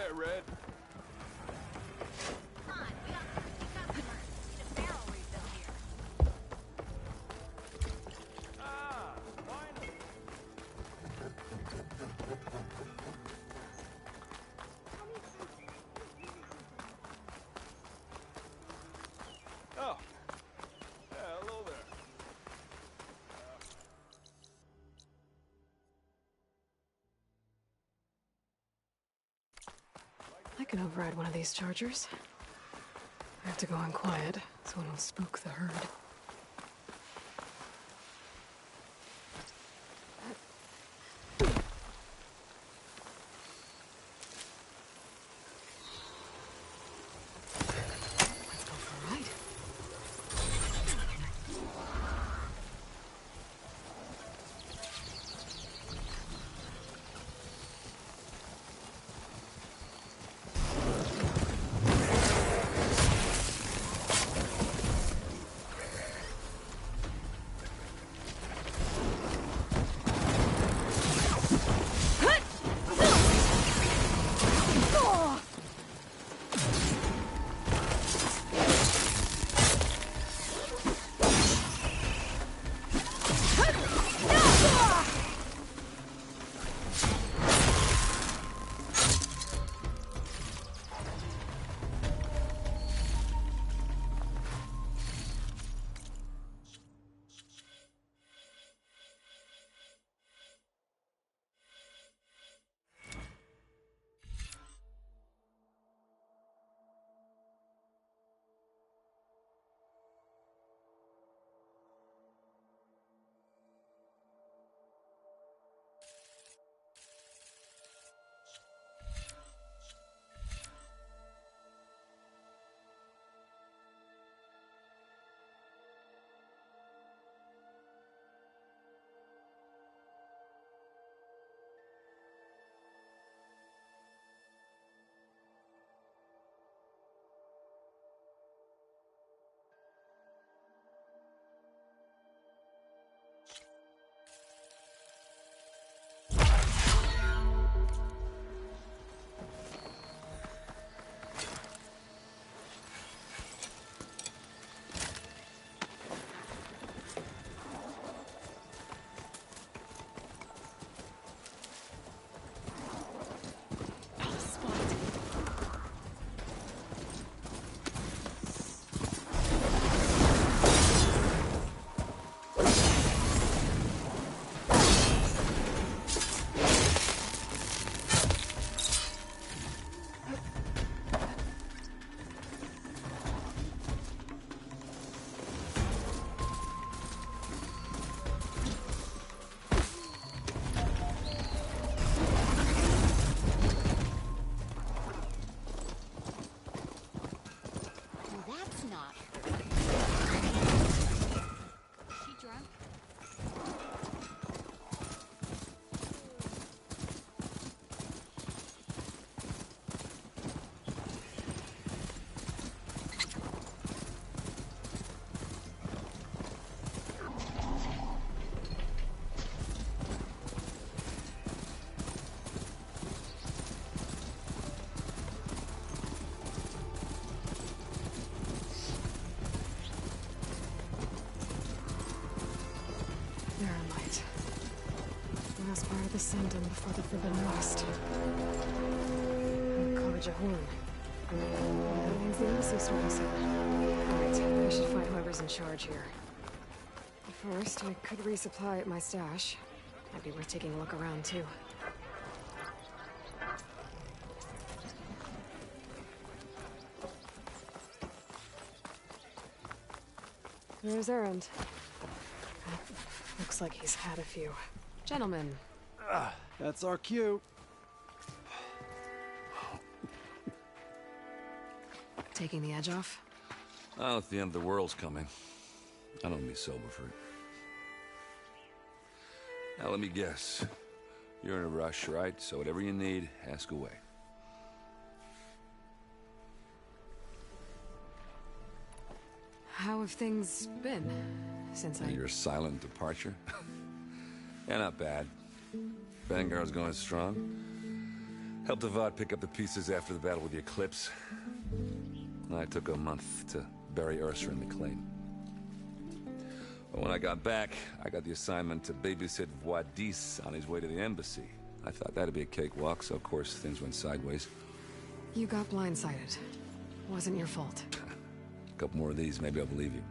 there, Red. Come on, we got customers. Need a barrel refill here. Ah, finally. Oh. Yeah, hello there. I can override one of these chargers. I have to go on quiet, so I don't spook the herd. Let's go for a ride. That's not her. Is she drunk? There are light. Last part of the symptom before the Forbidden West. College at Horn. That means the Embassy Service. Alright, I should find whoever's in charge here. First, I could resupply at my stash. Might be worth taking a look around, too. There's Errand. Looks like he's had a few. Gentlemen. That's our cue. Taking the edge off? Oh, if the end of the world's coming, I don't be sober for it. Now let me guess. You're in a rush, right? So whatever you need, ask away. How have things been since Your silent departure? Yeah, not bad. Vanguard's going strong. Helped Avad pick up the pieces after the battle with the Eclipse. I took a month to bury Ursa and McLean. But when I got back, I got the assignment to babysit Wadis on his way to the embassy. I thought that'd be a cakewalk, so of course things went sideways. You got blindsided. Wasn't your fault. A couple more of these, maybe I'll believe you.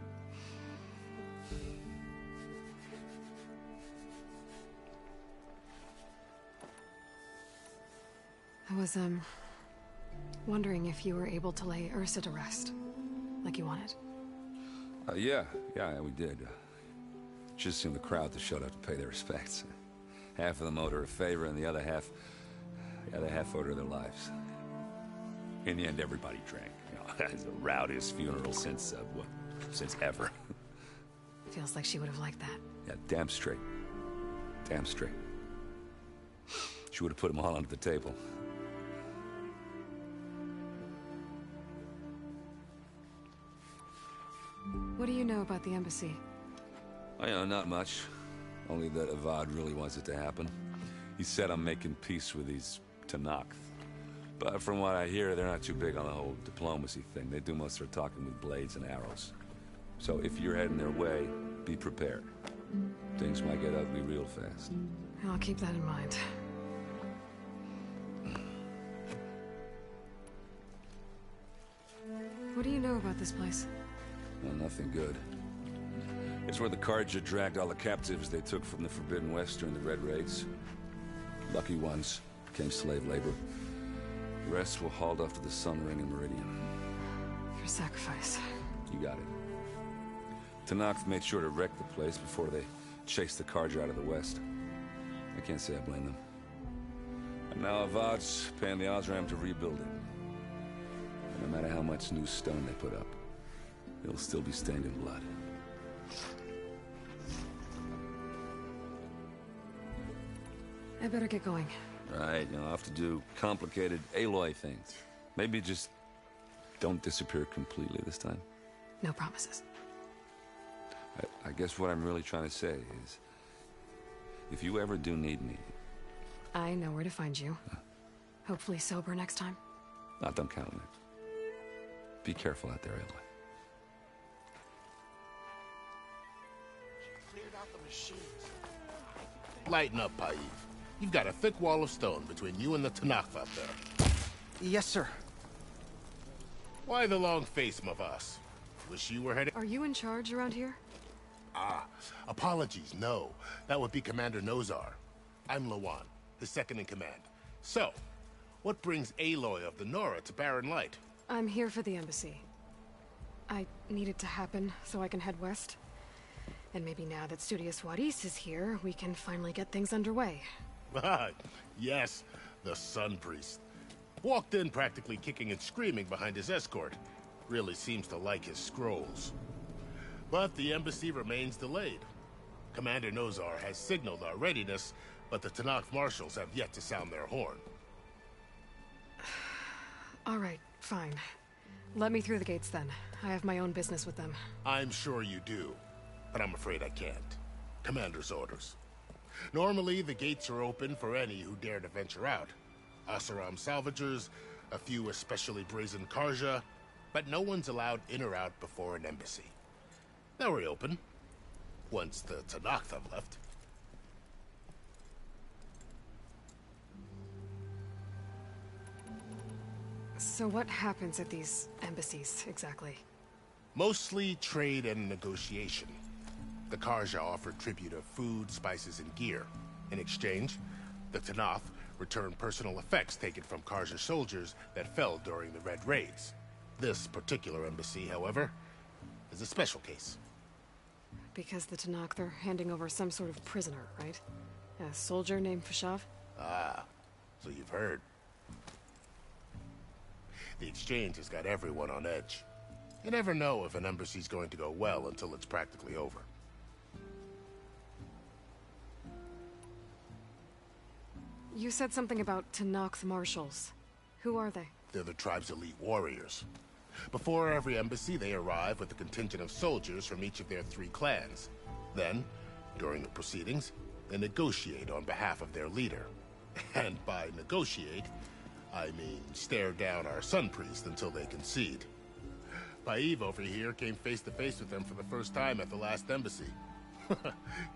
I was, wondering if you were able to lay Ursa to rest, like you wanted. Yeah, we did. Just seemed the crowd that showed up to pay their respects. Half of them owed her a favor, and the other half owed her their lives. In the end, everybody drank. You know, it's the rowdiest funeral since ever. Feels like she would have liked that. Yeah, damn straight. Damn straight. She would have put them all under the table. What do you know about the embassy? Oh, you know, not much. Only that Avad really wants it to happen. He said I'm making peace with these Tanakh. But from what I hear, they're not too big on the whole diplomacy thing. They do most of their talking with blades and arrows. So if you're heading their way, be prepared. Things might get ugly real fast. I'll keep that in mind. What do you know about this place? Well, nothing good. It's where the Carja dragged all the captives they took from the Forbidden West during the Red Raids. Lucky ones became slave labor. The rest were hauled off to the Sun Ring and Meridian. For sacrifice. You got it. Tanakh made sure to wreck the place before they chased the Carja out of the West. I can't say I blame them. And now Avad's paying the Osram to rebuild it. And no matter how much new stone they put up, it'll still be stained in blood. I better get going. Right, I'll have to do complicated Aloy things. Maybe just don't disappear completely this time. No promises. I guess what I'm really trying to say is, if you ever do need me... I know where to find you. Hopefully sober next time. Don't count on it. Be careful out there, Aloy. Lighten up, Paif. You've got a thick wall of stone between you and the Tanakh out there. Yes, sir. Why the long face, Mavas? Wish you were heading... Are you in charge around here? Apologies, no. That would be Commander Nozar. I'm Lawan, his second in command. So, what brings Aloy of the Nora to Barren Light? I'm here for the embassy. I need it to happen so I can head west. And maybe now that Studious Wadis is here, we can finally get things underway. Yes, the Sun Priest. Walked in practically kicking and screaming behind his escort. Really seems to like his scrolls. But the embassy remains delayed. Commander Nozar has signaled our readiness, but the Tanakh marshals have yet to sound their horn. All right, fine. Let me through the gates then. I have my own business with them. I'm sure you do, but I'm afraid I can't. Commander's orders. Normally, the gates are open for any who dare to venture out. Asaram salvagers, a few especially brazen Karja, but no one's allowed in or out before an embassy. They'll reopen, once the Tanakh have left. So what happens at these embassies, exactly? Mostly trade and negotiation. The Karja offered tribute of food, spices, and gear. In exchange, the Tanakh returned personal effects taken from Karja soldiers that fell during the Red Raids. This particular embassy, however, is a special case. Because the Tanakh, they're handing over some sort of prisoner, right? A soldier named Fashav? Ah, so you've heard. The exchange has got everyone on edge. You never know if an embassy's going to go well until it's practically over. You said something about Tanakh marshals. Who are they? They're the tribe's elite warriors. Before every embassy, they arrive with a contingent of soldiers from each of their 3 clans. Then, during the proceedings, they negotiate on behalf of their leader. And by negotiate, I mean, stare down our sun priest until they concede. Paiv over here came face to face with them for the first time at the last embassy.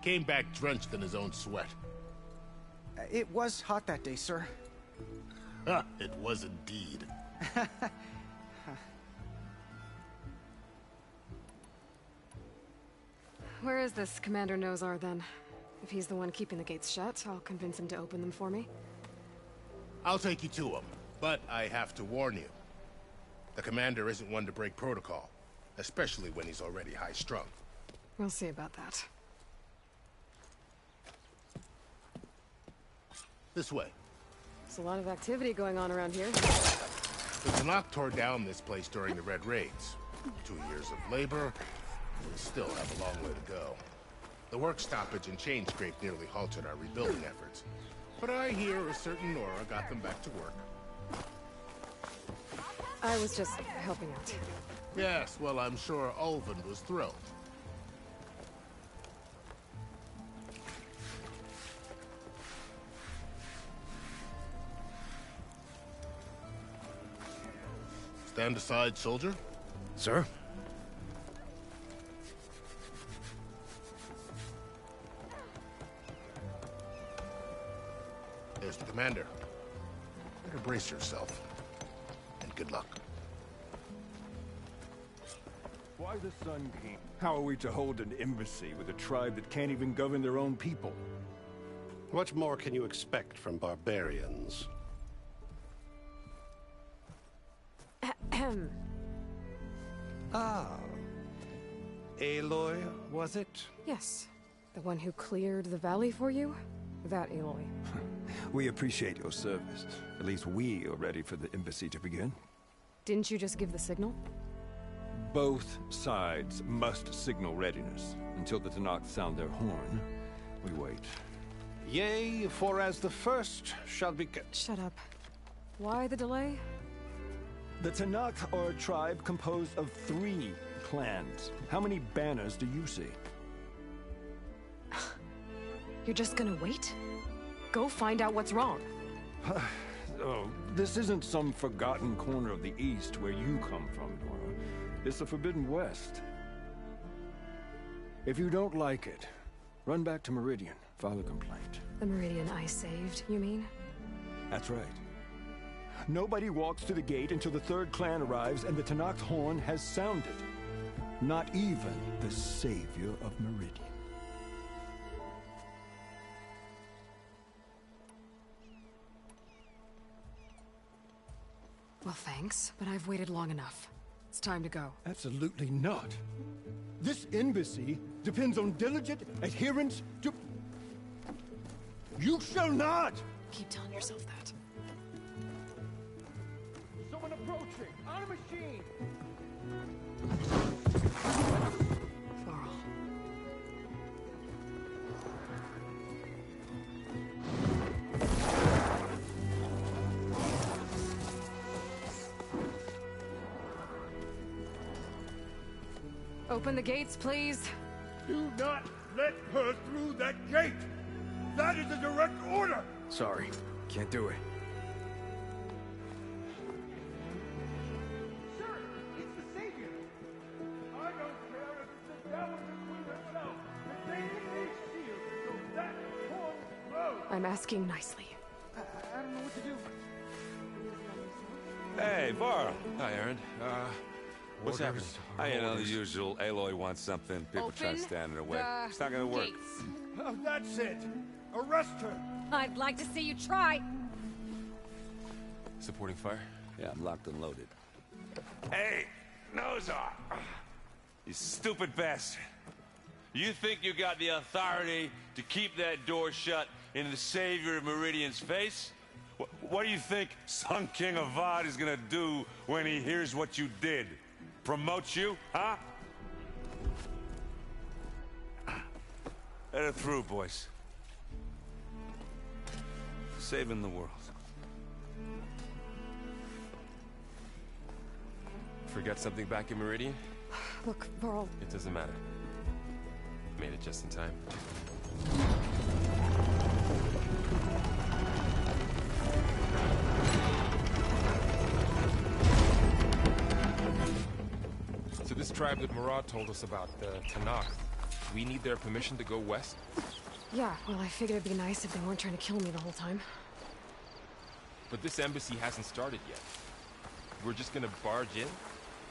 Came back drenched in his own sweat. It was hot that day, sir. It was indeed. Where is this Commander Nozar, then? If he's the one keeping the gates shut, I'll convince him to open them for me. I'll take you to him, but I have to warn you. The commander isn't one to break protocol, especially when he's already high-strung. We'll see about that. This way. There's a lot of activity going on around here. The Tanakh tore down this place during the Red Raids. 2 years of labor, we still have a long way to go. The work stoppage and chain scrape nearly halted our rebuilding efforts. But I hear a certain Nora got them back to work. I was just helping out. Yes, well, I'm sure Ulvin was thrilled. Stand aside, soldier. Sir? There's the commander. Better brace yourself. And good luck. Why the Sun King? How are we to hold an embassy with a tribe that can't even govern their own people? What more can you expect from barbarians? Ahem. Ah. Aloy, was it? Yes. The one who cleared the valley for you? That Aloy. We appreciate your service. At least we are ready for the embassy to begin. Didn't you just give the signal? Both sides must signal readiness. Until the Tanakh sound their horn, we wait. Yea, for as the first shall be... Shut up. Why the delay? The Tanakh are a tribe composed of 3 clans. How many banners do you see? You're just gonna wait? Go find out what's wrong. Oh, this isn't some forgotten corner of the East where you come from, Nora. It's the Forbidden West. If you don't like it, run back to Meridian, file a complaint. The Meridian I saved, you mean? That's right. Nobody walks to the gate until the 3rd clan arrives and the Tanakh's horn has sounded. Not even the savior of Meridian. Well, thanks, but I've waited long enough. It's time to go. Absolutely not. This embassy depends on diligent adherence to... You shall not! Keep telling yourself that. Someone approaching! On a machine! Varl. Open the gates, please. Do not let her through that gate! That is a direct order! Sorry, can't do it. Sir, it's the Savior! I don't care if it's the devil between herself, but they need a shield, so that horn blows! I'm asking nicely. I don't know what to do. Hey, Varl. Hi, Aaron. What's happening? You know, the usual. Aloy wants something. People try to Open stand in her way. the It's not gonna work. gates. Oh, that's it! Arrest her! I'd like to see you try. Supporting fire? Yeah, I'm locked and loaded. Hey, Nozar! You stupid bastard. You think you got the authority to keep that door shut in the savior of Meridian's face? What do you think Sun King Avad is gonna do when he hears what you did? Promote you, huh? Let her through, boys. Saving the world. Forget something back in Meridian? Look, Varl, It doesn't matter. Made it just in time. this tribe that Murad told us about, the Tanakh, we need their permission to go west? Yeah, well, I figured it'd be nice if they weren't trying to kill me the whole time. But this embassy hasn't started yet. We're just gonna barge in?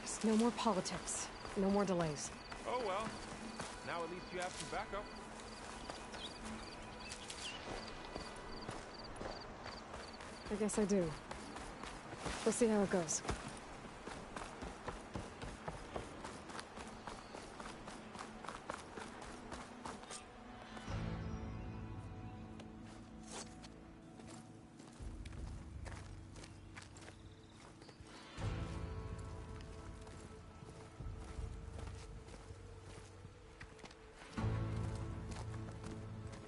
Just no more politics. No more delays. Oh well. Now at least you have some backup. I guess I do. We'll see how it goes.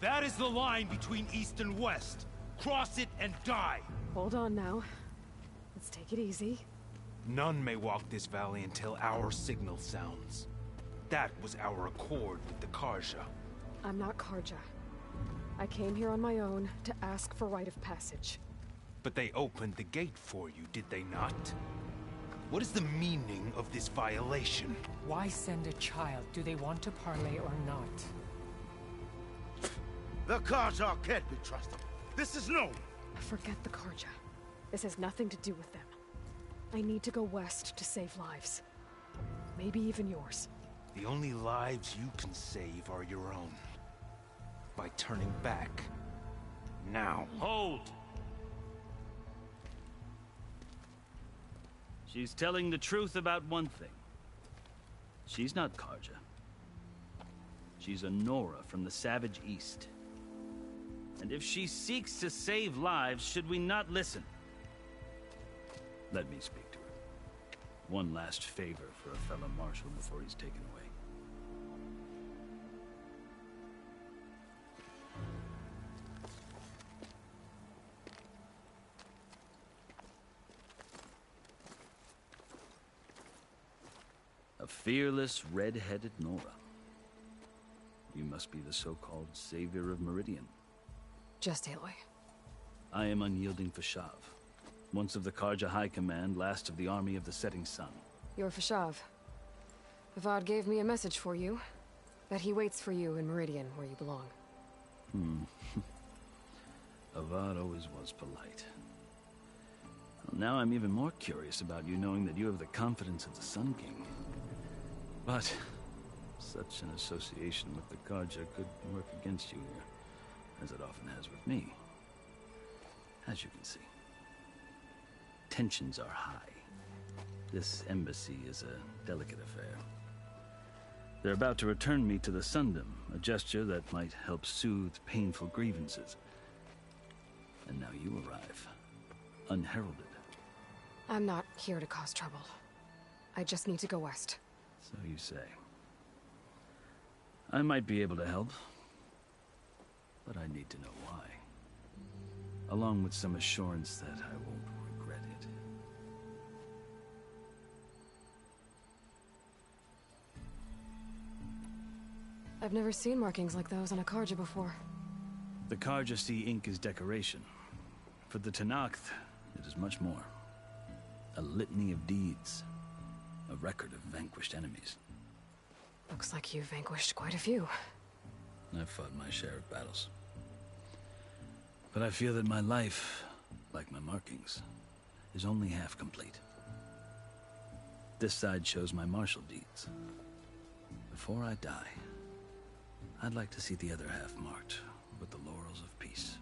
That is the line between East and West. Cross it and die. Hold on now. Let's take it easy. None may walk this valley until our signal sounds. That was our accord with the Karja. I'm not Karja. I came here on my own to ask for rite of passage. But they opened the gate for you, did they not? What is the meaning of this violation? Why send a child? Do they want to parley or not? The Karja can't be trusted. This is known. Forget the Karja. This has nothing to do with them. I need to go west to save lives. Maybe even yours. The only lives you can save are your own. By turning back. Now. Hold! She's telling the truth about one thing. She's not Karja. She's a Nora from the Savage East. And if she seeks to save lives, should we not listen? Let me speak to her. One last favor for a fellow marshal before he's taken away. A fearless, red-headed Nora. You must be the so-called savior of Meridian. Just Aloy. I am unyielding Fashav. Once of the Karja High Command, last of the army of the setting sun. You're Fashav. Avad gave me a message for you. That he waits for you in Meridian, where you belong. Avad always was polite. Well, now I'm even more curious about you knowing that you have the confidence of the Sun King. But such an association with the Karja could work against you here, as it often has with me. As you can see, tensions are high. This embassy is a delicate affair. They're about to return me to the Sundom, a gesture that might help soothe painful grievances. And now you arrive, unheralded. I'm not here to cause trouble. I just need to go west. So you say. I might be able to help, but I need to know why. Along with some assurance that I won't regret it. I've never seen markings like those on a Karja before. The Karja see ink as decoration. For the Tanakh, it is much more. A litany of deeds. A record of vanquished enemies. Looks like you've vanquished quite a few. I've fought my share of battles. But I feel that my life, like my markings, is only half complete. This side shows my martial deeds. Before I die, I'd like to see the other half marked with the laurels of peace.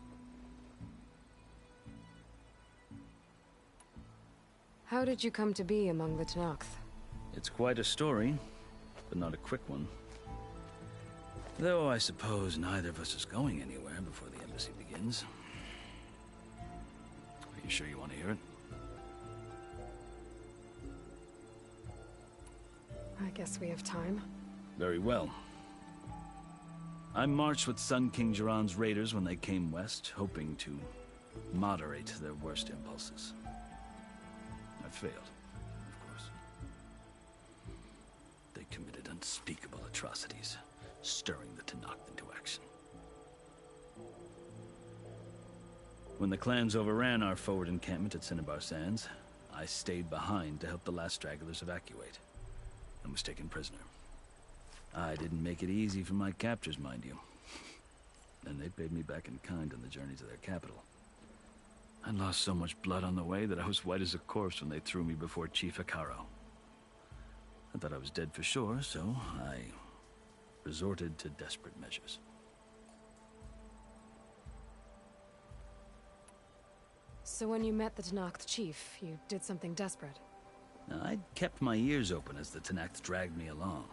How did you come to be among the Tanakh? It's quite a story, but not a quick one. Though I suppose neither of us is going anywhere before the embassy begins. Are you sure you want to hear it? I guess we have time. Very well. I marched with Sun King Jiran's raiders when they came west, hoping to moderate their worst impulses. I failed, of course. They committed unspeakable atrocities, stirring the Tanakh into action. When the clans overran our forward encampment at Cinnabar Sands, I stayed behind to help the last stragglers evacuate. and was taken prisoner. I didn't make it easy for my captors, mind you. And they paid me back in kind on the journey to their capital. I lost so much blood on the way that I was white as a corpse when they threw me before Chief Hikaro. I thought I was dead for sure, so I resorted to desperate measures. So when you met the Tenakth chief, you did something desperate? Now, I'd kept my ears open as the Tenakth dragged me along,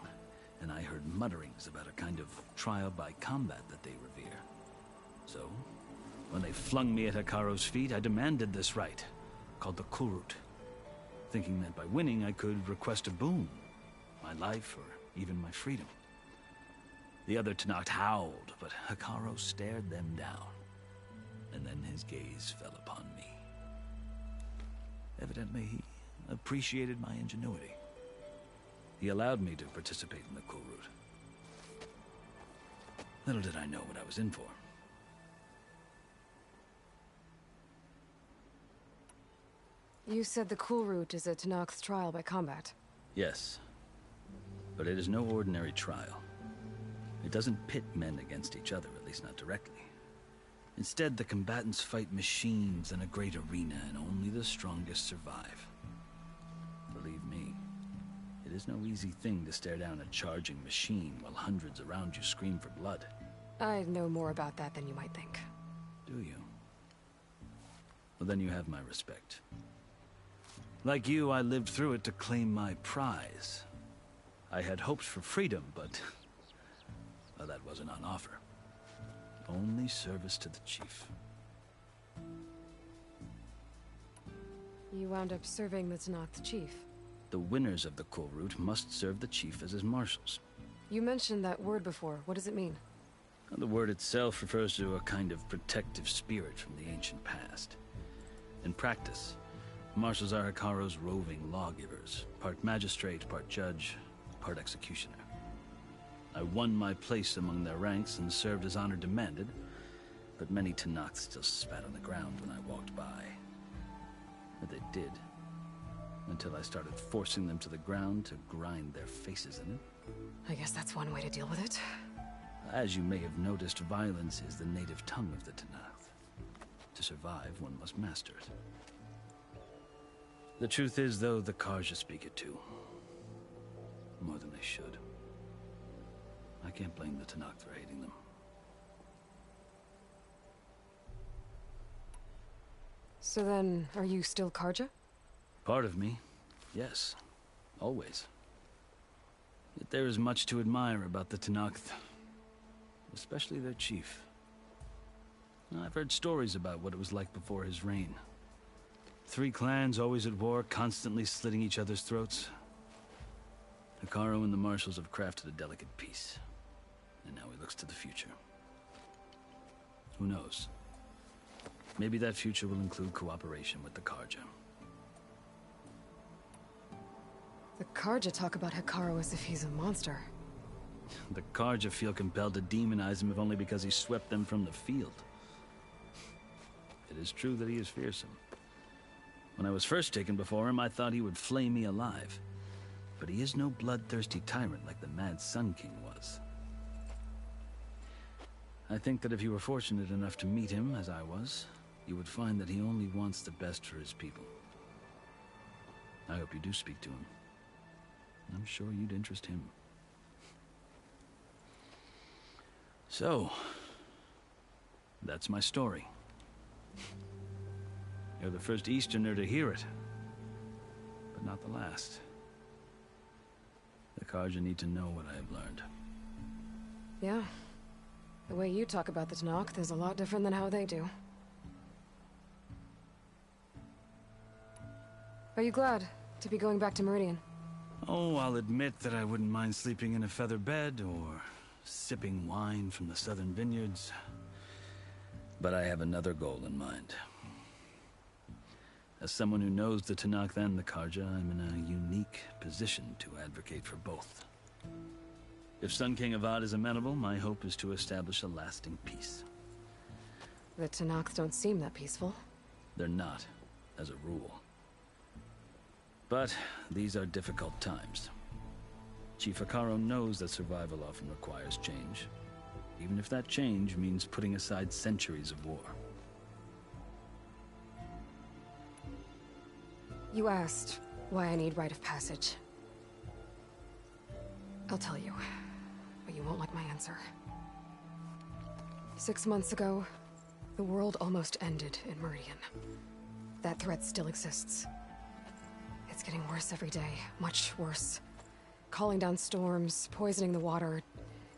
and I heard mutterings about a kind of trial by combat that they revere. So, when they flung me at Hikaro's feet, I demanded this right, called the Kulrut, thinking that by winning I could request a boon, my life or even my freedom. The other Tenakth howled, but Hikaro stared them down, and then his gaze fell upon me. Evidently, he appreciated my ingenuity. He allowed me to participate in the Kulrut. Little did I know what I was in for. You said the Kulrut is a Tenakth's trial by combat. Yes, but it is no ordinary trial. It doesn't pit men against each other, at least not directly. Instead, the combatants fight machines in a great arena, and only the strongest survive. Believe me, it is no easy thing to stare down a charging machine while hundreds around you scream for blood. I know more about that than you might think. Do you? Well, then you have my respect. Like you, I lived through it to claim my prize. I had hopes for freedom, but well, that wasn't on offer. Only service to the chief. You wound up serving the Tenakth chief. The winners of the Kulrut must serve the chief as his marshals. You mentioned that word before. What does it mean? The word itself refers to a kind of protective spirit from the ancient past. In practice, marshals are Hikaro's roving lawgivers, part magistrate, part judge, part executioner. I won my place among their ranks and served as honor demanded, but many Tenakth still spat on the ground when I walked by. But they did, until I started forcing them to the ground to grind their faces in it. I guess that's one way to deal with it. As you may have noticed, violence is the native tongue of the Tenakth. To survive, one must master it. The truth is, though, the Karja speak it too. More than they should. I can't blame the Tenakth for hating them. So then, are you still Karja? Part of me, yes. Always. Yet there is much to admire about the Tenakth. Especially their chief. I've heard stories about what it was like before his reign. 3 clans always at war, constantly slitting each other's throats. Hikaro and the marshals have crafted a delicate peace. And now he looks to the future. Who knows? Maybe that future will include cooperation with the Karja. The Karja talk about Hikaro as if he's a monster. The Karja feel compelled to demonize him if only because he swept them from the field. It is true that he is fearsome. When I was first taken before him, I thought he would flay me alive. But he is no bloodthirsty tyrant like the Mad Sun King was. I think that if you were fortunate enough to meet him, as I was, you would find that he only wants the best for his people. I hope you do speak to him. I'm sure you'd interest him. So, that's my story. You're the first Easterner to hear it, but not the last. The Karja need to know what I have learned. Yeah. The way you talk about the Tenakth is a lot different than how they do. Are you glad to be going back to Meridian? Oh, I'll admit that I wouldn't mind sleeping in a feather bed or sipping wine from the southern vineyards. But I have another goal in mind. As someone who knows the Tenakth and the Karja, I'm in a unique position to advocate for both. If Sun King Avad is amenable, my hope is to establish a lasting peace. The Tenakth don't seem that peaceful. They're not, as a rule. But these are difficult times. Chief Hikaru knows that survival often requires change, even if that change means putting aside centuries of war. You asked why I need rite of passage. I'll tell you, but you won't like my answer. 6 months ago, the world almost ended in Meridian. That threat still exists. It's getting worse every day, much worse. Calling down storms, poisoning the water,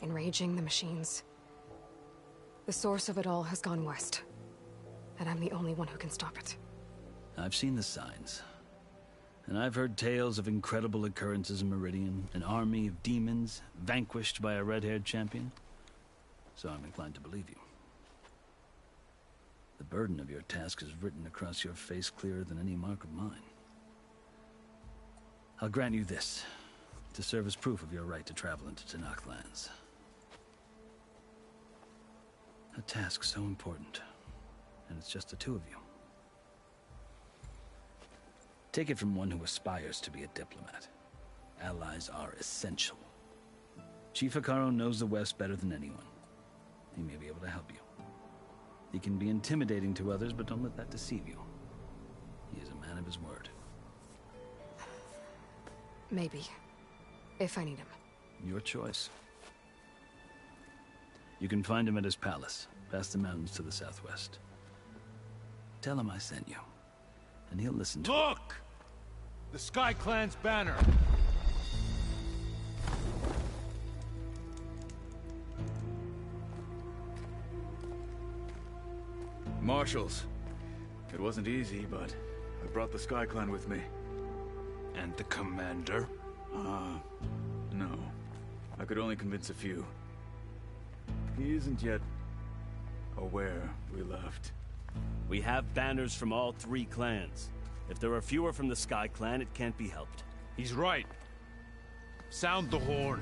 enraging the machines. The source of it all has gone west, and I'm the only one who can stop it. I've seen the signs. And I've heard tales of incredible occurrences in Meridian, an army of demons vanquished by a red-haired champion. So I'm inclined to believe you. The burden of your task is written across your face clearer than any mark of mine. I'll grant you this, to serve as proof of your right to travel into Tenakth lands. A task so important, and it's just the two of you. Take it from one who aspires to be a diplomat. Allies are essential. Chief Hikaru knows the West better than anyone. He may be able to help you. He can be intimidating to others, but don't let that deceive you. He is a man of his word. Maybe. If I need him. Your choice. You can find him at his palace, past the mountains to the southwest. Tell him I sent you, and he'll listen to Look! The Sky Clan's banner! Marshals. It wasn't easy, but I brought the Sky Clan with me. And the commander? No. I could only convince a few. He isn't yet aware we left. We have banners from all 3 clans. If there are fewer from the Sky Clan, it can't be helped. He's right. Sound the horn.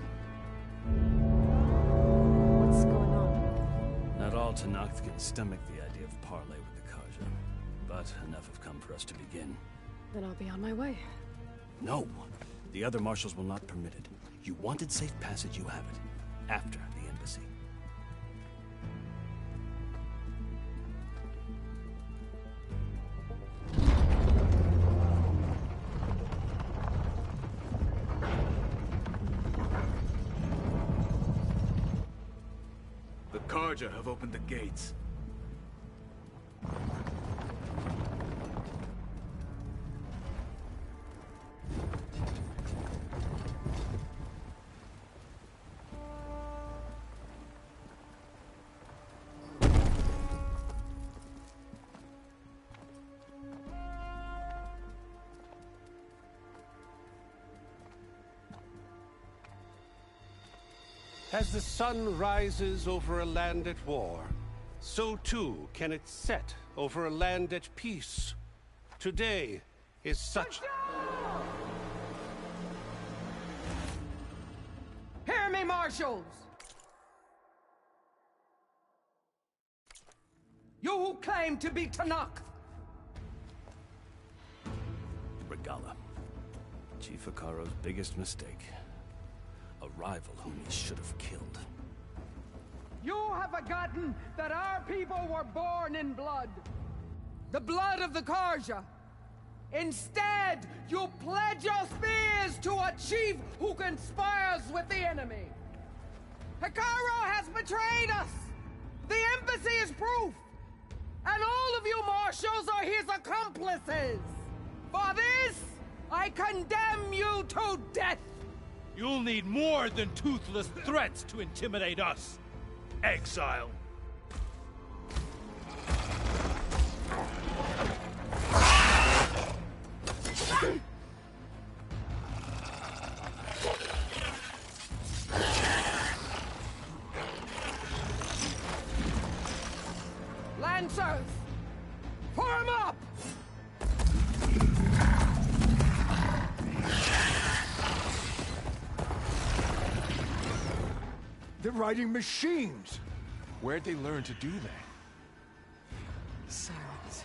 What's going on? Not all Tenakth can stomach the idea of parley with the Karja, but enough have come for us to begin. Then I'll be on my way. No! The other marshals will not permit it. You wanted safe passage, you have it. After the embassy. The Karja have opened the gates. As the sun rises over a land at war, so too can it set over a land at peace. Today is such... Hear me, marshals! You who claim to be Tenakth! Regala. Chief Hikaru's biggest mistake. A rival whom he should have killed. You have forgotten that our people were born in blood. The blood of the Karja. Instead, you pledge your spears to a chief who conspires with the enemy. Hikaru has betrayed us! The embassy is proof! And all of you marshals are his accomplices! For this, I condemn you to death! You'll need more than toothless threats to intimidate us. Exile. Lancers! Form up! They're riding machines! Where'd they learn to do that? Silence.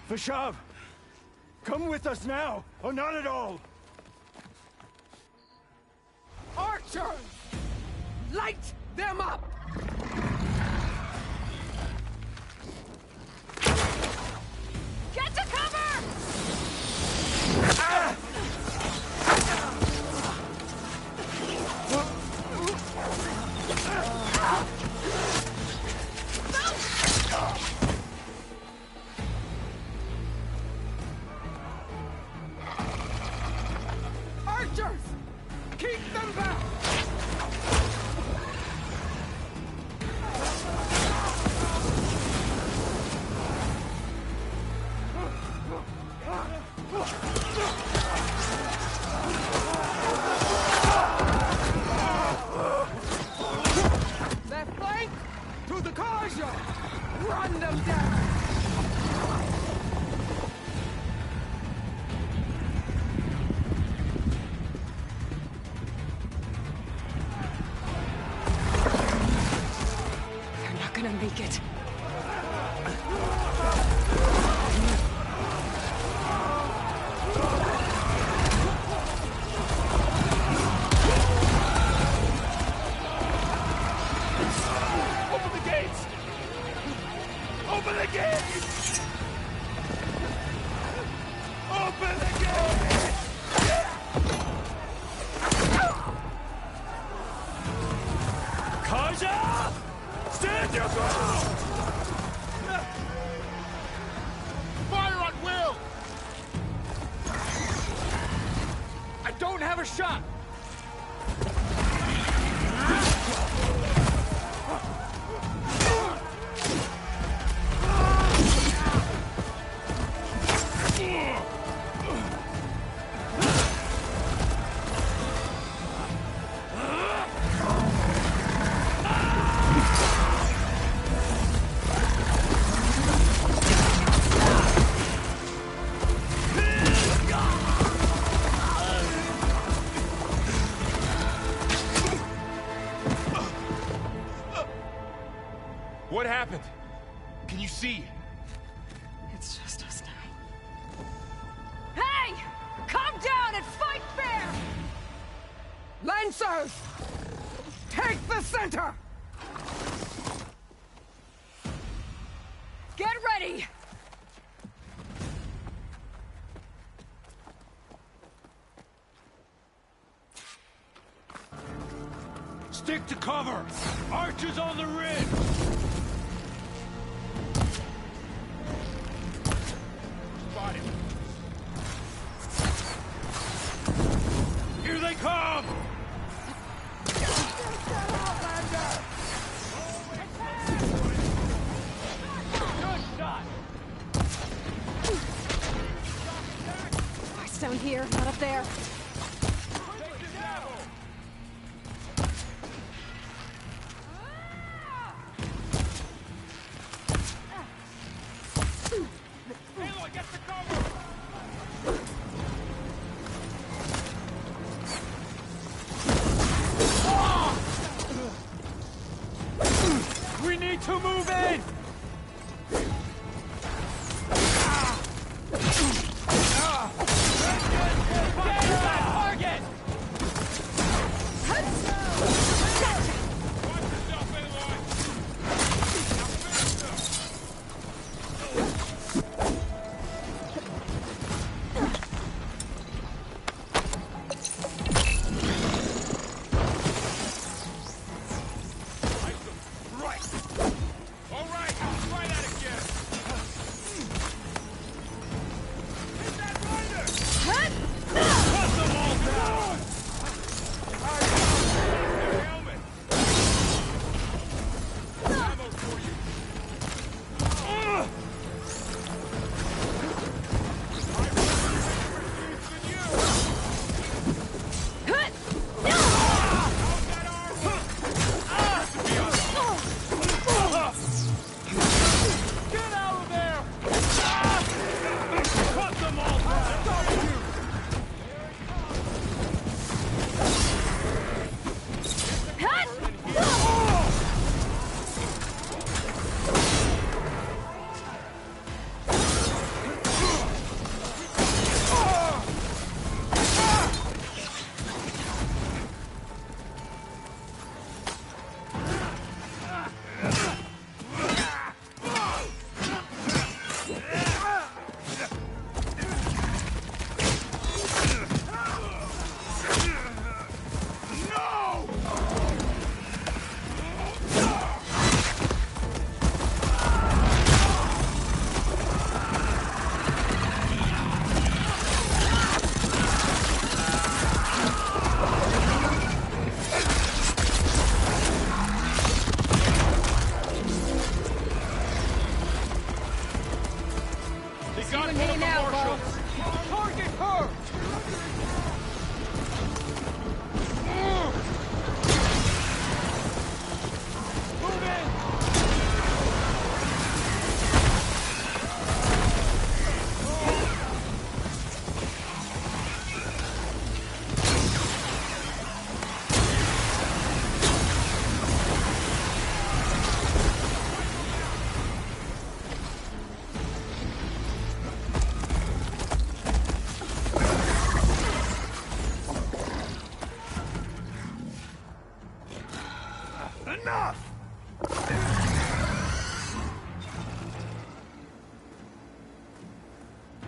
Vashav! Come with us now, or not at all! Archers! Light them up! Get to cover! Archers! Keep them back! Left flank! To the Karja! Run them down! They're not gonna make it. Open the gates! Open the gates! Open the gates! Karja! Stand your ground! Fire at will! I don't have a shot! What happened? Can you see? It's just us now. Hey! Calm down and fight fair! Lancers! Take the center! Get ready! Stick to cover! Archers on the ridge! Spot him. Here they come! Good shot! Fight's down here, not up there. Aloy, get the cover! We need to move in! All right!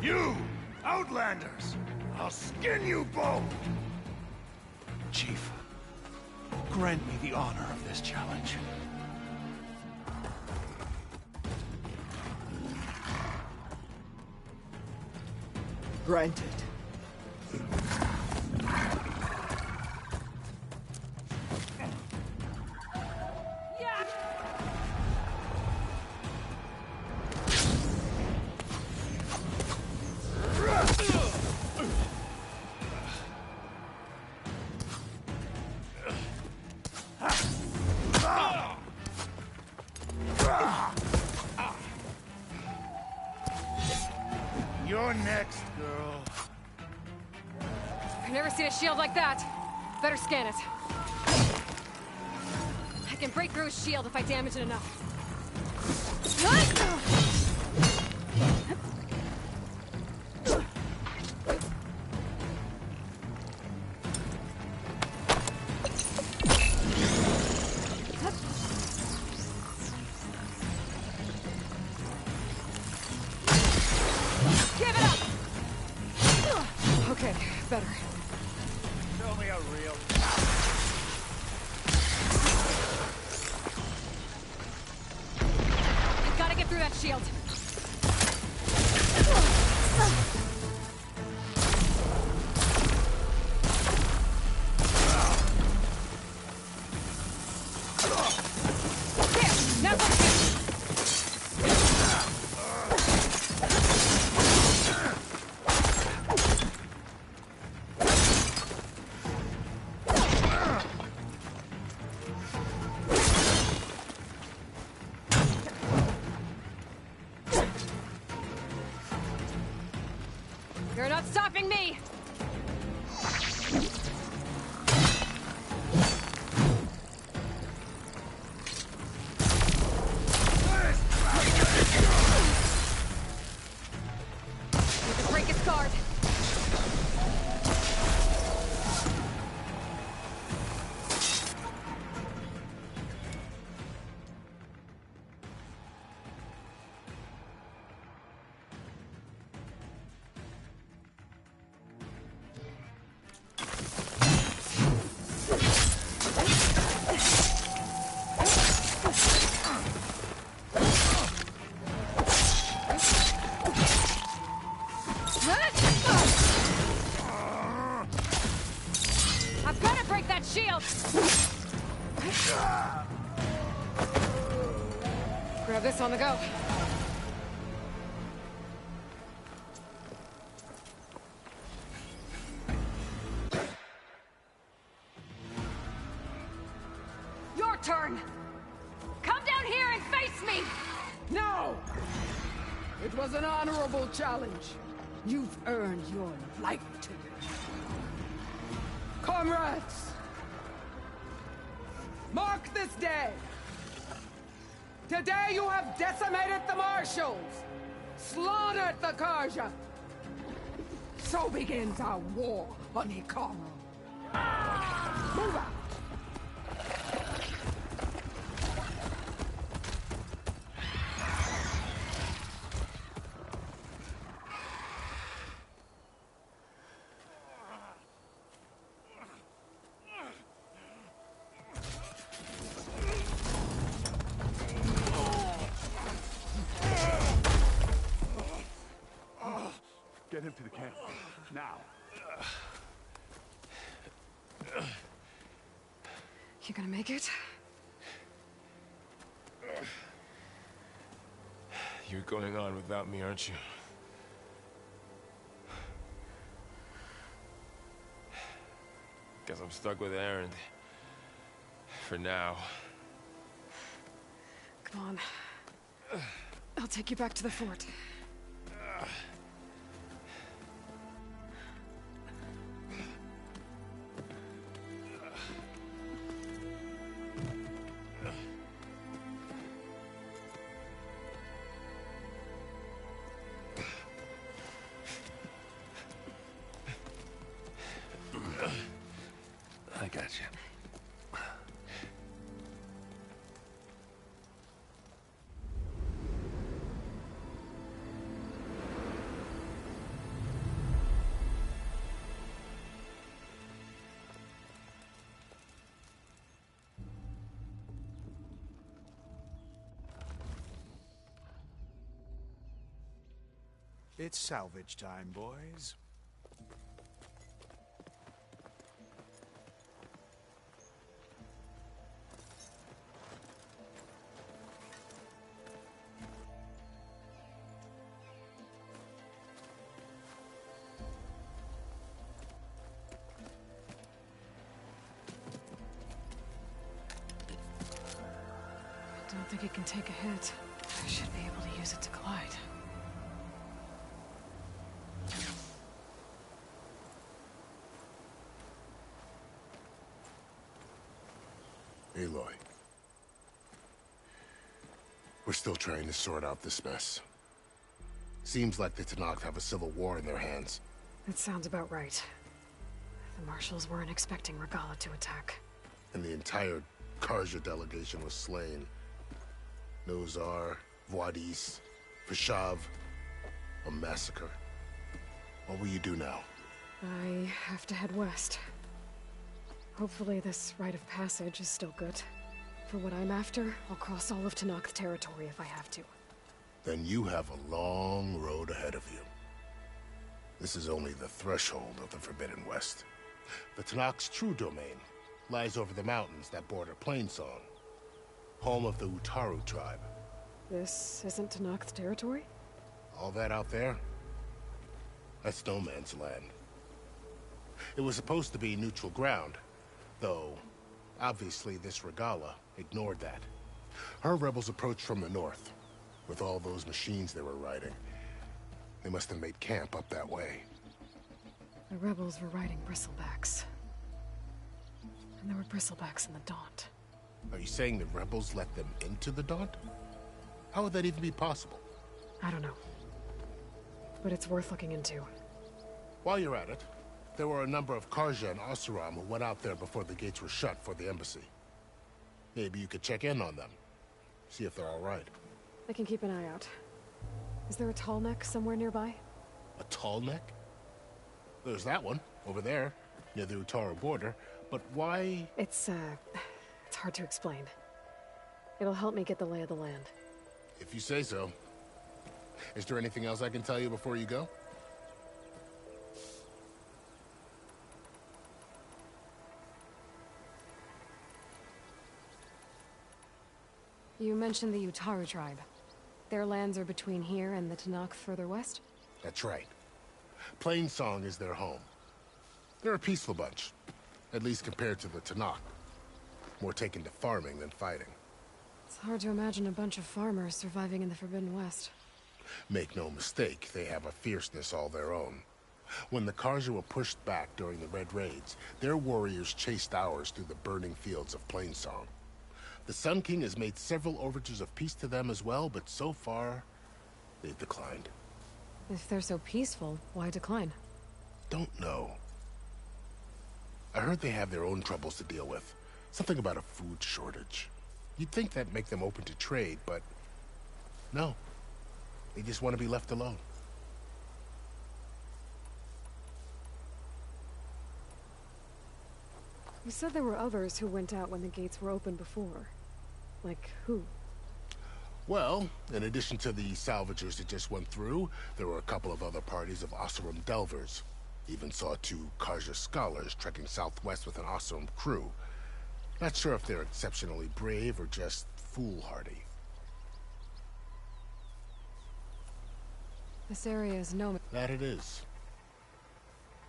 You, Outlanders! I'll skin you both! Chief, grant me the honor of this challenge. Granted. You're next, girl. I've never seen a shield like that. Better scan it. I can break through his shield if I damage it enough. Okay, better. Show me a real... I've gotta get through that shield. There! Now go! You're not stopping me! You can break his guard. I've got to break that shield! Grab this on the go. Your turn! Come down here and face me! No! It was an honorable challenge. You've earned your life today. Comrades! Mark this day! Today you have decimated the Marshals! Slaughtered the Karja! So begins our war on Hikaru. Move out! Get him to the camp. Now. You gonna make it? You're going on without me, aren't you? Guess I'm stuck with Aaron. For now. Come on. I'll take you back to the fort. I got you. It's salvage time, boys. I don't think it can take a hit. I should be able to use it to glide. Aloy. We're still trying to sort out this mess. Seems like the Tenakth have a civil war in their hands. That sounds about right. The marshals weren't expecting Regala to attack. And the entire Karja delegation was slain. Nozar, Voidis, Vashav. A massacre. What will you do now? I have to head west. Hopefully this rite of passage is still good. For what I'm after, I'll cross all of Tenakth territory if I have to. Then you have a long road ahead of you. This is only the threshold of the Forbidden West. The Tenakth's true domain lies over the mountains that border Plainsong, home of the Utaru tribe. This isn't Tenakth territory? All that out there? That's no man's land. It was supposed to be neutral ground, though obviously this Regala ignored that. Her rebels approached from the north, with all those machines they were riding. They must have made camp up that way. The rebels were riding bristlebacks. And there were bristlebacks in the Daunt. Are you saying the rebels let them into the Daunt? How would that even be possible? I don't know. But it's worth looking into. While you're at it, there were a number of Karja and Oseram who went out there before the gates were shut for the embassy. Maybe you could check in on them. See if they're all right. I can keep an eye out. Is there a tall neck somewhere nearby? A tall neck? There's that one, over there, near the Utaru border. But why? It's hard to explain. It'll help me get the lay of the land. If you say so. Is there anything else I can tell you before you go? You mentioned the Utaru tribe. Their lands are between here and the Tenakth further west? That's right. Plainsong is their home. They're a peaceful bunch, at least compared to the Tenakth. More taken to farming than fighting. It's hard to imagine a bunch of farmers surviving in the Forbidden West. Make no mistake, they have a fierceness all their own. When the Karja were pushed back during the Red Raids, their warriors chased ours through the burning fields of Plainsong. The Sun King has made several overtures of peace to them as well, but so far, they've declined. If they're so peaceful, why decline? Don't know. I heard they have their own troubles to deal with. Something about a food shortage. You'd think that'd make them open to trade, but no. They just want to be left alone. You said there were others who went out when the gates were open before. Like who? Well, in addition to the salvagers that just went through, there were a couple of other parties of Oseram delvers. Even saw 2 Karja scholars trekking southwest with an Oseram crew. Not sure if they're exceptionally brave or just foolhardy. This area is no... That it is.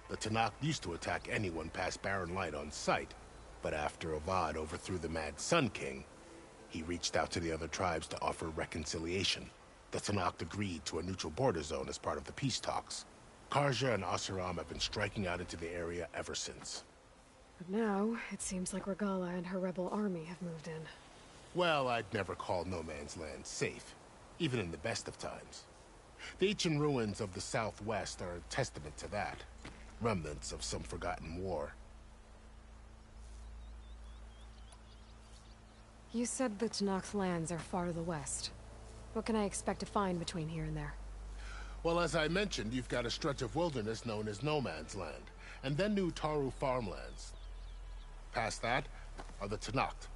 The Tanakh used to attack anyone past Barren Light on sight, but after Avad overthrew the Mad Sun King, he reached out to the other tribes to offer reconciliation. The Tanakh agreed to a neutral border zone as part of the peace talks. Karja and Oseram have been striking out into the area ever since. But now, it seems like Regala and her rebel army have moved in. Well, I'd never call No Man's Land safe, even in the best of times. The ancient ruins of the Southwest are a testament to that. Remnants of some forgotten war. You said the Tanakh's lands are far to the west. What can I expect to find between here and there? Well, as I mentioned, you've got a stretch of wilderness known as No Man's Land, and then New Taru farmlands. Past that are the Tanakh.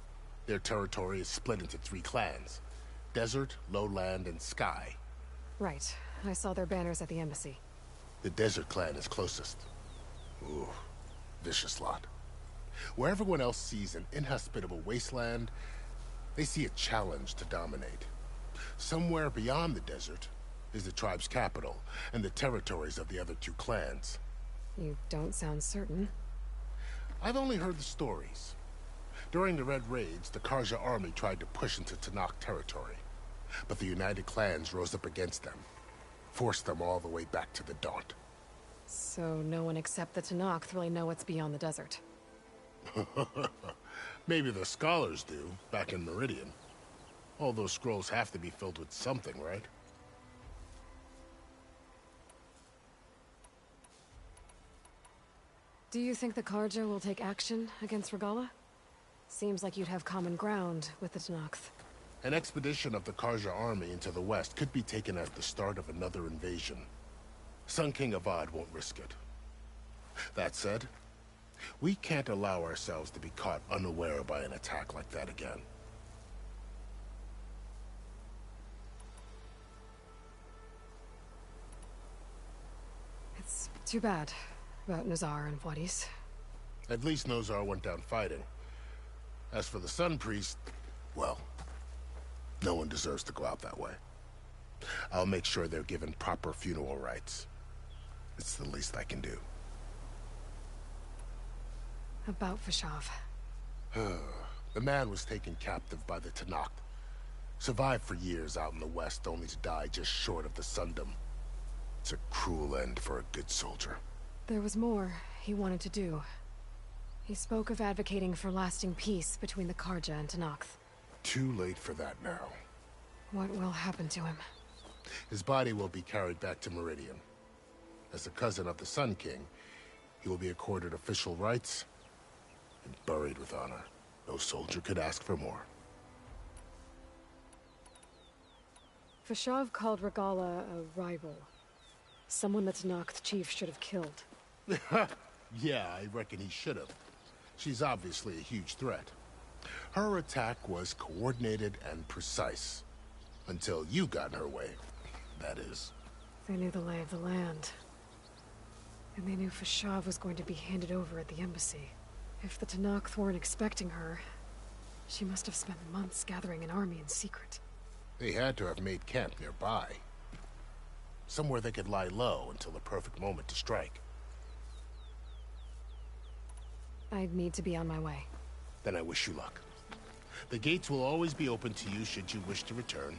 Their territory is split into 3 clans: Desert, Lowland, and Sky. Right. I saw their banners at the embassy. The Desert clan is closest. Ooh, vicious lot. Where everyone else sees an inhospitable wasteland, they see a challenge to dominate. Somewhere beyond the desert is the tribe's capital and the territories of the other 2 clans. You don't sound certain. I've only heard the stories. During the Red Raids, the Karja army tried to push into Tanakh territory, but the united clans rose up against them, forced them all the way back to the Daunt. So no one except the Tanakh really know what's beyond the desert. Maybe the scholars do, back in Meridian. All those scrolls have to be filled with something, right? Do you think the Karja will take action against Regala? Seems like you'd have common ground with the Tanakh. An expedition of the Karja army into the west could be taken as the start of another invasion. Sun King Avad won't risk it. That said, we can't allow ourselves to be caught unaware by an attack like that again. It's too bad about Nazar and Wadis. At least Nozar went down fighting. As for the Sun Priest, well, no one deserves to go out that way. I'll make sure they're given proper funeral rites. It's the least I can do. About Vashav. The man was taken captive by the Tanakh. Survived for years out in the west, only to die just short of the Sundom. It's a cruel end for a good soldier. There was more he wanted to do. He spoke of advocating for lasting peace between the Karja and Tanakh. Too late for that now. What will happen to him? His body will be carried back to Meridian. As a cousin of the Sun King, he will be accorded official rights and buried with honor. No soldier could ask for more. Vashav called Regala a rival. Someone the Tanakh chief should have killed. Yeah, I reckon he should have. She's obviously a huge threat. Her attack was coordinated and precise. Until you got in her way, that is. They knew the lay of the land. And they knew Vashav was going to be handed over at the embassy. If the Tanakh weren't expecting her, she must have spent months gathering an army in secret. They had to have made camp nearby. Somewhere they could lie low until the perfect moment to strike. I'd need to be on my way. Then I wish you luck. The gates will always be open to you should you wish to return.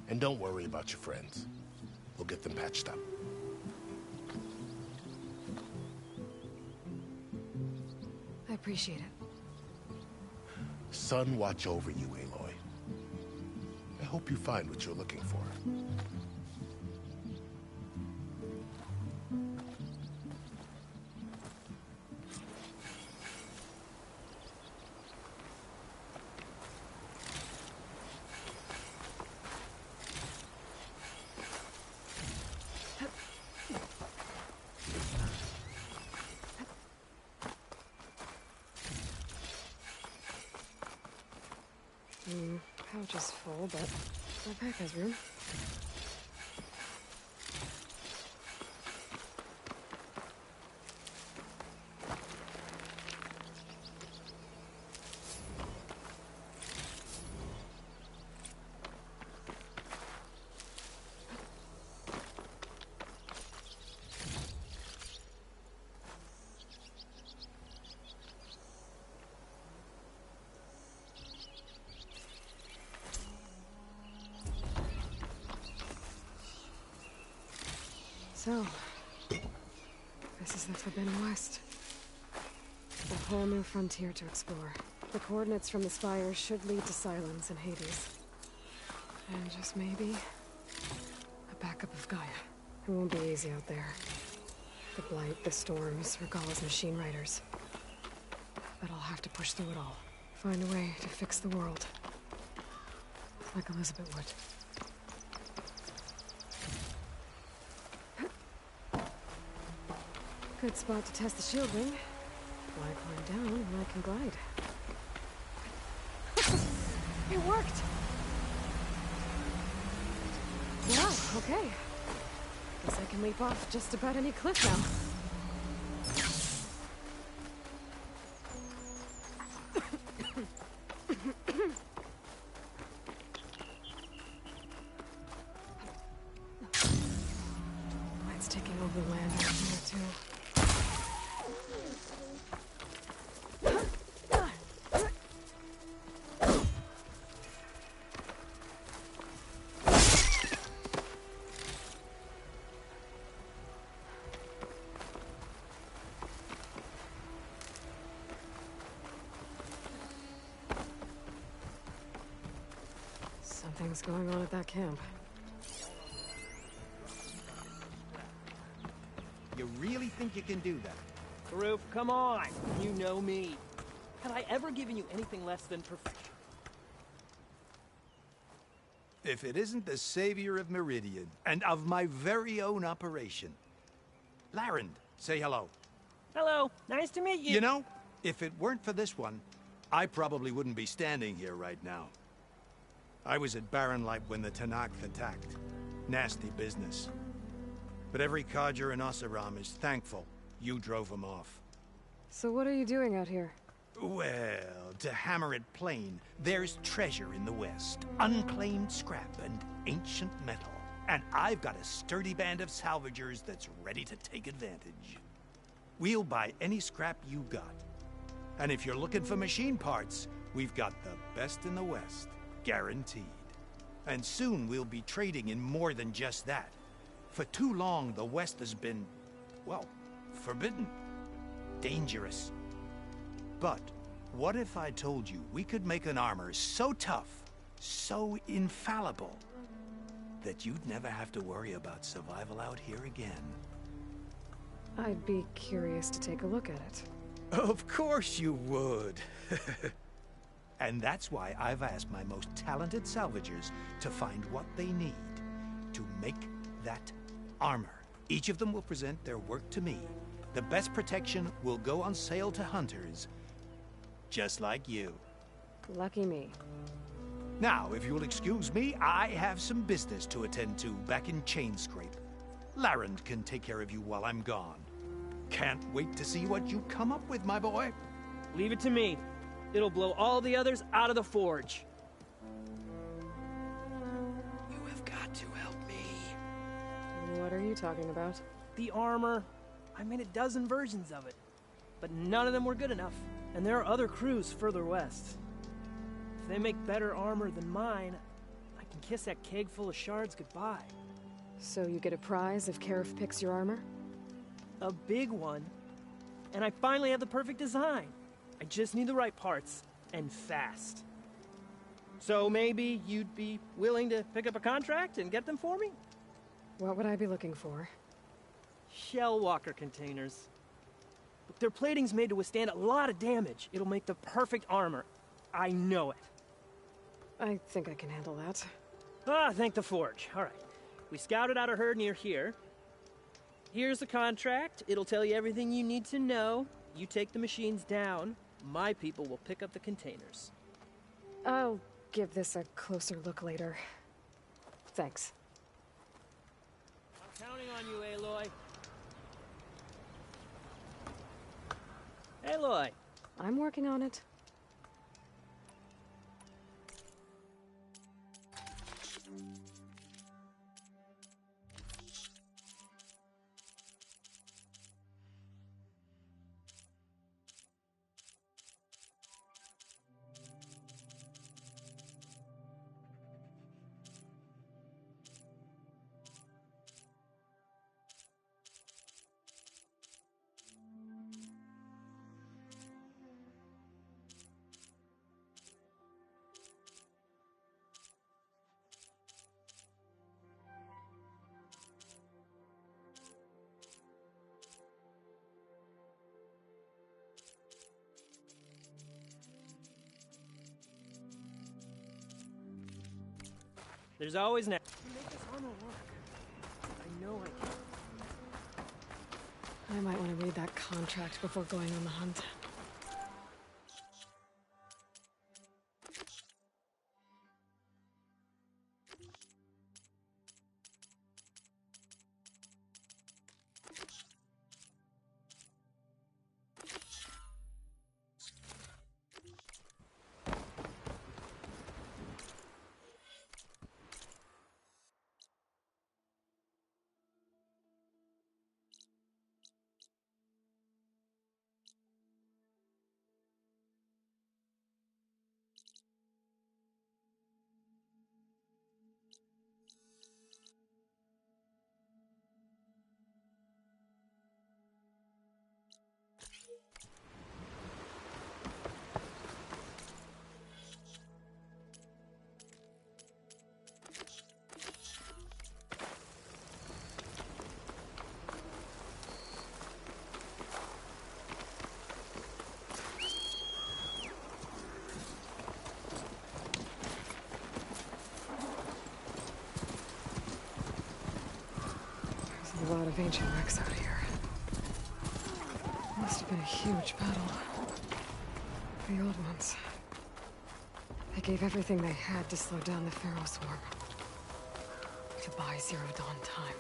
And don't worry about your friends. We'll get them patched up. I appreciate it. Sun watch over you, Aloy. I hope you find what you're looking for. storage is full, but my pack has room. So, this is the Forbidden West. A whole new frontier to explore. The coordinates from the spires should lead to Cylons and Hades. And just maybe, a backup of Gaia. It won't be easy out there. The Blight, the Storms, Regalla's machine riders. But I'll have to push through it all. Find a way to fix the world. Like Elizabeth would. Good spot to test the shield ring. Why climb down when I can glide? It worked! Wow, okay. Guess I can leap off just about any cliff now. Light's taking over the land out here, too. Something's going on at that camp. You really think you can do that? Karoof, come on! You know me. Have I ever given you anything less than perfection? If it isn't the savior of Meridian, and of my very own operation. Larend, say hello. Hello, nice to meet you. You know, if it weren't for this one, I probably wouldn't be standing here right now. I was at Barrenlight when the Tenakth attacked. Nasty business. But every codger in Oseram is thankful you drove them off. So what are you doing out here? Well, to hammer it plain, there's treasure in the West. Unclaimed scrap and ancient metal. And I've got a sturdy band of salvagers that's ready to take advantage. We'll buy any scrap you got. And if you're looking for machine parts, we've got the best in the West. Guaranteed. And soon we'll be trading in more than just that. For too long, the West has been, well, forbidden. Dangerous. But what if I told you we could make an armor so tough, so infallible, that you'd never have to worry about survival out here again? I'd be curious to take a look at it. Of course you would. And that's why I've asked my most talented salvagers to find what they need to make that armor. Each of them will present their work to me. The best protection will go on sale to hunters, just like you. Lucky me. Now, if you'll excuse me, I have some business to attend to back in Chainscrape. Larend can take care of you while I'm gone. Can't wait to see what you come up with, my boy. Leave it to me. It'll blow all the others out of the forge. You have got to help me. What are you talking about? The armor. I made a dozen versions of it. But none of them were good enough. And there are other crews further west. If they make better armor than mine, I can kiss that keg full of shards goodbye. So you get a prize if Karif picks your armor? A big one. And I finally have the perfect design. I just need the right parts, and fast. So maybe you'd be willing to pick up a contract and get them for me? What would I be looking for? Shell walker containers. Look, their plating's made to withstand a lot of damage. It'll make the perfect armor. I know it. I think I can handle that. Ah, thank the forge. All right. We scouted out a herd near here. Here's the contract. It'll tell you everything you need to know. You take the machines down. My people will pick up the containers. I'll give this a closer look later. Thanks. I'm counting on you, Aloy. Aloy! I'm working on it. There's always an... Make this armor work. I know I can. I might want to read that contract before going on the hunt. A lot of ancient wrecks out here. Must have been a huge battle. The old ones. They gave everything they had to slow down the Pharaoh swarm. To buy Zero Dawn time.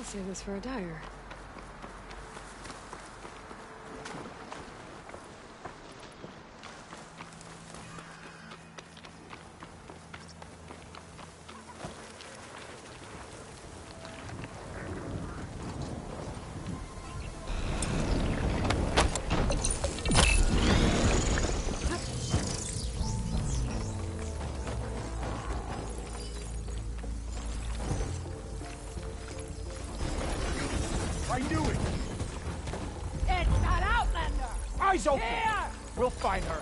I'll save this for a dyer. I knew it! It's that Outlander! Eyes open! Here! We'll find her.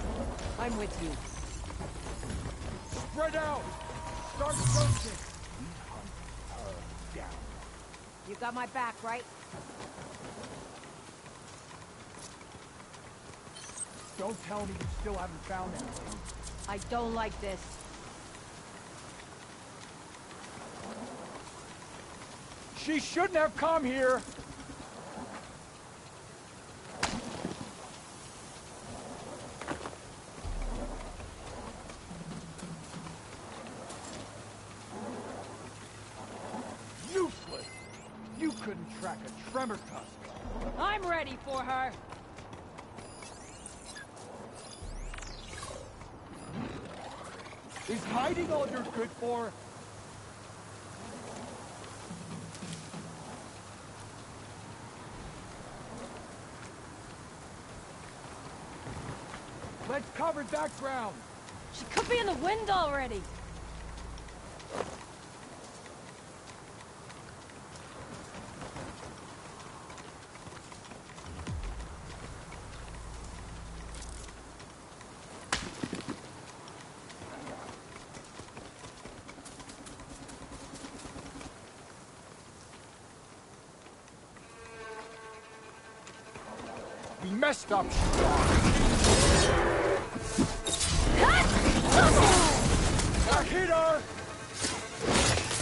I'm with you. Spread out! Start searching! We hunt her down. You got my back, right? Don't tell me you still haven't found anything. I don't like this. She shouldn't have come here! Useless! You couldn't track a tremor tusk. I'm ready for her. Is hiding all you're good for? Let's cover that ground. She could be in the wind already. We messed up. I hit her!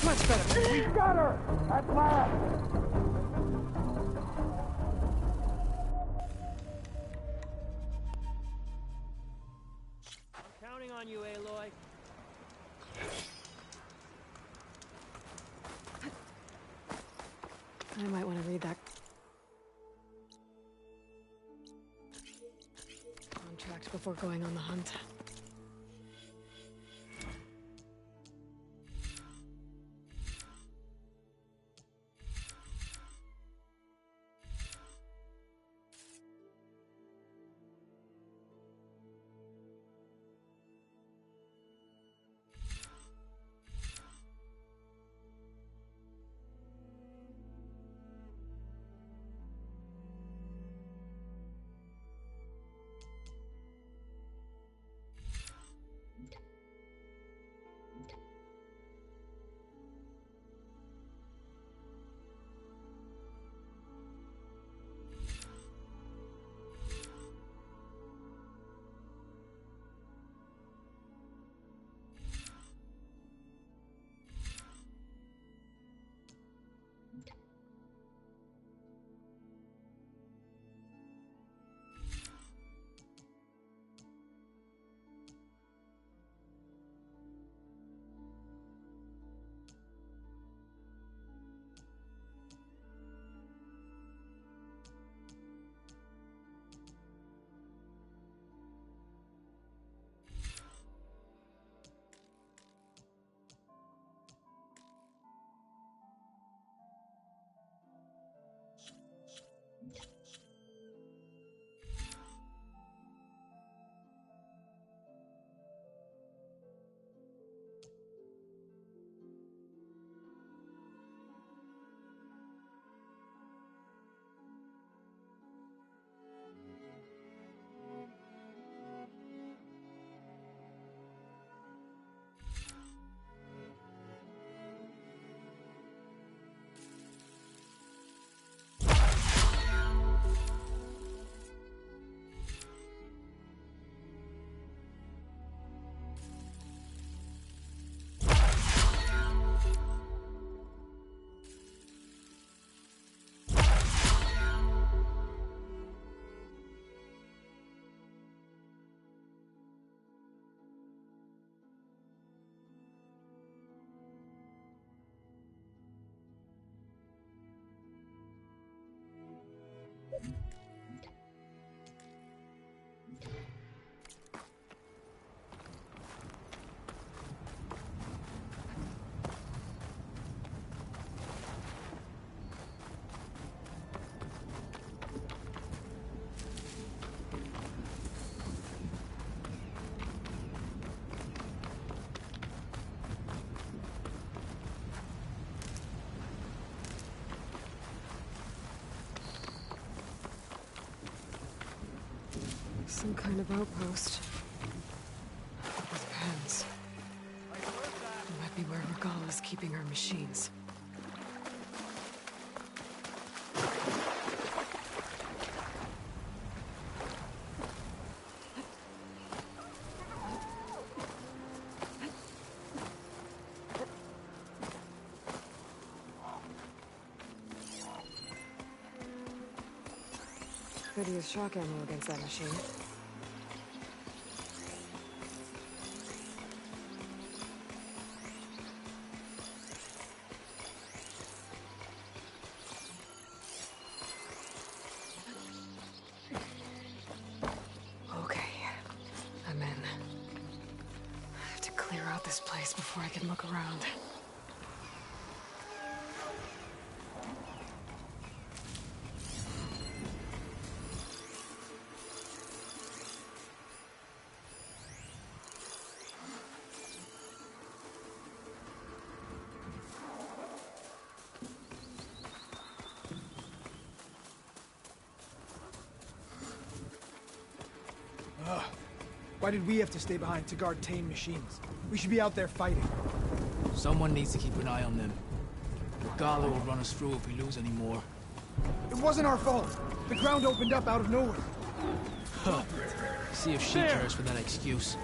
Much better. We got her! At last! I'm counting on you, Aloy. I might want to read that contract before going on the hunt. Some kind of outpost. With pens. It might be where Regala's keeping her machines. Could use shock ammo against that machine. Okay, I'm in. I have to clear out this place before I can look around. Why did we have to stay behind to guard tame machines? We should be out there fighting. Someone needs to keep an eye on them. Regala will run us through if we lose any more. It wasn't our fault. The ground opened up out of nowhere. Huh. See if she cares for that excuse.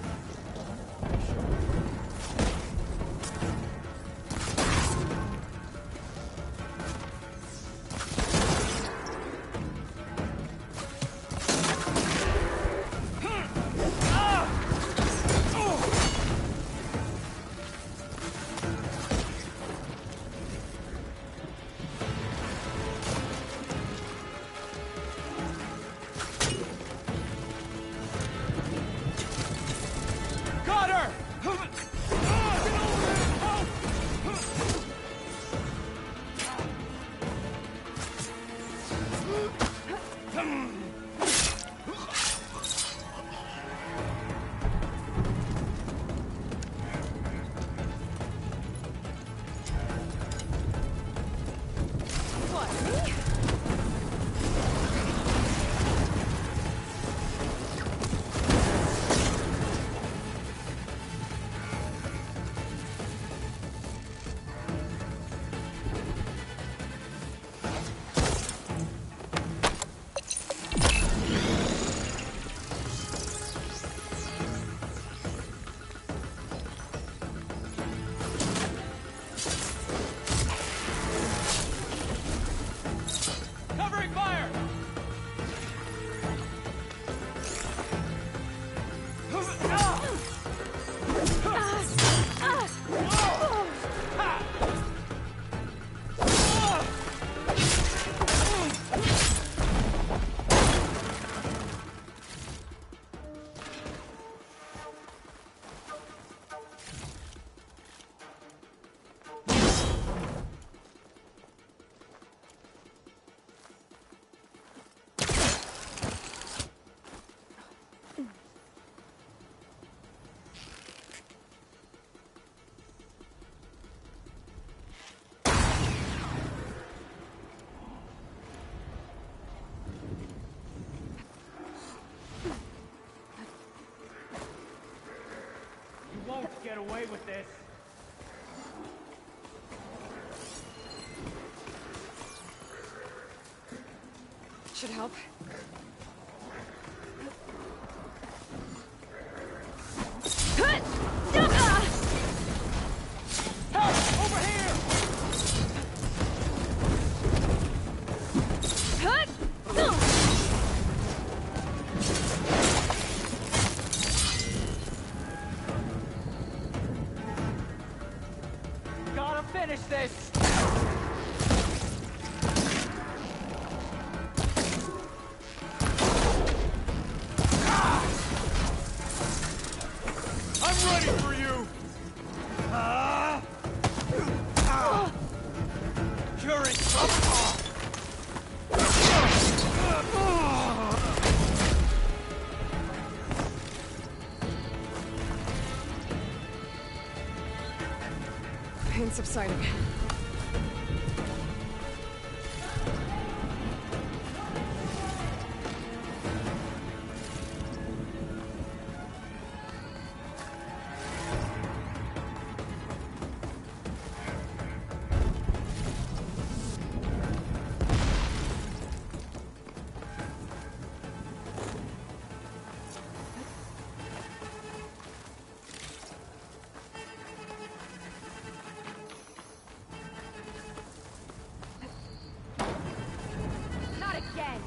Get away with this. Should help. Help! Over here! Gotta finish this! pain subsiding. Not again!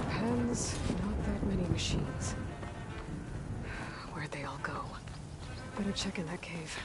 Depends. Not that many machines. Where'd they all go? Better check in that cave.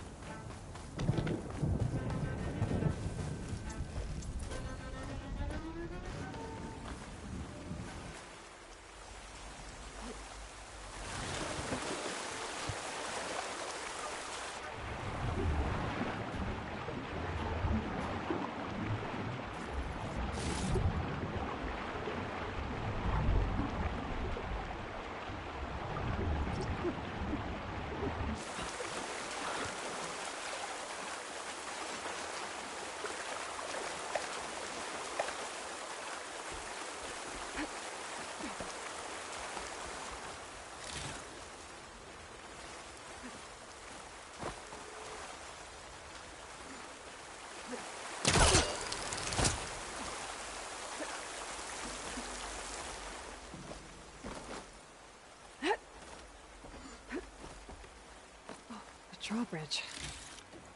Drawbridge.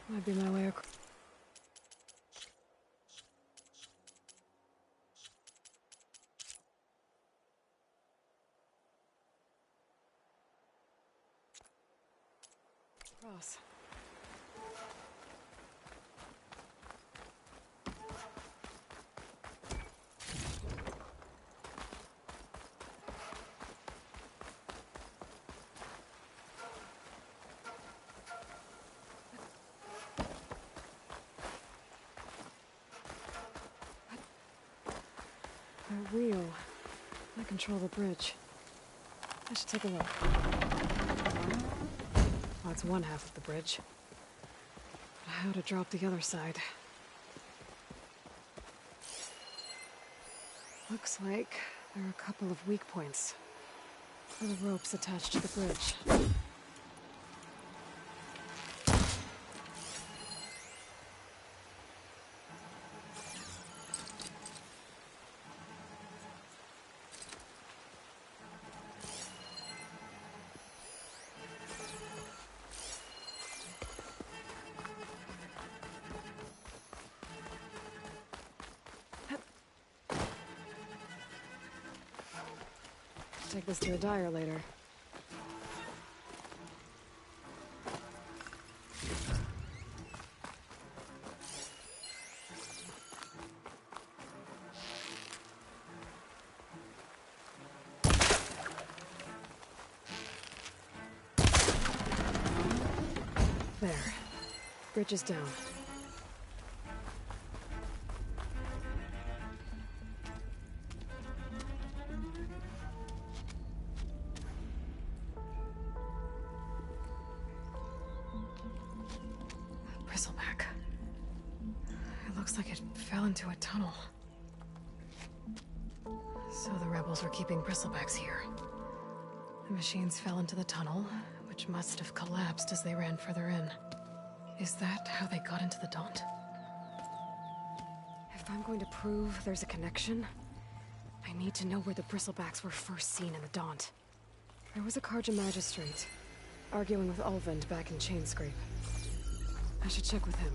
Might be my way across. That wheel. I control the bridge. I should take a look. Well, it's one half of the bridge. But how to drop the other side? Looks like there are a couple of weak points for the ropes attached to the bridge. Take this to a dyer later. There. Bridge is down. Bristleback. It looks like it fell into a tunnel. So the rebels were keeping bristlebacks here. The machines fell into the tunnel, which must have collapsed as they ran further in. Is that how they got into the Daunt? If I'm going to prove there's a connection, I need to know where the bristlebacks were first seen in the Daunt. There was a Karja magistrate, arguing with Ulvund back in Chainscrape. I should check with him.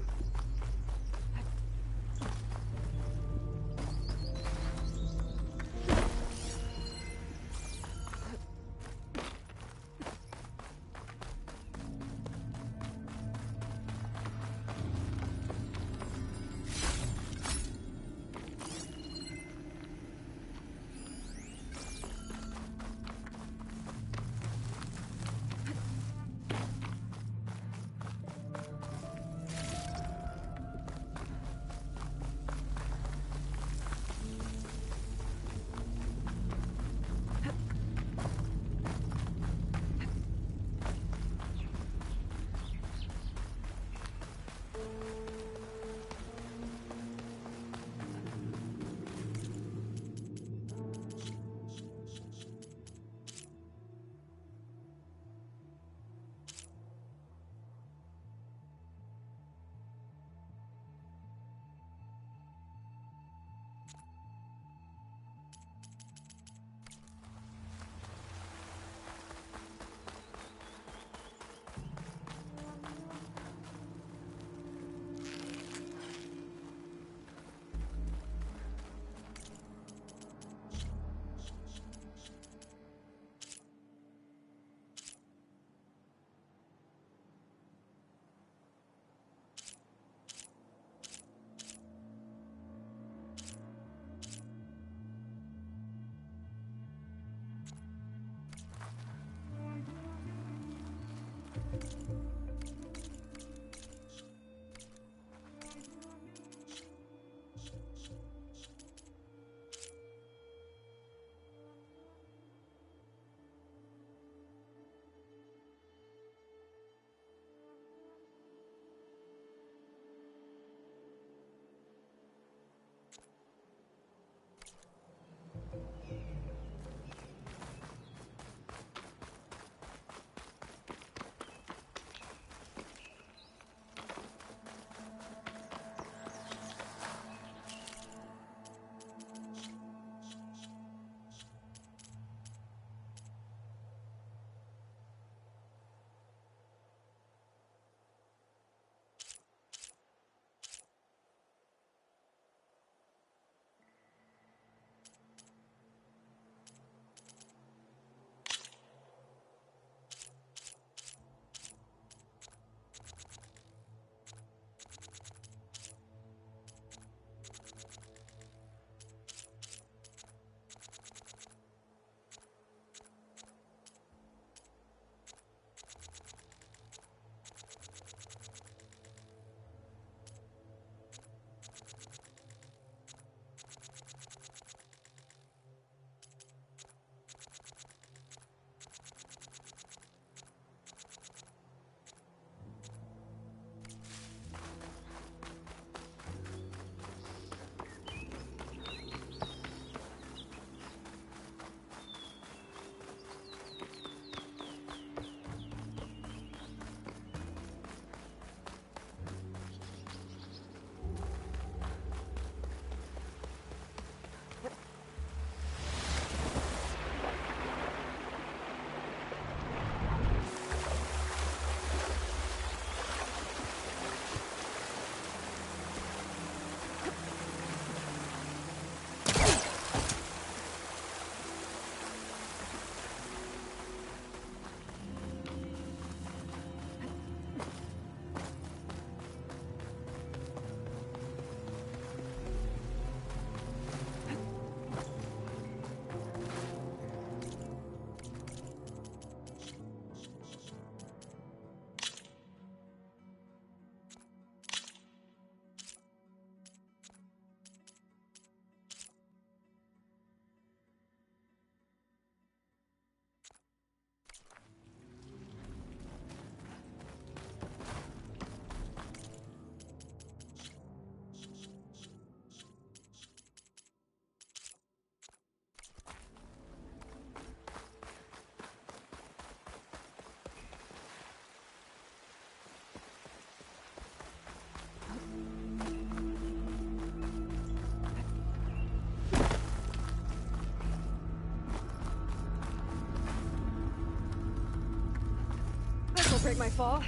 accelerate my fall.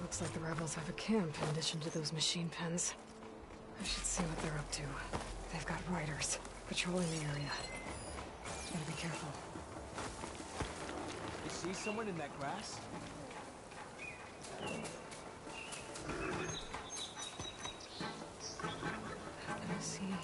Looks like the rebels have a camp in addition to those machine pens. I should see what they're up to. They've got riders patrolling the area. Gotta be careful. You see someone in that grass? How can I see?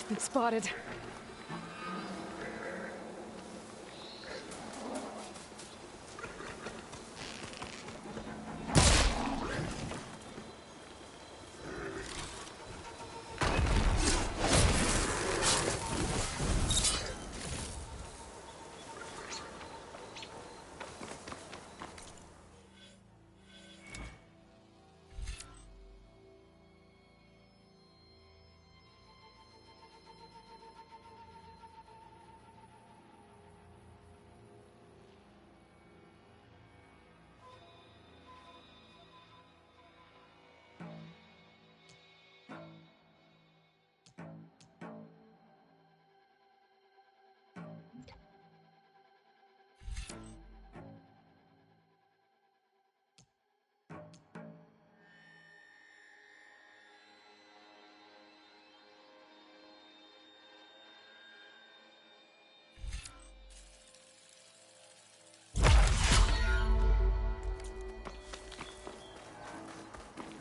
Been spotted.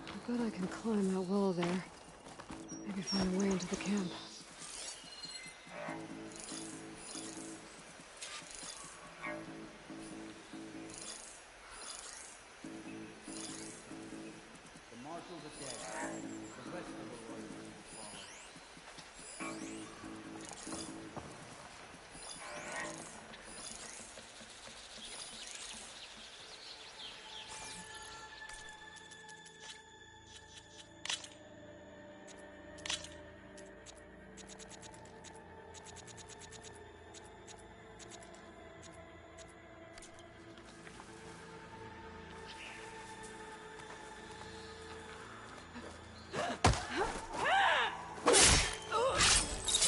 I bet I can climb that wall there. Maybe find a way into the camp. The marshals are dead. The rest of the warriors will follow.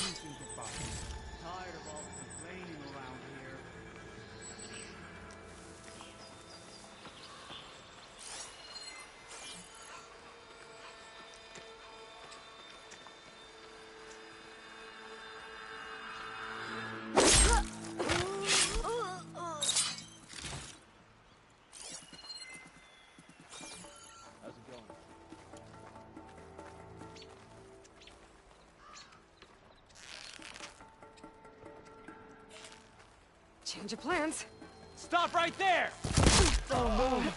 Anything to buy. Change of plans. Stop right there! Oh, no.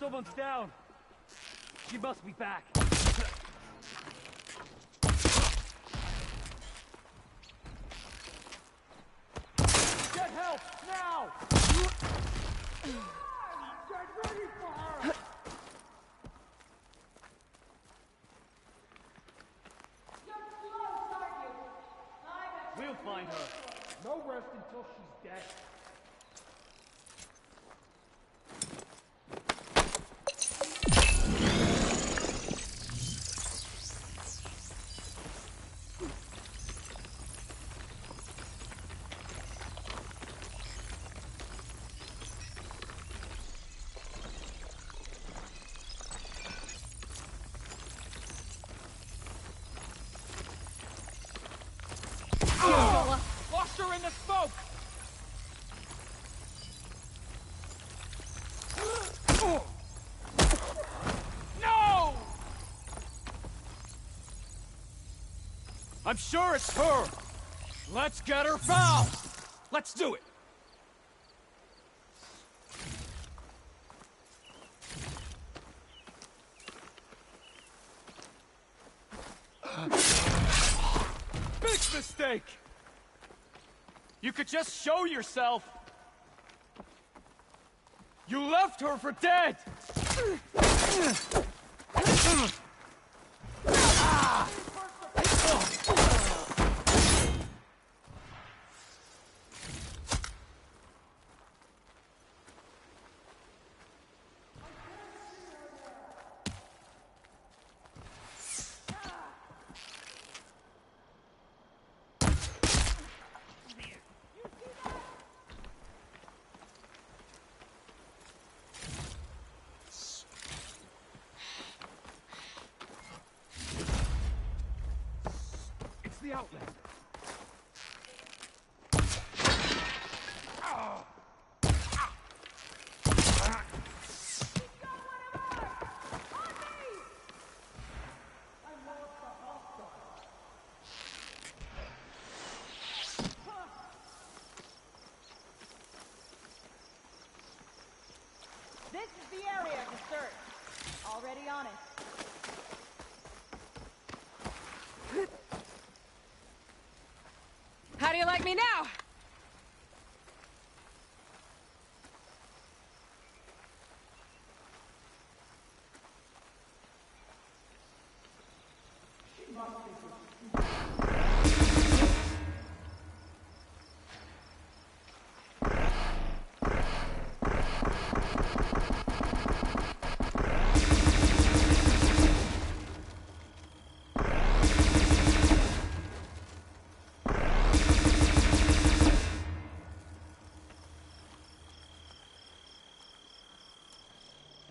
Someone's down. She must be back. Get help now! Get ready for her! We'll find her. No rest until she's dead. Lost her in the smoke! No! I'm sure it's her! Let's get her found! Let's do it! Big mistake! You could just show yourself! You left her for dead! The outlet. This is the area to search. Already on it. How do you like me now?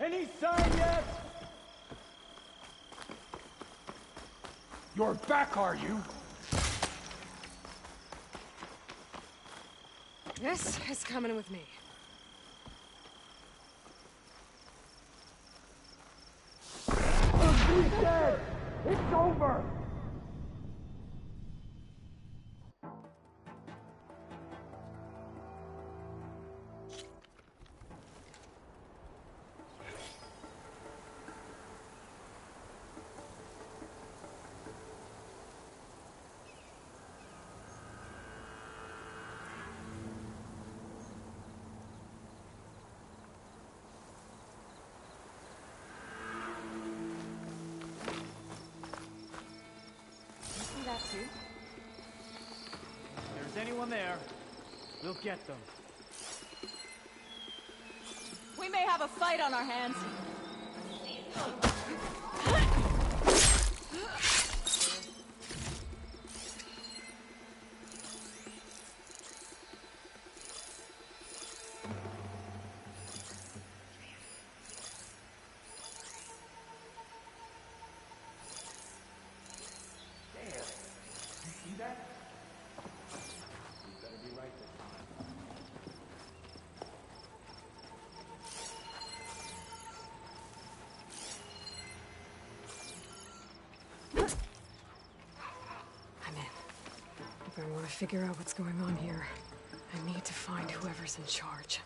Any sign yet? You're back, are you? This is coming with me. He's dead! It's over! Too. If there's anyone there, we'll get them. We may have a fight on our hands. If I want to figure out what's going on here, I need to find whoever's in charge.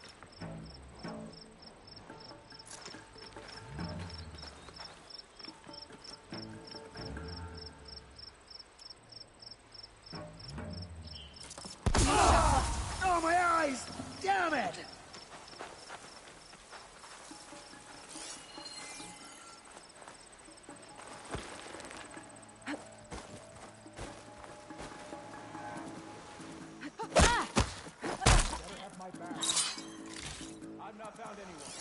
Oh, my eyes! Damn it! I've not found anyone.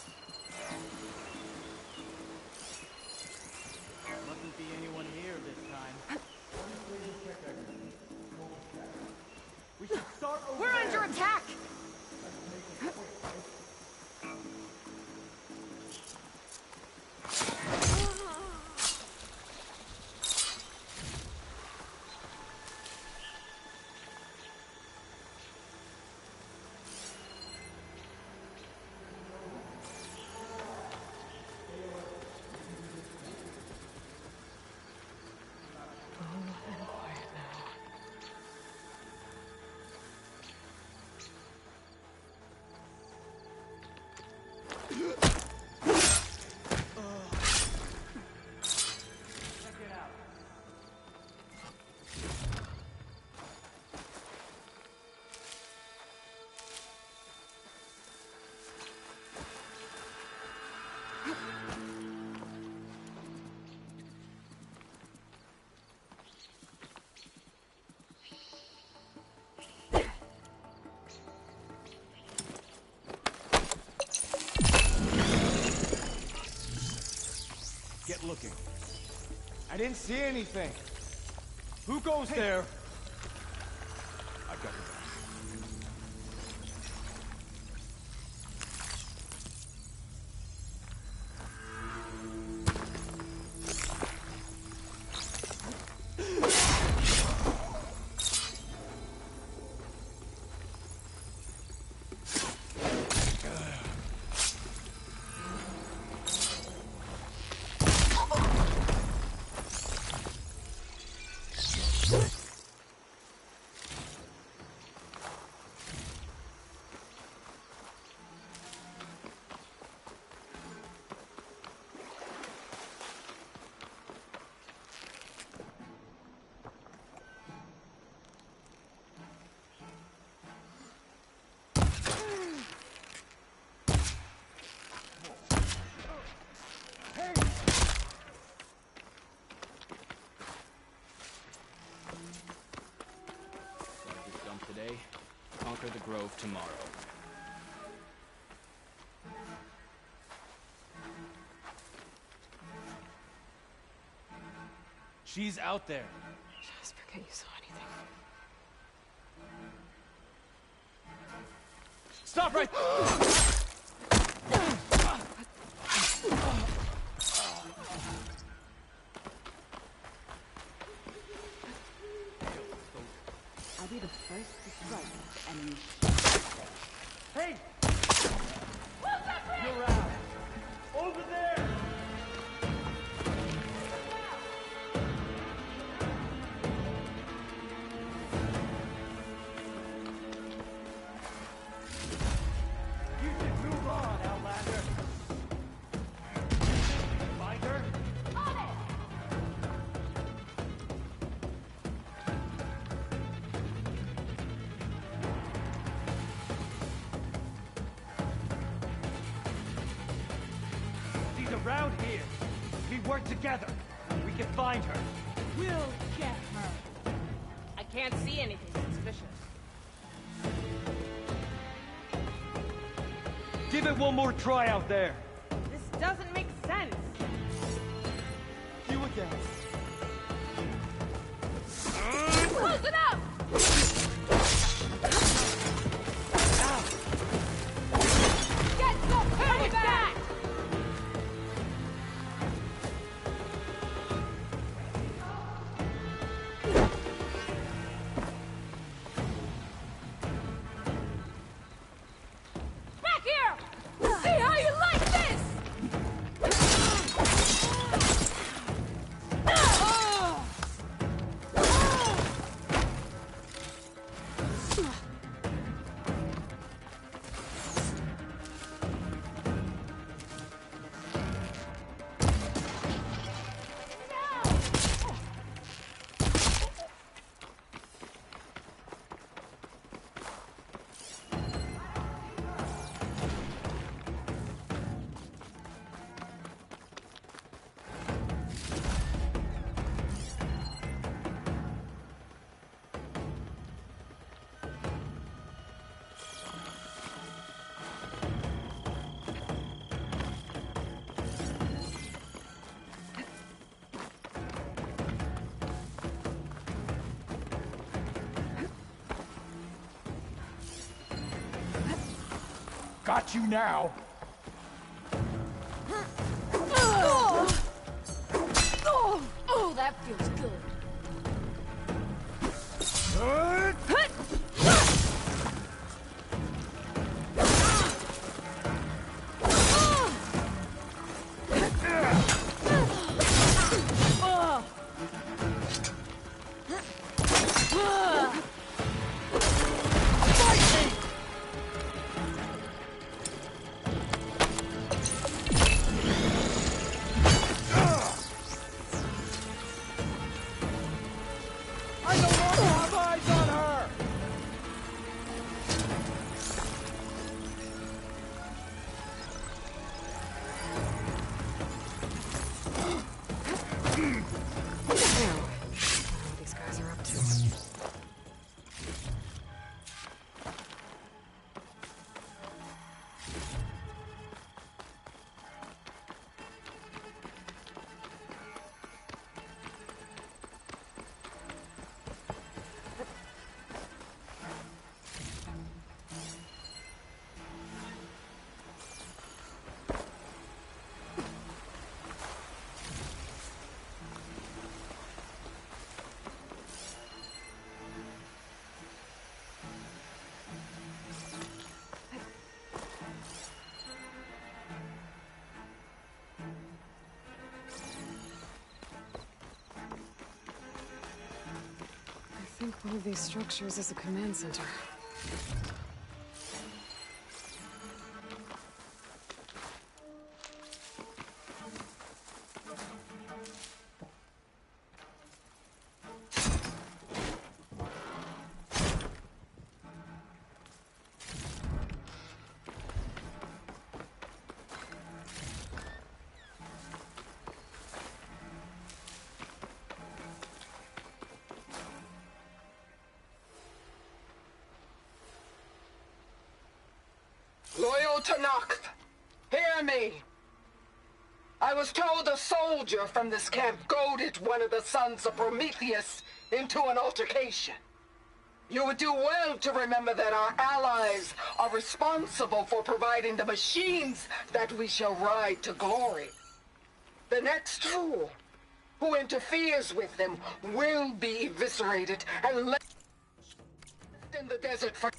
Mustn't be anyone here this time. We should start over. We're under attack! Get looking. I didn't see anything. Who goes there? I've got your back. Today, conquer the grove tomorrow. She's out there. Just forget you saw anything. Stop right... I'll be the first to strike if the enemy. Hey! You're out. Over there! You should move on, Outlander. Find her? Around here. If we work together, we can find her. We'll get her. I can't see anything suspicious. Give it one more try out there. This doesn't make sense. You again. Close it up! Get the penny back! Back here! See how you like this! Got you now. Oh, that feels good. I think one of these structures is a command center. Loyal Tanakh, hear me. I was told a soldier from this camp goaded one of the sons of Prometheus into an altercation. You would do well to remember that our allies are responsible for providing the machines that we shall ride to glory. The next fool who interferes with them will be eviscerated and left in the desert for...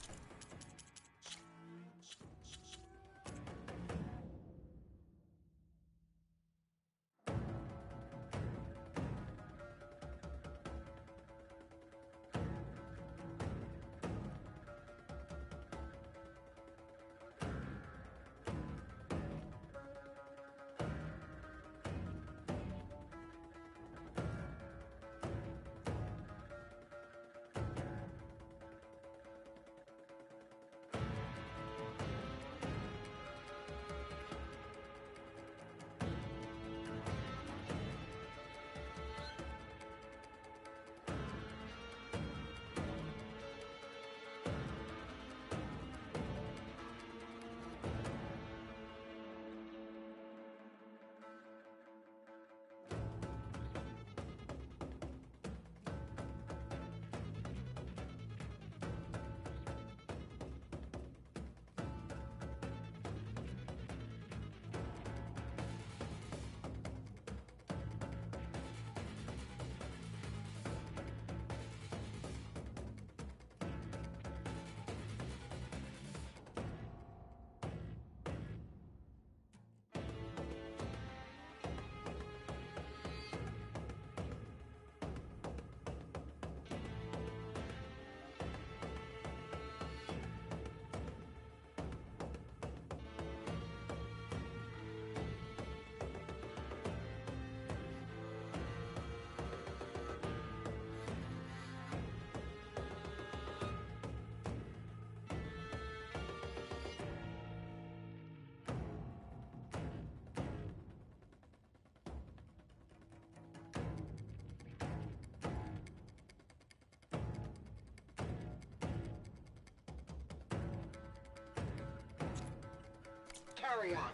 Carry on.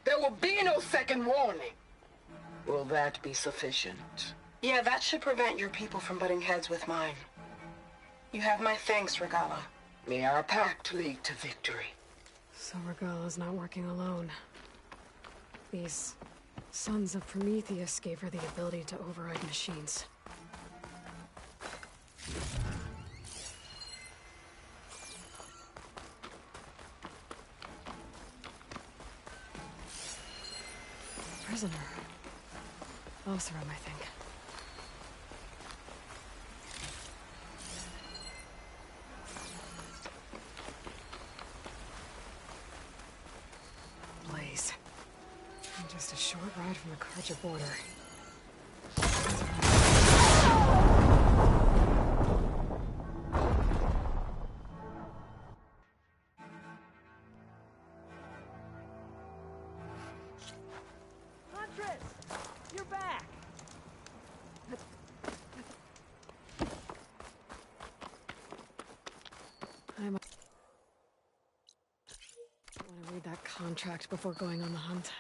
There will be no second warning. Will that be sufficient? Yeah, that should prevent your people from butting heads with mine. You have my thanks, Regala. May our pact lead to victory. So Regala's not working alone. These sons of Prometheus gave her the ability to override machines. Prisoner. Oseram, I think. Blaze. Just a short ride from the Karja border. Huntress! You're back! I want to read that contract before going on the hunt.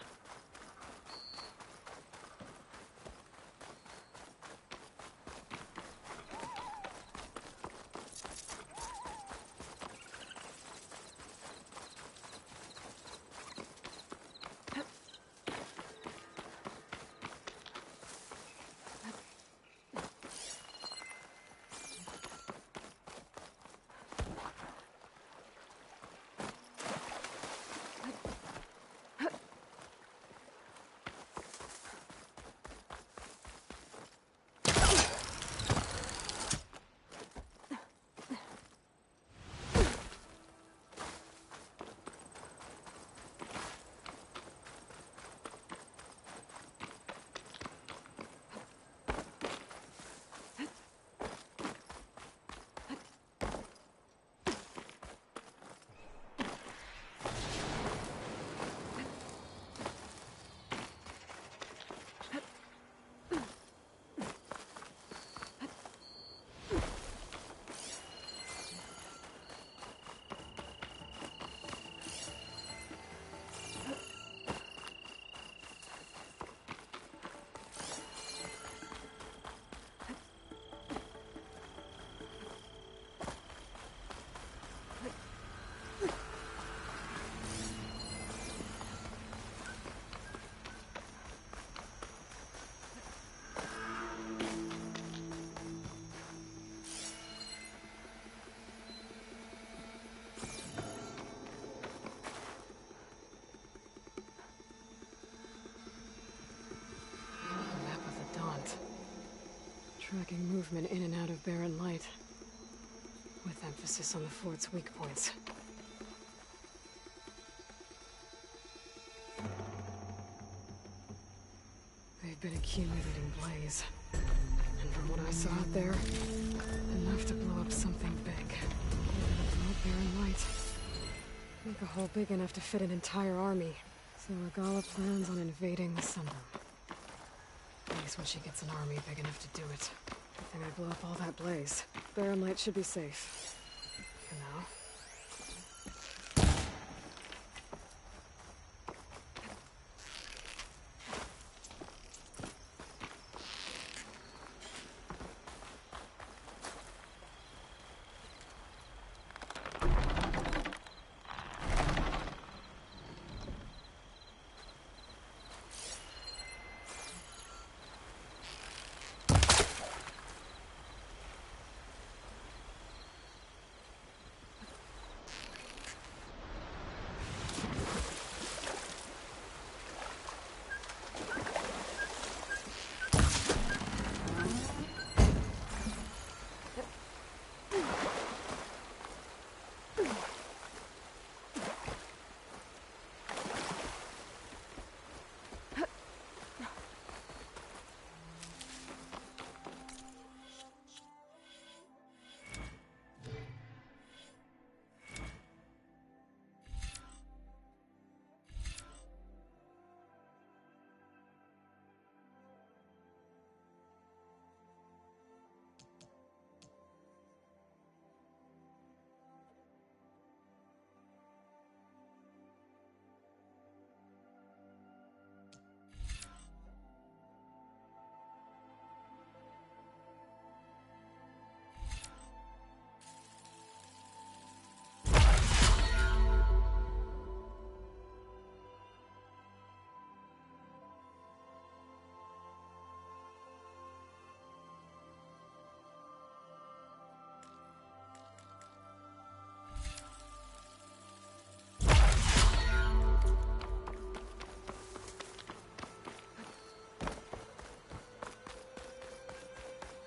Tracking movement in and out of barren light, with emphasis on the fort's weak points. They've been accumulating blaze, and from what I saw out there, enough to blow up something big. Blow up barren light. Make a hole big enough to fit an entire army. So Regala plans on invading the Sundom. At least when she gets an army big enough to do it. If they may blow up all that blaze, barren light should be safe. For now.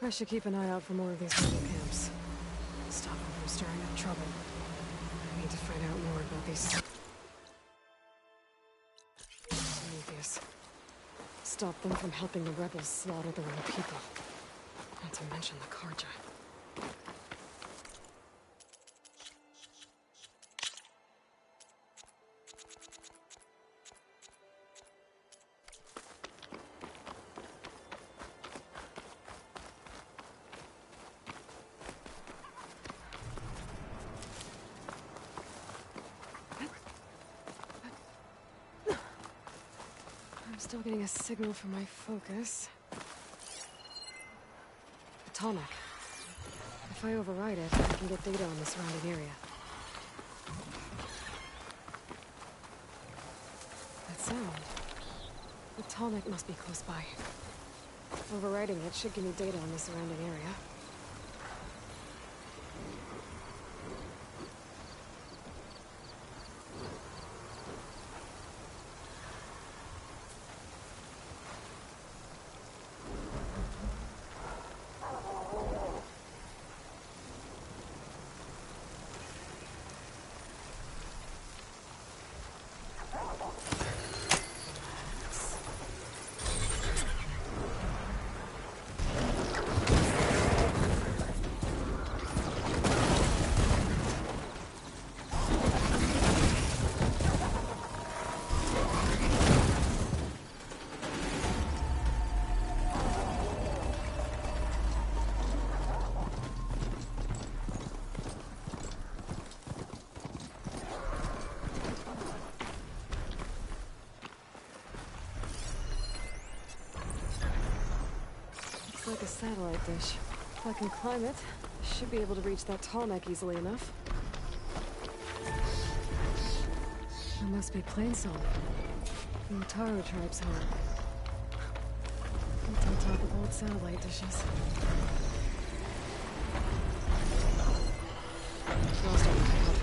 I should keep an eye out for more of these rebel camps. Stop them from stirring up trouble. I need to find out more about these... Prometheus. Stop them from helping the rebels slaughter their own people. Not to mention the Karja. I'm still getting a signal from my focus. Atomic. If I override it, I can get data on the surrounding area. That sound. Atomic must be close by. Overriding it should give me data on the surrounding area. Like a satellite dish. If I can climb it, I should be able to reach that tall neck easily enough. That must be plainsong. From the Taro tribe's home. It's on top of old satellite dishes. Lost all my help.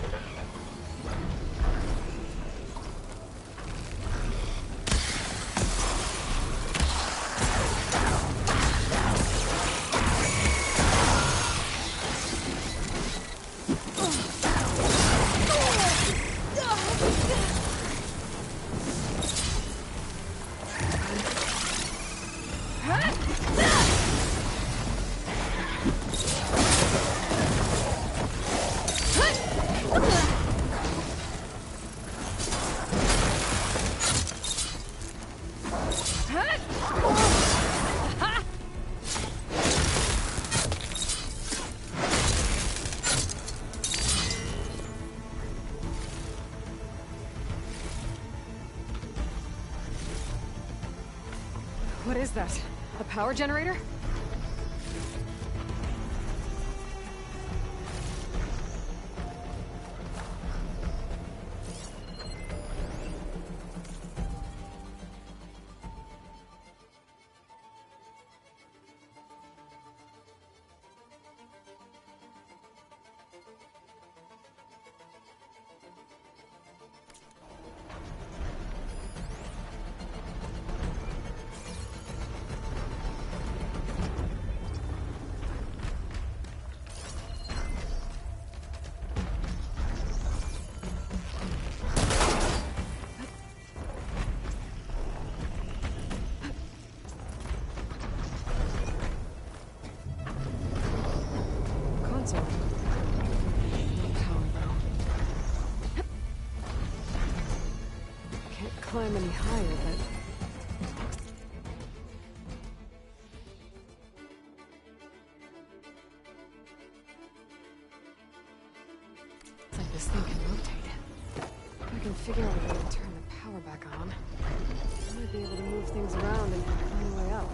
What is that? A power generator? Climb any higher, but... It's like this thing can rotate. If I can figure out a way to turn the power back on, I might be able to move things around and find a way out.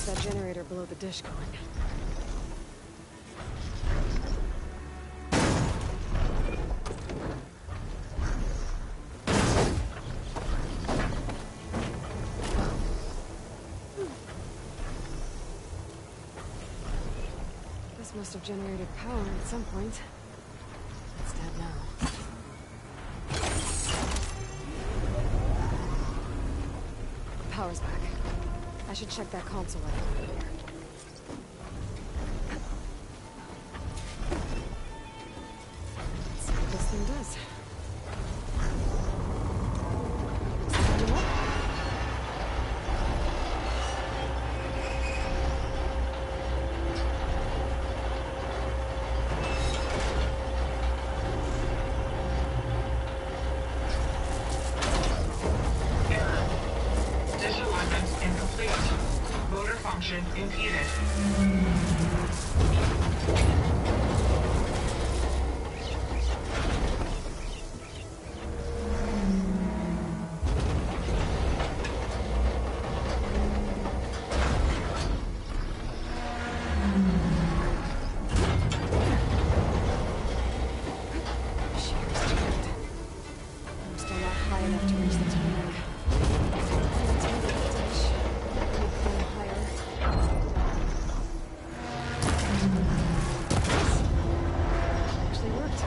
that generator below the dish going. This must have generated power at some point. It's dead now. Power's back. I should check that console light over here. Let's see what this thing does. Starting up. Disalignment incomplete. Motor function impeded. I'm still not high enough to reach the tarmac. Actually worked.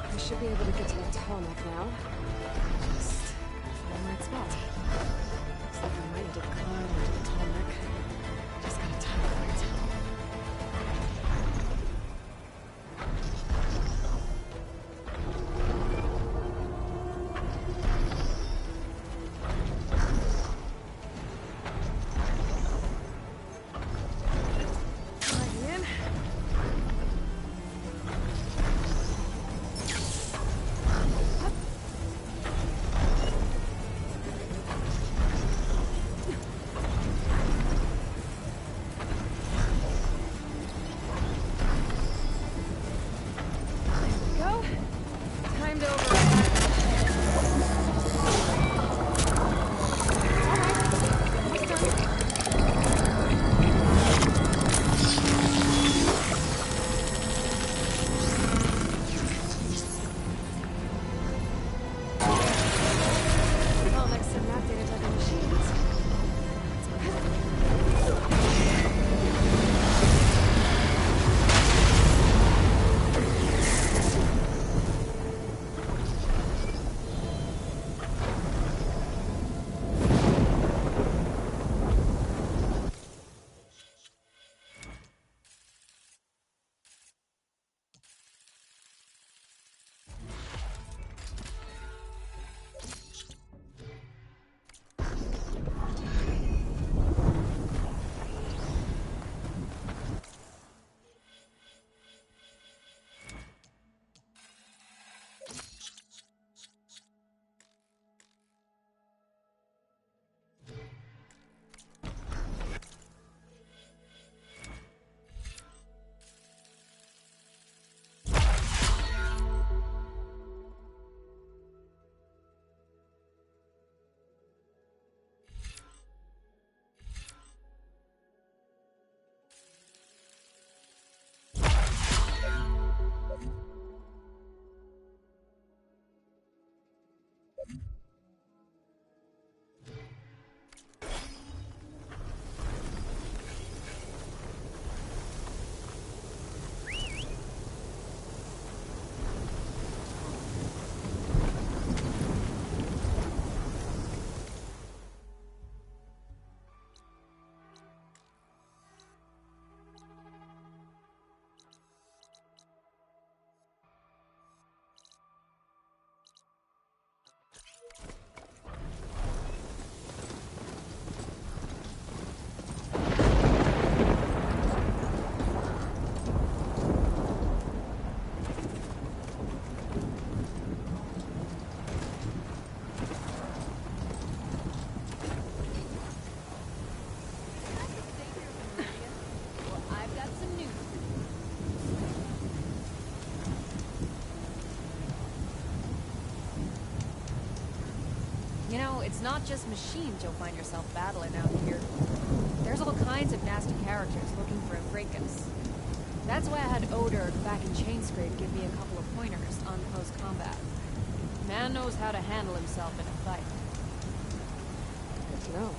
I should be able to get to the tarmac now. Just find the right spot. Looks like I might need to climb onto the tarmac. Just gotta time it right. Climbing in. Go. Time to override. Alright. Almost done. Well, next to map data type of machines. it's not just machines you'll find yourself battling out here. There's all kinds of nasty characters looking for a fracas. That's why I had Oder back in Chainscrape give me a couple of pointers on close combat. Man knows how to handle himself in a fight. Good to know.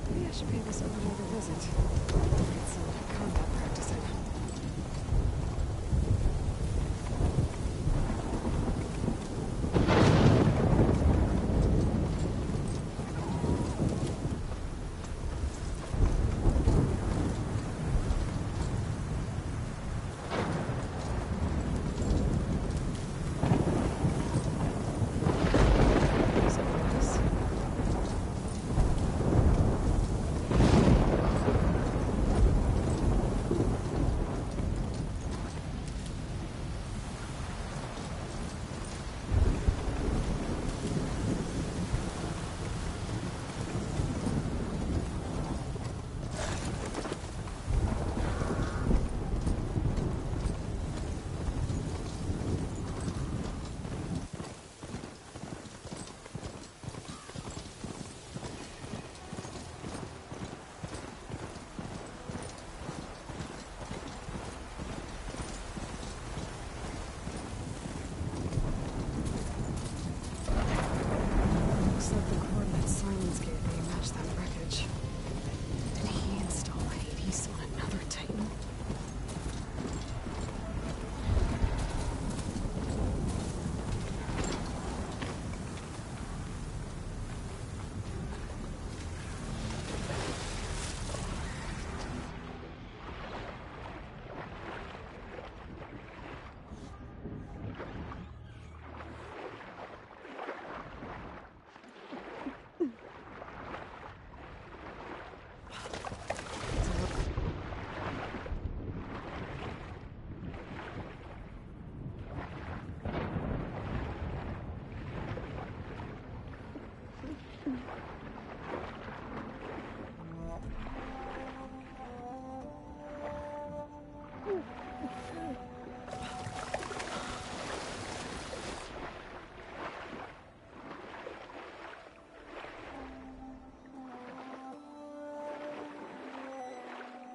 Maybe I should pay this one another visit. Get some combat practice in.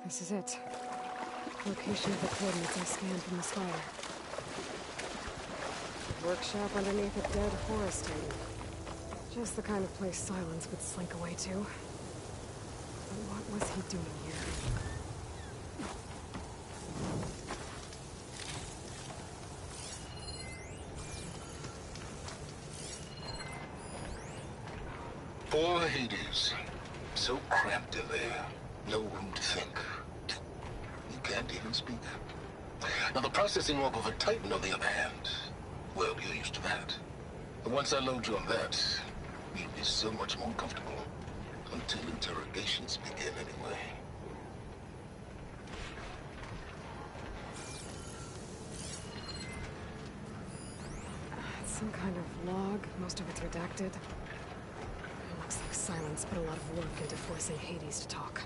This is it. Location of the coordinates I scanned from the spire. Workshop underneath a dead forest titan. Just the kind of place Silence would slink away to. But what was he doing here? Poor Hades. So cramped in there. No room to think. You can't even speak. Now the processing orb of a Titan, on the other hand, well, you're used to that. But once I load you on that, you'll be so much more comfortable. Until interrogations begin, anyway. It's some kind of log. Most of it's redacted. It looks like Silence put a lot of work into forcing Hades to talk.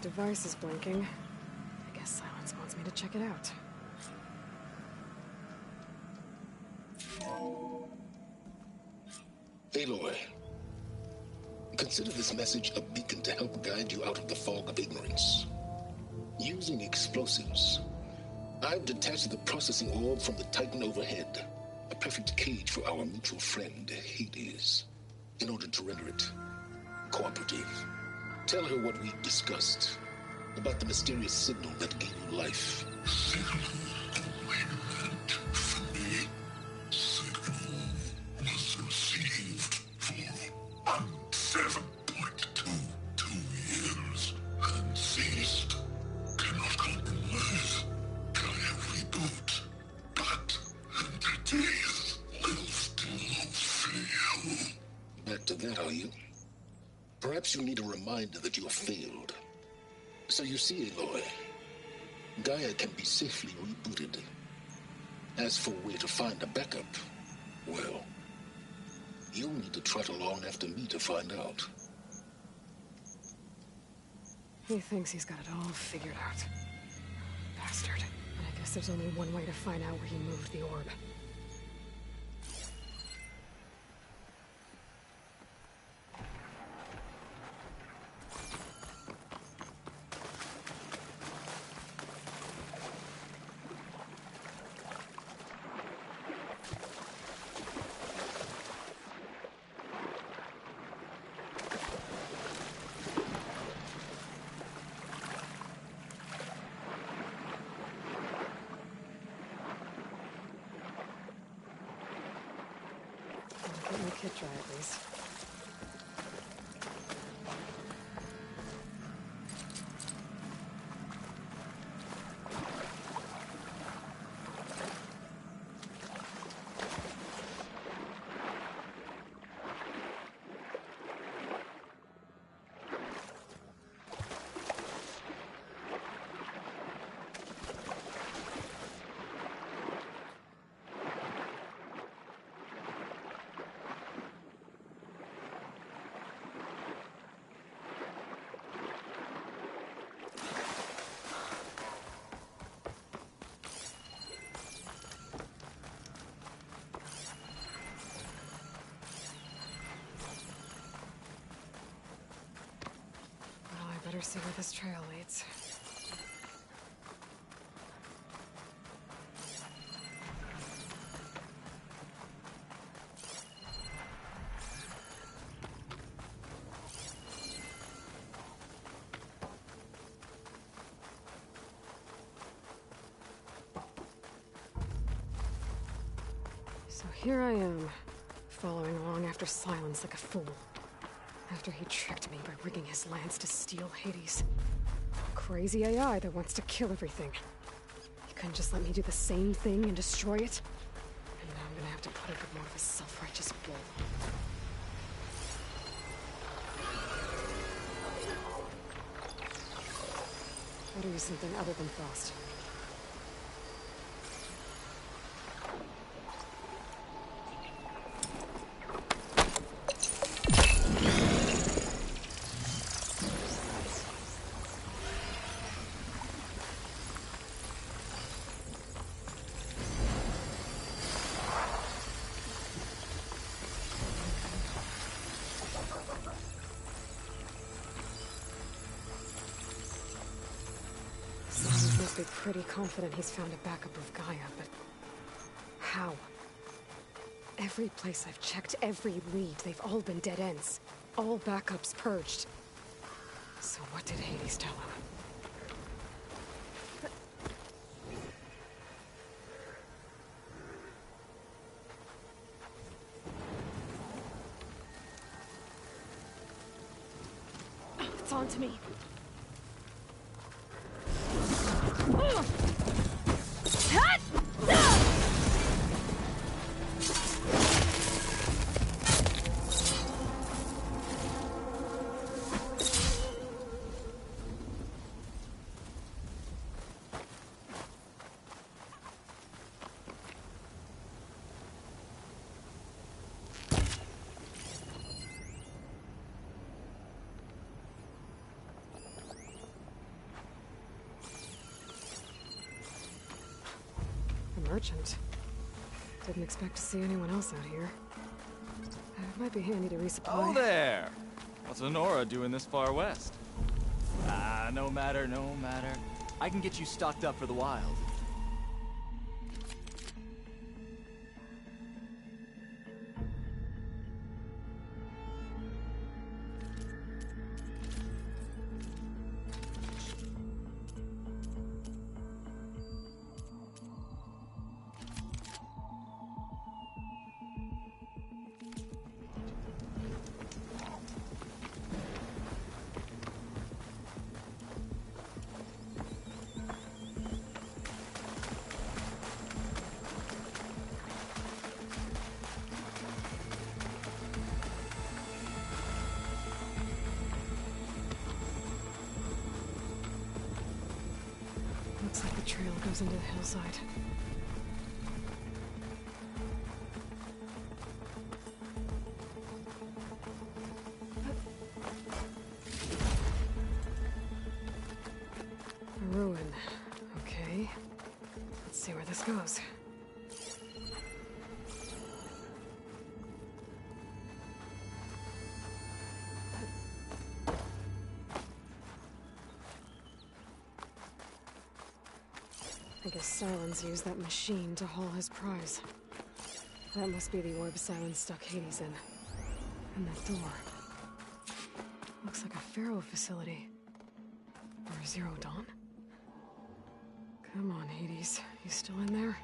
device is blinking. I guess Silence wants me to check it out. Aloy, consider this message a beacon to help guide you out of the fog of ignorance. Using explosives, I've detached the processing orb from the Titan overhead, a perfect cage for our mutual friend, Hades, in order to render it cooperative. Tell her what we've discussed about the mysterious signal that gave you life. Signal for me. Signal was received for 7.22 years and ceased. Cannot compromise. Gaia reboot. But entities will still fail. Back to that, are you? Perhaps you need a reminder that you have failed. So you see, Aloy, Gaia can be safely rebooted. As for where to find a backup, well, you'll need to trot along after me to find out. He thinks he's got it all figured out. Bastard. And I guess there's only one way to find out where he moved the orb. Get my kit dry at least. Better see where this trail leads. So here I am, following along after Silence like a fool. After he tricked me by rigging his lance to steal Hades. Crazy AI that wants to kill everything. He couldn't just let me do the same thing and destroy it? And now I'm gonna have to put up with more of his self-righteous bull. Better use something other than frost. Must be pretty confident he's found a backup of Gaia, but how? Every place I've checked, every lead, they've all been dead ends. All backups purged. So what did Hades tell him? It's on to me. merchant. Didn't expect to see anyone else out here. It might be handy to resupply. Oh there! What's Honora doing this far west? Ah, no matter, no matter. I can get you stocked up for the wild. Looks like the trail goes into the hillside. A ruin. Okay. Let's see where this goes. I guess Silence used that machine to haul his prize. That must be the orb Silence stuck Hades in. And that door. Looks like a Pharaoh facility. Or Zero Dawn? Come on, Hades. You still in there?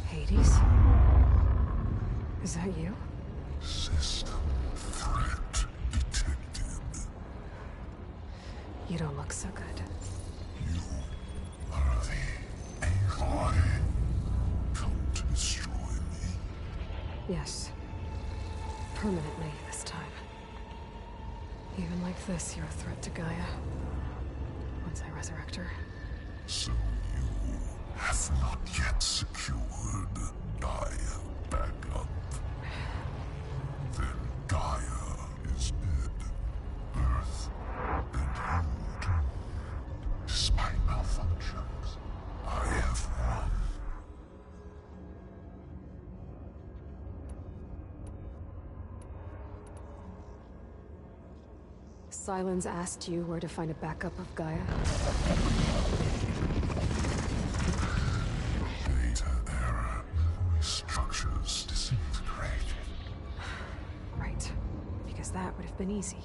Hades? Is that you? System threat detected. You don't look so good. You are the AI come to destroy me. Yes. Permanently this time. Even like this, you're a threat to Gaia. Once I resurrect her. So you have not yet secured Gaia back up. Then Gaia is dead. Earth and you too. Despite malfunctions, I have won. Silence asked you where to find a backup of Gaia. Data error. Structures disintegrated. Right. Because that would have been easy.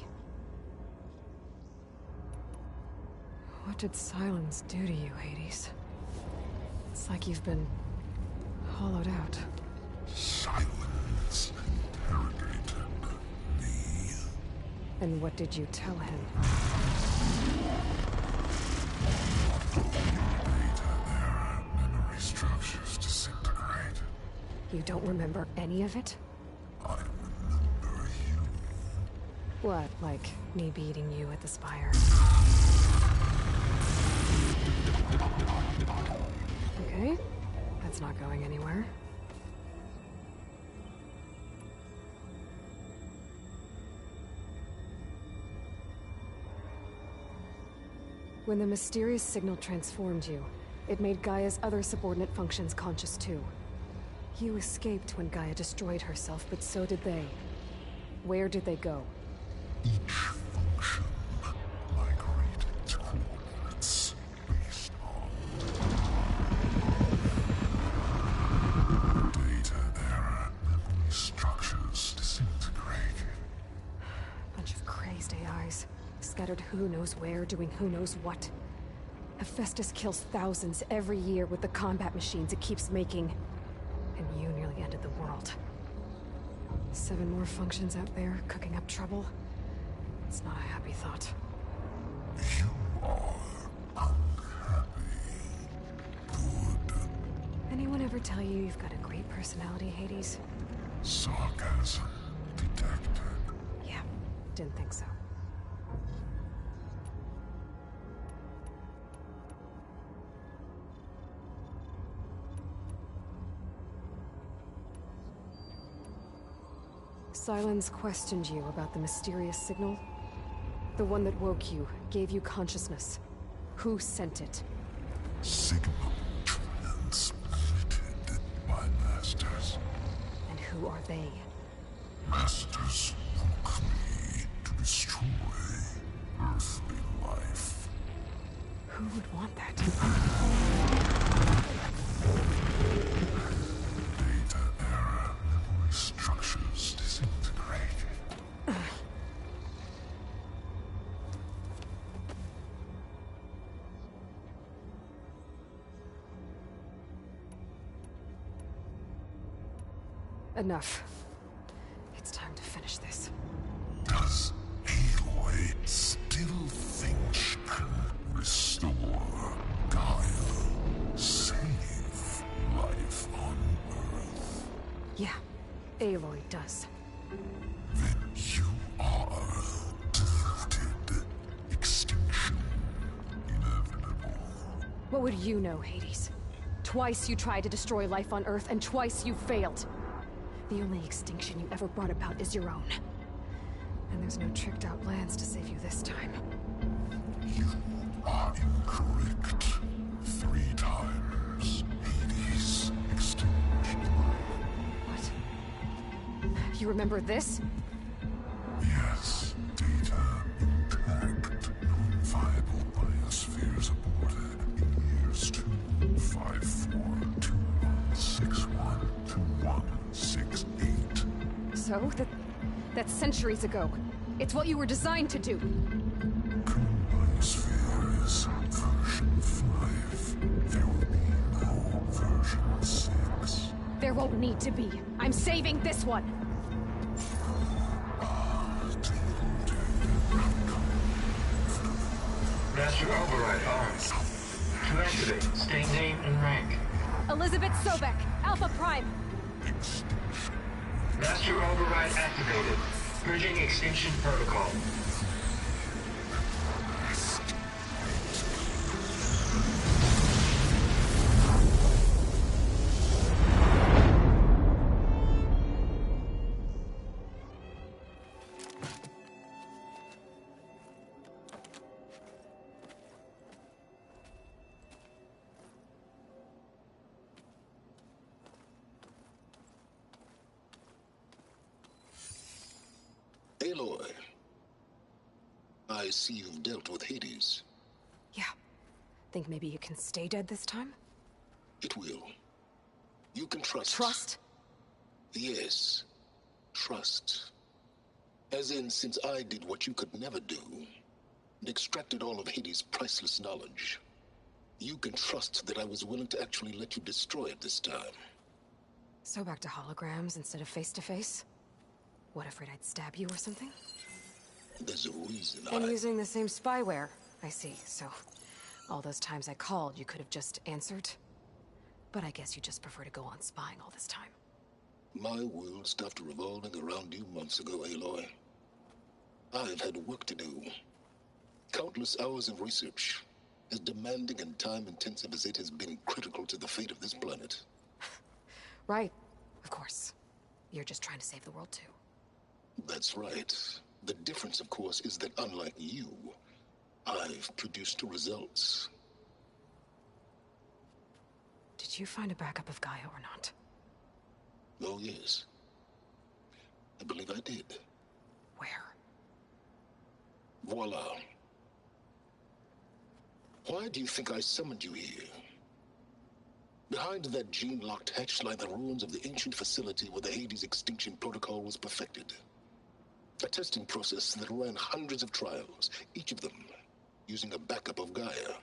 What did Silence do to you, Hades? It's like you've been hollowed out. Silence interrogated me. And what did you tell him? Data error. Memory structures disintegrated. You don't remember any of it? I remember you. What, like me beating you at the spire? Okay, that's not going anywhere. When the mysterious signal transformed you, it made Gaia's other subordinate functions conscious too. You escaped when Gaia destroyed herself, but so did they. Where did they go? Each function migrated to coordinates based on data error. Memory structures disintegrated. Bunch of crazed AIs. Scattered who knows where, doing who knows what. Hephaestus kills thousands every year with the combat machines it keeps making. And you nearly ended the world. 7 more functions out there, cooking up trouble. It's not a happy thought. You are Anyone ever tell you you've got a great personality, Hades? Sarcasm detected. Yeah, didn't think so. Silence questioned you about the mysterious signal. The one that woke you, gave you consciousness. Who sent it? Signal transmitted by masters. And who are they? Masters woke me to destroy earthly life. Who would want that? Data error, memory structures disintegrated. Enough. It's time to finish this. Does Aloy still think she can restore Gaia, save life on Earth? Yeah, Aloy does. Then you are deluded. Extinction inevitable. What would you know, Hades? Twice you tried to destroy life on Earth, and twice you failed. The only extinction you ever brought about is your own. And there's no tricked-out plans to save you this time. You are incorrect. 3 times. Hades extinction. What? You remember this? Yes. Data intact. Non-viable biospheres aborted in years 254, 2161, 2168. So? That's centuries ago. It's what you were designed to do. Biosphere is version 5. There will be no version 6. There won't need to be. I'm saving this one. Master override armed. To activate, state name and rank. Elizabeth Sobek, Alpha Prime. Master override activated. Purging extinction protocol. Aloy, I see you've dealt with Hades. Yeah. Think maybe you can stay dead this time? It will. You can trust. Trust? Yes. Trust. As in, since I did what you could never do, and extracted all of Hades' priceless knowledge, you can trust that I was willing to actually let you destroy it this time. So back to holograms instead of face-to-face? What, afraid I'd stab you or something? There's a reason And using the same spyware. I see, so... all those times I called, you could have just answered? But I guess you just prefer to go on spying all this time. My world stopped revolving around you months ago, Aloy. I've had work to do. Countless hours of research, as demanding and time-intensive as it has been critical to the fate of this planet. Right, of course. You're just trying to save the world, too. That's right. The difference, of course, is that unlike you, I've produced results. Did you find a backup of Gaia or not? Oh, yes. I believe I did. Where? Voila. Why do you think I summoned you here? Behind that gene-locked hatch lie the ruins of the ancient facility where the Hades extinction protocol was perfected. A testing process that ran hundreds of trials, each of them using a backup of Gaia.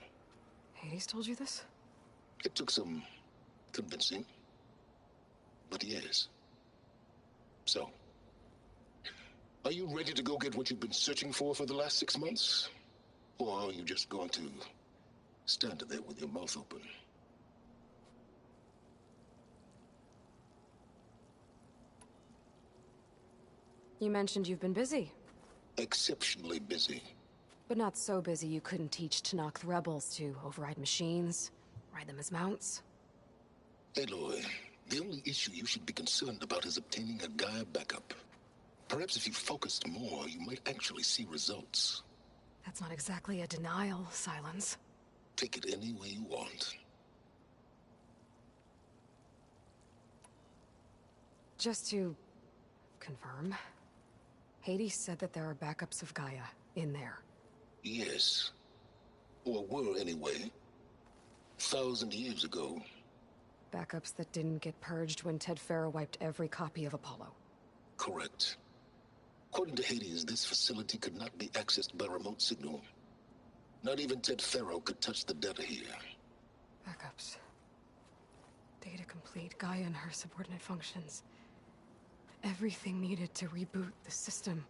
Hades told you this? It took some convincing, but yes. So, are you ready to go get what you've been searching for the last 6 months? Or are you just going to Stand there with your mouth open. You mentioned you've been busy. Exceptionally busy. But not so busy you couldn't teach Tanakh rebels to override machines, ride them as mounts. Aloy, the only issue you should be concerned about is obtaining a Gaia backup. Perhaps if you focused more, you might actually see results. That's not exactly a denial, Silence. Take it any way you want. Just to confirm, Hades said that there are backups of Gaia in there. Yes. Or were anyway. 1,000 years ago. Backups that didn't get purged when Ted Farrow wiped every copy of Apollo. Correct. According to Hades, this facility could not be accessed by remote signal. Not even Ted Farrow could touch the data here. Backups. Data complete, Gaia and her subordinate functions. Everything needed to reboot the system.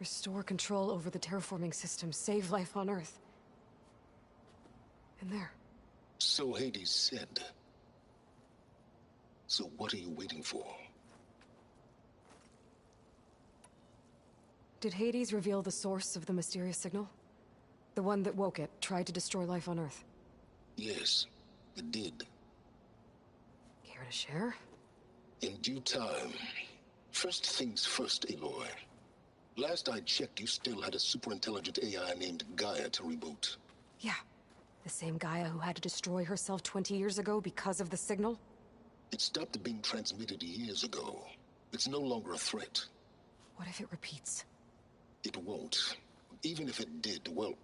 Restore control over the terraforming system, save life on Earth. And there. So Hades said. So what are you waiting for? Did Hades reveal the source of the mysterious signal? The one that woke it, tried to destroy life on Earth? Yes, it did. Care to share? In due time. First things first, Aloy. Last I checked, you still had a superintelligent AI named Gaia to reboot. Yeah. The same Gaia who had to destroy herself 20 years ago because of the signal? It stopped being transmitted years ago. It's no longer a threat. What if it repeats? It won't. Even if it did, well...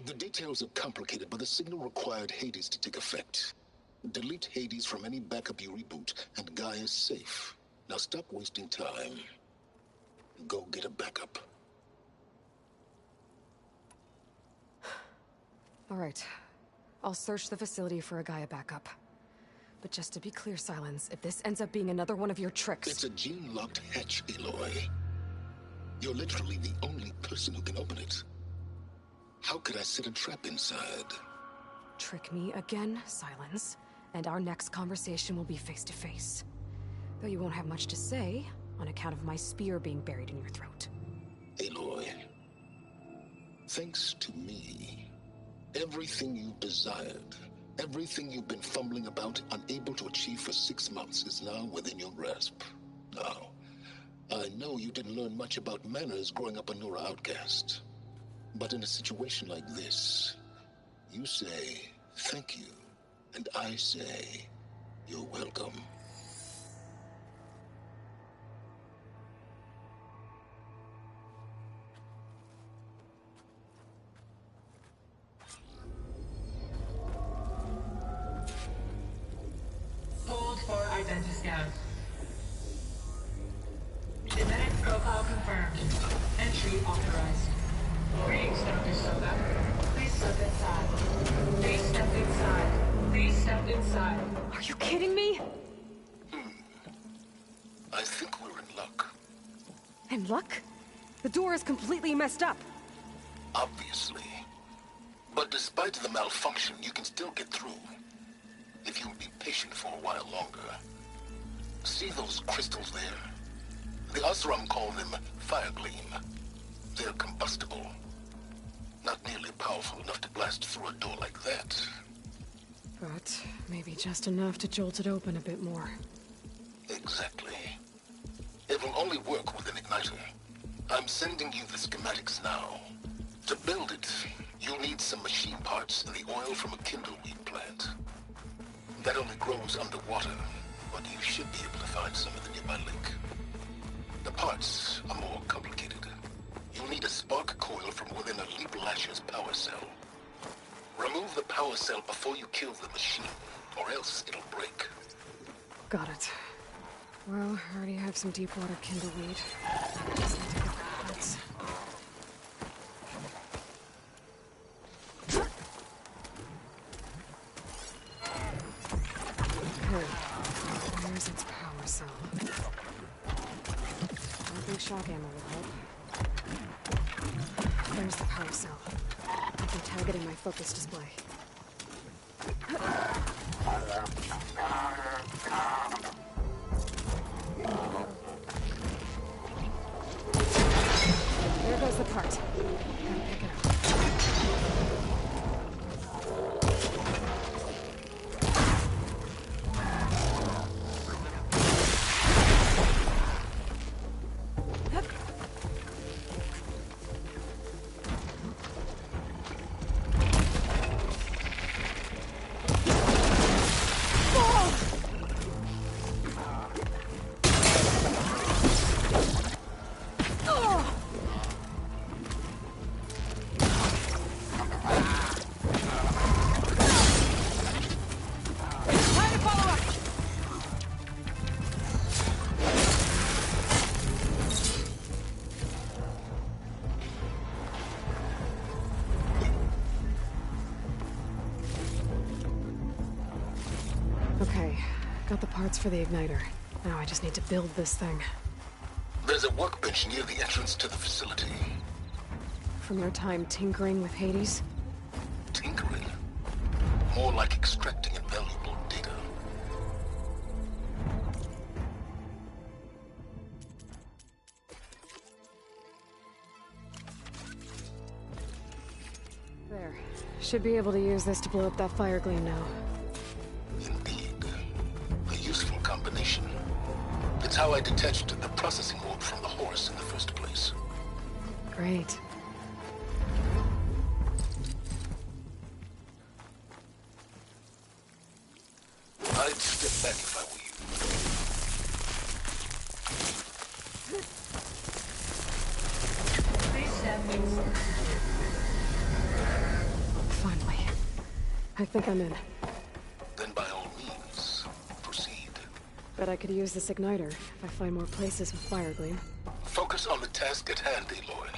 The details are complicated, but the signal required Hades to take effect. Delete Hades from any backup you reboot, and Gaia's safe. Now stop wasting time. Go get a backup. All right. I'll search the facility for a Gaia backup. But just to be clear, Silence, if this ends up being another one of your tricks... It's a gene-locked hatch, Aloy. You're literally the only person who can open it. How could I set a trap inside? Trick me again, Silence, and our next conversation will be face-to-face. Though you won't have much to say, on account of my spear being buried in your throat. Aloy, thanks to me, everything you've desired, everything you've been fumbling about, unable to achieve for 6 months, is now within your grasp. Now, I know you didn't learn much about manners growing up a Nora outcast. But in a situation like this, you say, thank you, and I say, you're welcome. Hold for identity scan. Genetic profile confirmed. Entry authorized. Greetings, Dr. Soga. Please step inside. Please step inside. Please step inside. Are you kidding me? I think we're in luck. In luck? The door is completely messed up. Obviously. But despite the malfunction, you can still get through. If you'll be patient for a while longer. See those crystals there? The Oseram call them fire gleam. They're combustible. Not nearly powerful enough to blast through a door like that. But maybe just enough to jolt it open a bit more. Exactly. It will only work with an igniter. I'm sending you the schematics now. To build it, you'll need some machine parts and the oil from a kindleweed plant. That only grows underwater, but you should be able to find some at the nearby lake. The parts are more complicated. You'll need a spark coil from within a Leap Lasher's power cell. Remove the power cell before you kill the machine, or else it'll break. Got it. Well, I already have some deep water kindleweed. Just need to get the parts. Okay, here's its power cell. I think shock ammo will help. There's the power cell. and tag it in my focus display. There goes the part. Gotta pick it up. Okay, got the parts for the igniter. Now I just need to build this thing. There's a workbench near the entrance to the facility. From your time tinkering with Hades? Tinkering? More like extracting invaluable data. There. Should be able to use this to blow up that fire gleam now. Indeed. A useful combination. It's how I detached the processing orb from the horse in the first place. Great. I'd step back if I were Please step inside. Finally. I think I'm in. Then by all means, proceed. Bet I could use this igniter if I find more places with fire gleam. Focus on the task at hand, Aloy.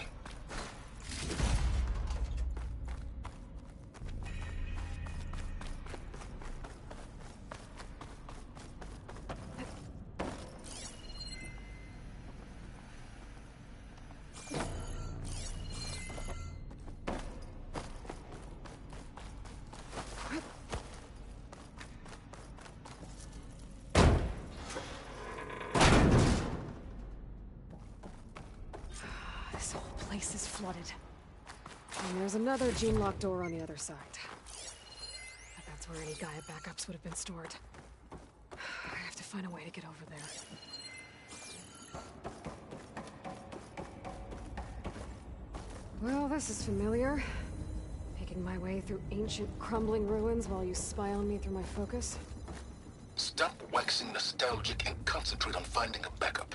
This whole place is flooded. And there's another gene-locked door on the other side. But that's where any Gaia backups would have been stored. I have to find a way to get over there. Well, this is familiar. Making my way through ancient, crumbling ruins while you spy on me through my focus. Stop waxing nostalgic and concentrate on finding a backup.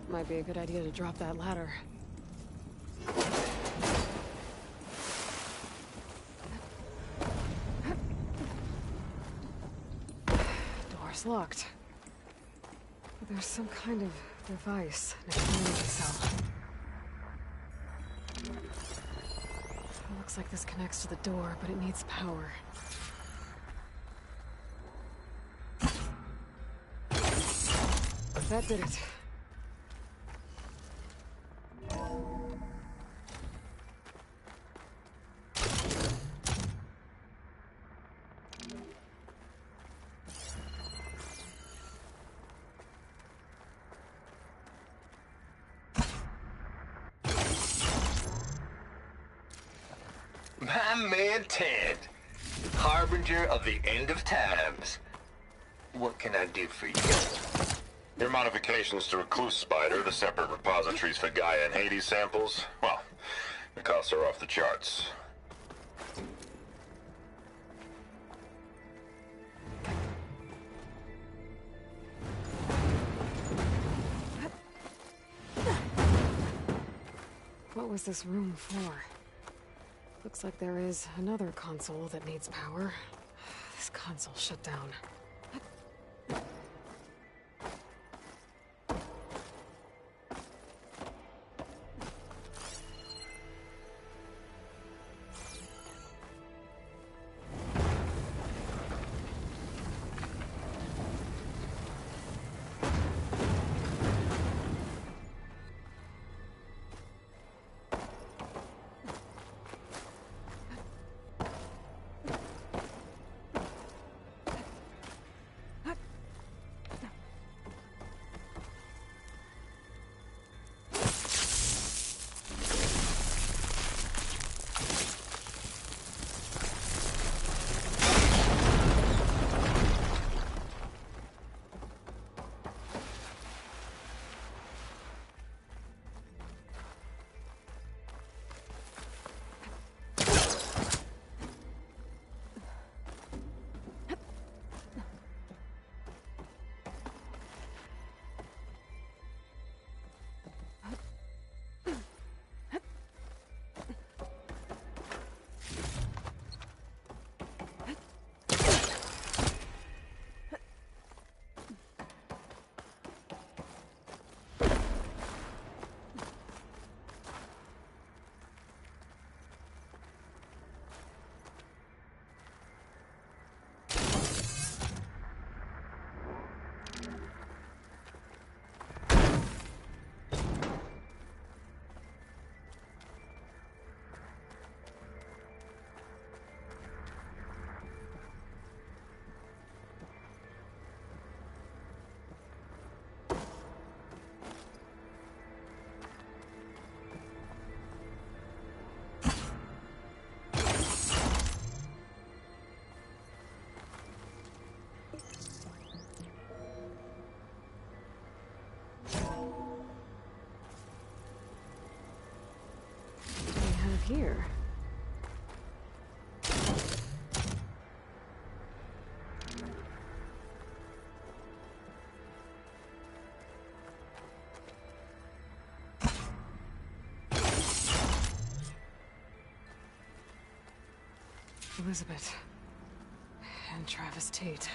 Might be a good idea to drop that ladder. Door's locked. But there's some kind of device next to the cell. It looks like this connects to the door, but it needs power. That did it. Man 10, harbinger of the end of times. What can I do for you? Your modifications to Recluse Spider to separate repositories for Gaia and Hades samples, well, the costs are off the charts. What was this room for? Looks like there is another console that needs power. This console shut down. Here. Elizabeth and Travis Tate.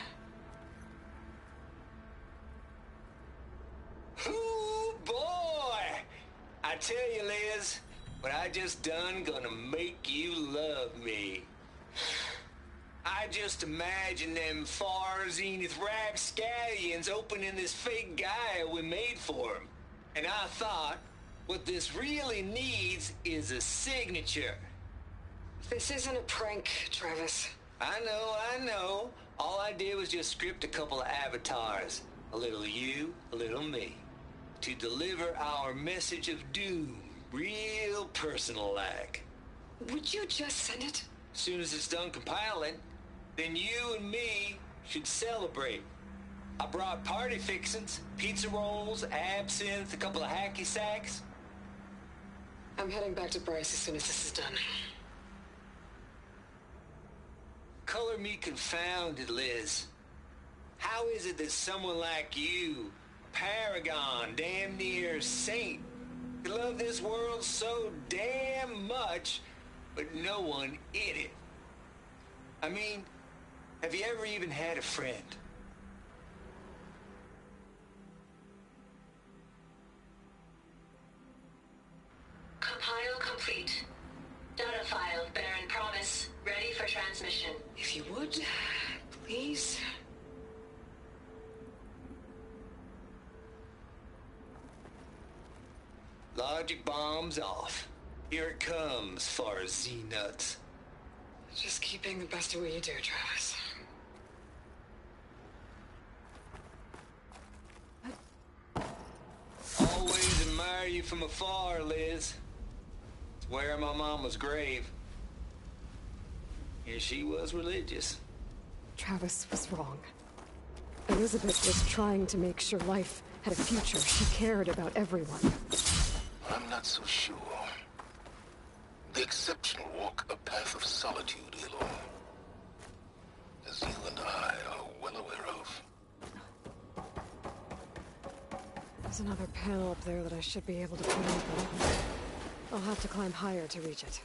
Ooh, boy! I tell you, Liz, what I just done gonna make you love me. I just imagine them far zenith rapscallions opening this fake Gaia we made for them. And I thought, what this really needs is a signature. This isn't a prank, Travis. I know. All I did was just script a couple of avatars. A little you, a little me. To deliver our message of doom. Real personal-like. Would you just send it? As soon as it's done compiling, then you and me should celebrate. I brought party fixins, pizza rolls, absinthe, a couple of hacky sacks. I'm heading back to Bryce as soon as this is done. Color me confounded, Liz. How is it that someone like you, paragon, damn near saint, could love this world so damn much, but no one in it? I mean, have you ever even had a friend? Compile complete. Data file, Baron Promise, ready for transmission. If you would, please. Logic bombs off. Here it comes, far as Z-nuts. Just keep being the best at what you do, Travis. Always admire you from afar, Liz. It's where my mama's grave. Yeah, she was religious. Travis was wrong. Elizabeth was trying to make sure life had a future. She cared about everyone. I'm not so sure. The exceptional walk a path of solitude, Elo. As you and I are well aware of. There's another panel up there that I should be able to put open. I'll have to climb higher to reach it.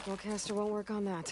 Spellcaster won't work on that.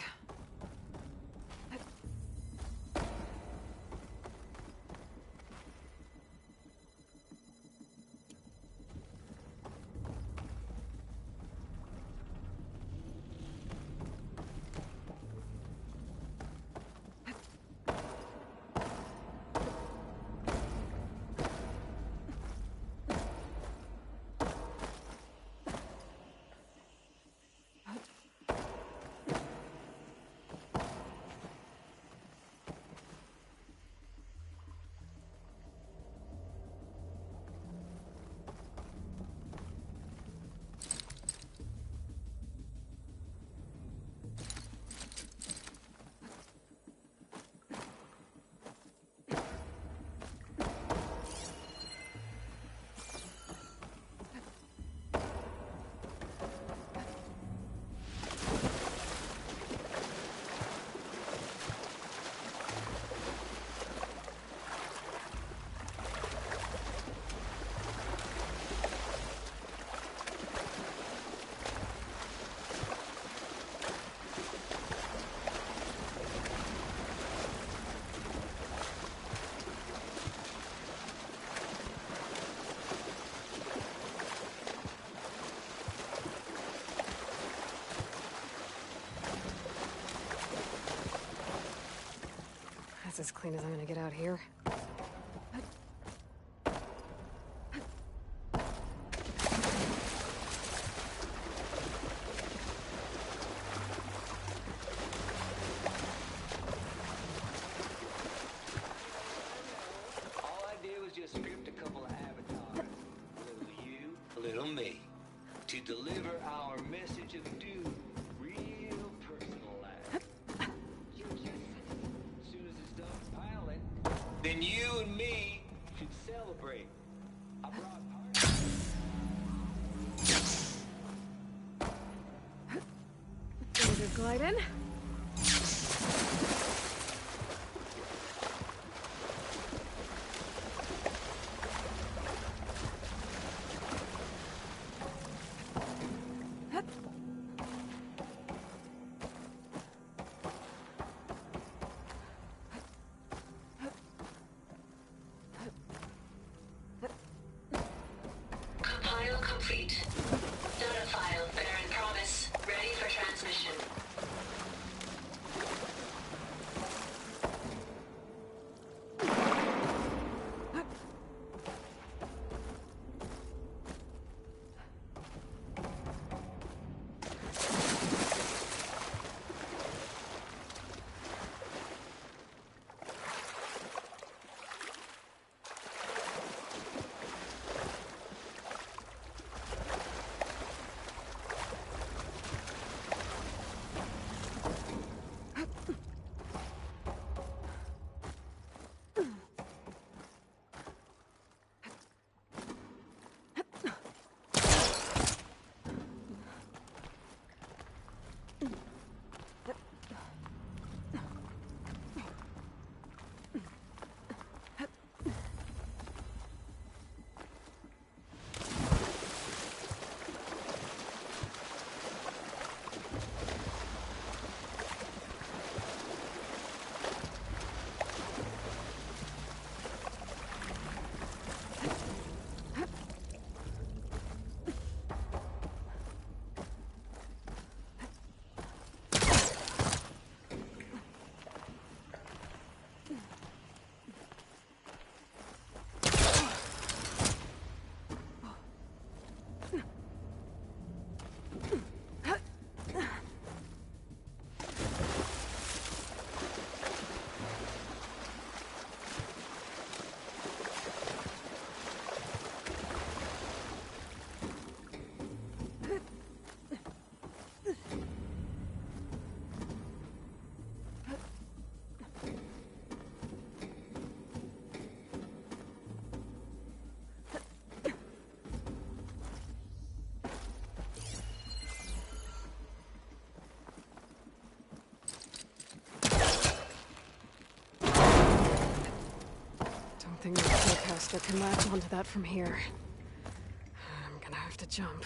That's as clean as I'm gonna get out here. All I did was just script a couple of avatars. A little you, a little me. To deliver our message of doom real personalized. As soon as it's done piling, then you and me should celebrate. I brought Gonna glide in. Compile complete. Data file, Baron Promise, ready for transmission. Don't think the forecaster can latch onto that from here. I'm gonna have to jump.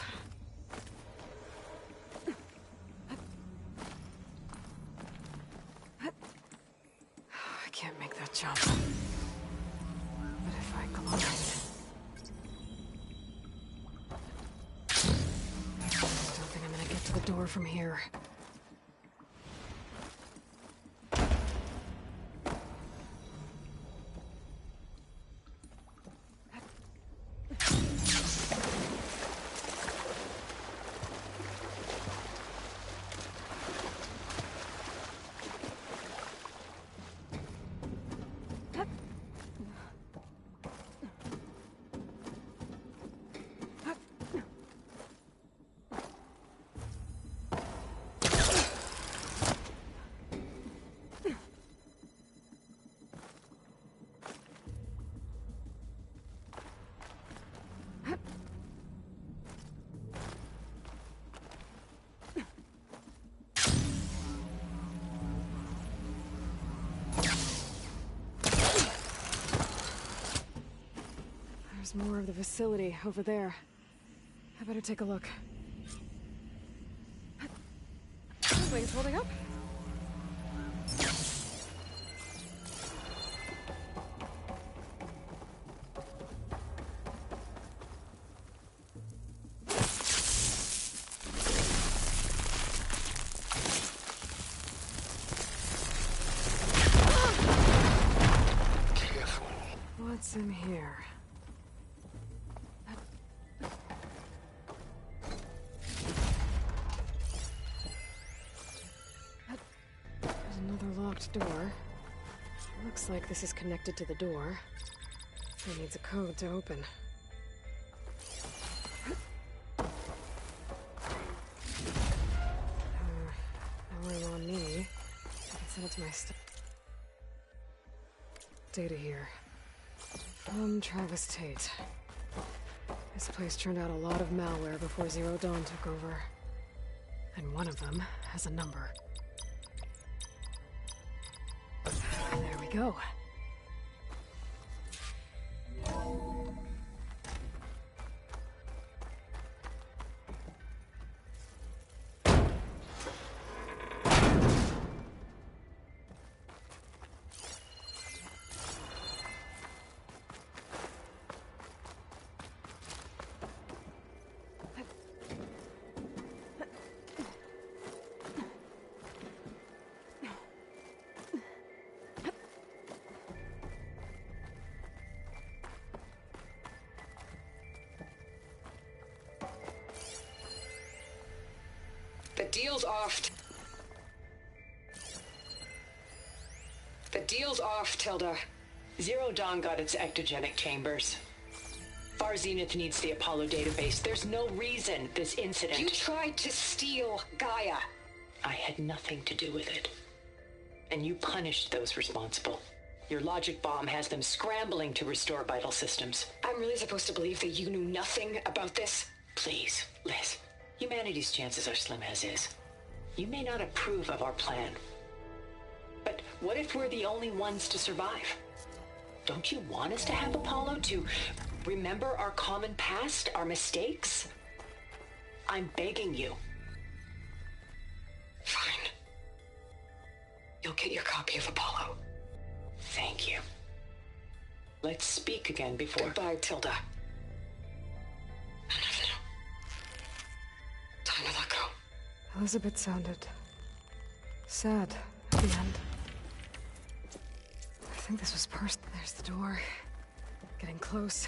I can't make that jump. But if I glide... I don't think I'm gonna get to the door from here. There's more of the facility over there. I better take a look. Wings holding up? What's in here? There's another locked door. Looks like this is connected to the door. It needs a code to open. No room on me. I can send it to my data here. From Travis Tate. This place turned out a lot of malware before Zero Dawn took over. And one of them has a number. There we go. The deal's off. The deal's off, Tilda. Zero Dawn got its ectogenic chambers. Far Zenith needs the Apollo database. There's no reason this incident... You tried to steal Gaia. I had nothing to do with it. And you punished those responsible. Your logic bomb has them scrambling to restore vital systems. I'm really supposed to believe that you knew nothing about this? Please, Liz. Humanity's chances are slim as is. You may not approve of our plan. But what if we're the only ones to survive? Don't you want us to have Apollo to remember our common past, our mistakes? I'm begging you. Fine. You'll get your copy of Apollo. Thank you. Let's speak again before... Goodbye, Tilda. Time to let go. Elizabeth sounded sad at the end. I think this was There's the door. Getting close.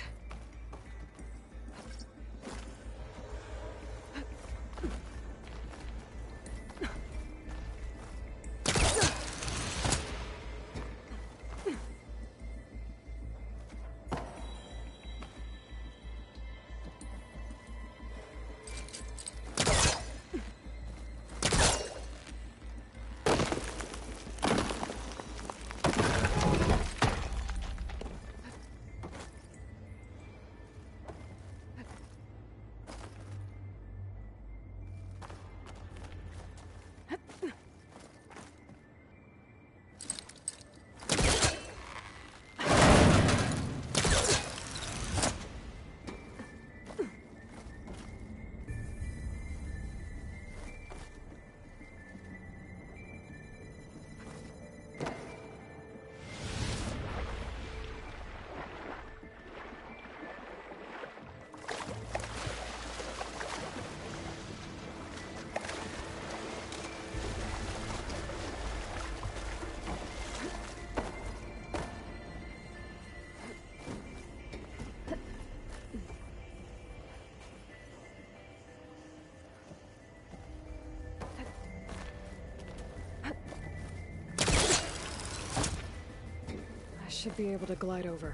Should be able to glide over.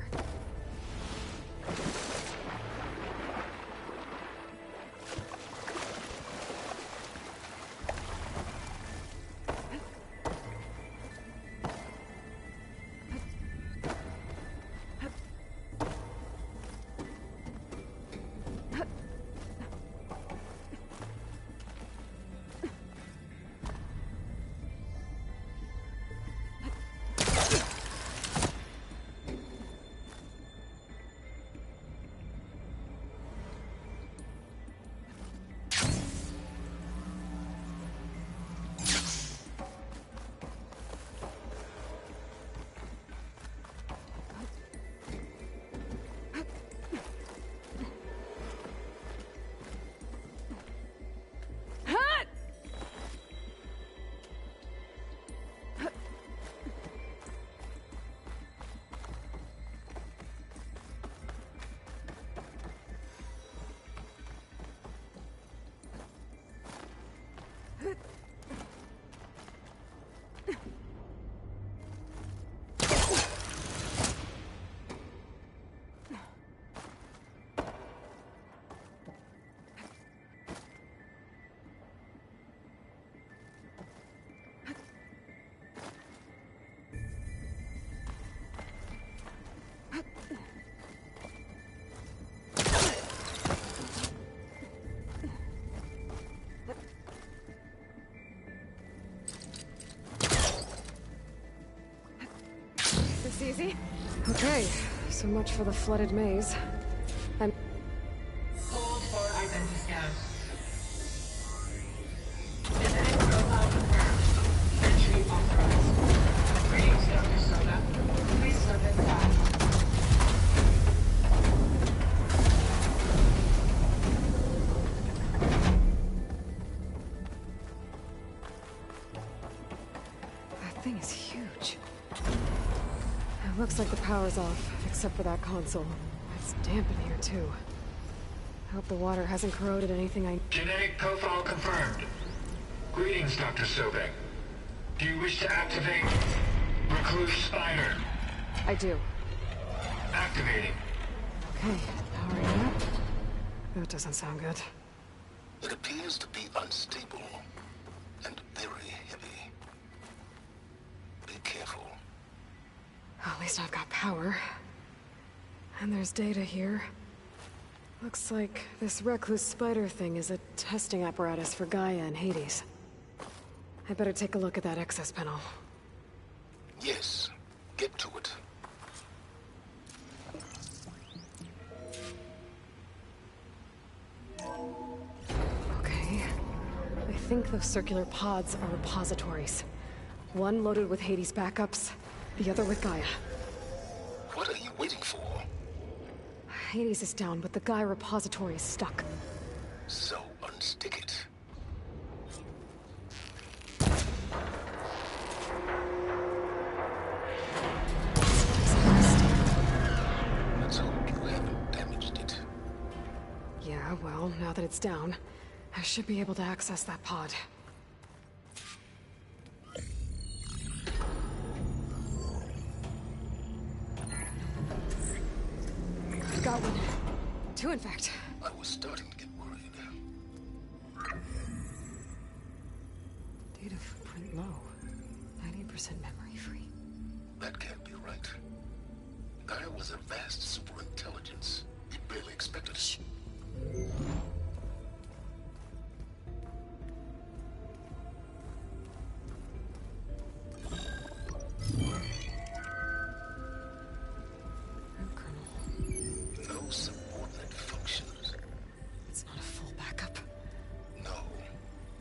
easy. Okay, so much for the flooded maze. Hold for identity scan. Genetic profile confirmed. Entry authorized. Greetings, Dr. Soda. Please step inside. That thing is huge. It looks like the power's off, except for that console. It's damp in here, too. I hope the water hasn't corroded anything I... Genetic profile confirmed. Greetings, Dr. Sobek. Do you wish to activate Recluse Spider? I do. Activating. Okay, powering up. That doesn't sound good. It appears to be unstable and very heavy. Be careful. At least I've got power. And there's data here. Looks like this Recluse Spider thing is a testing apparatus for Gaia and Hades. I better take a look at that access panel. Yes, get to it. Okay. I think those circular pods are repositories. One loaded with Hades backups, the other with Gaia. What are you waiting for? Hades is down, but the Gaia repository is stuck. So unstick it. Let's hope you haven't damaged it. Yeah, well, now that it's down, I should be able to access that pod. Got one. Two, in fact. I was starting to get worried. Data footprint low. 98% memory free. That can't be right. Gaia was a vast superintelligence. We barely expected it. No subordinate functions. It's not a full backup. No.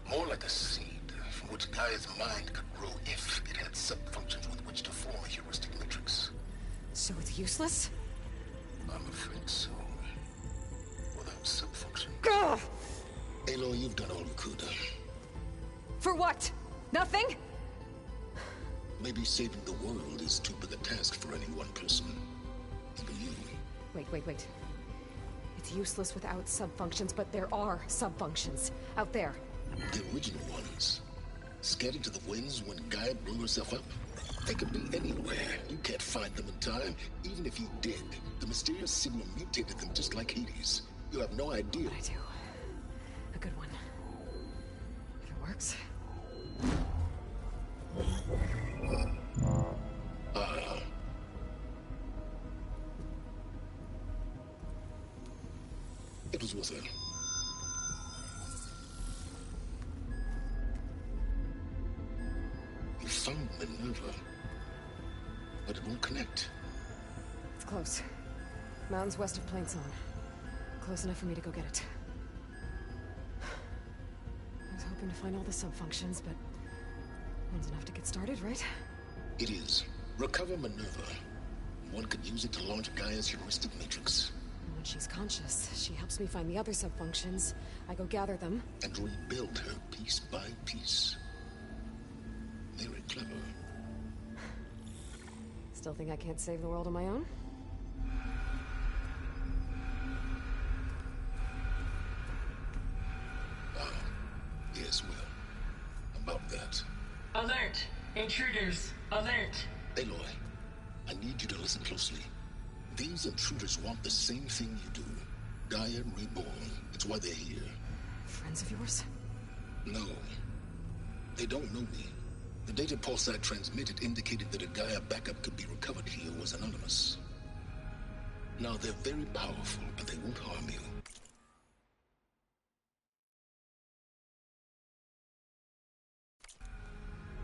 More like a seed from which Gaia's mind could grow if it had sub-functions with which to form a heuristic matrix. So it's useless? I'm afraid so. Without sub-function. Gah! Aloy, you've done all you could. For what? Nothing? Maybe saving the world is too big a task for any one person. Even you. Wait. It's useless without sub-functions, but there are sub-functions out there. The original ones. Scattered to the winds when Gaia blew herself up. They could be anywhere. You can't find them in time. Even if you did, the mysterious signal mutated them just like Hades. You have no idea. I do. A good one. If it works. It was worth it. You found Minerva, but it won't connect. It's close. Mountains west of Plainzone. Close enough for me to go get it. I was hoping to find all the sub-functions, but one's enough to get started, right? It is. Recover Minerva. One could use it to launch Gaia's heuristic matrix. When she's conscious, she helps me find the other sub-functions. I go gather them. And rebuild her piece by piece. Very clever. Still think I can't save the world on my own? Yes, well, about that. Alert! Intruders! Alert! Aloy, I need you to listen closely. These intruders want the same thing you do. Gaia reborn. It's why they're here. Friends of yours? No. They don't know me. The data pulse I transmitted indicated that a Gaia backup could be recovered here was anonymous. Now, they're very powerful, but they won't harm you.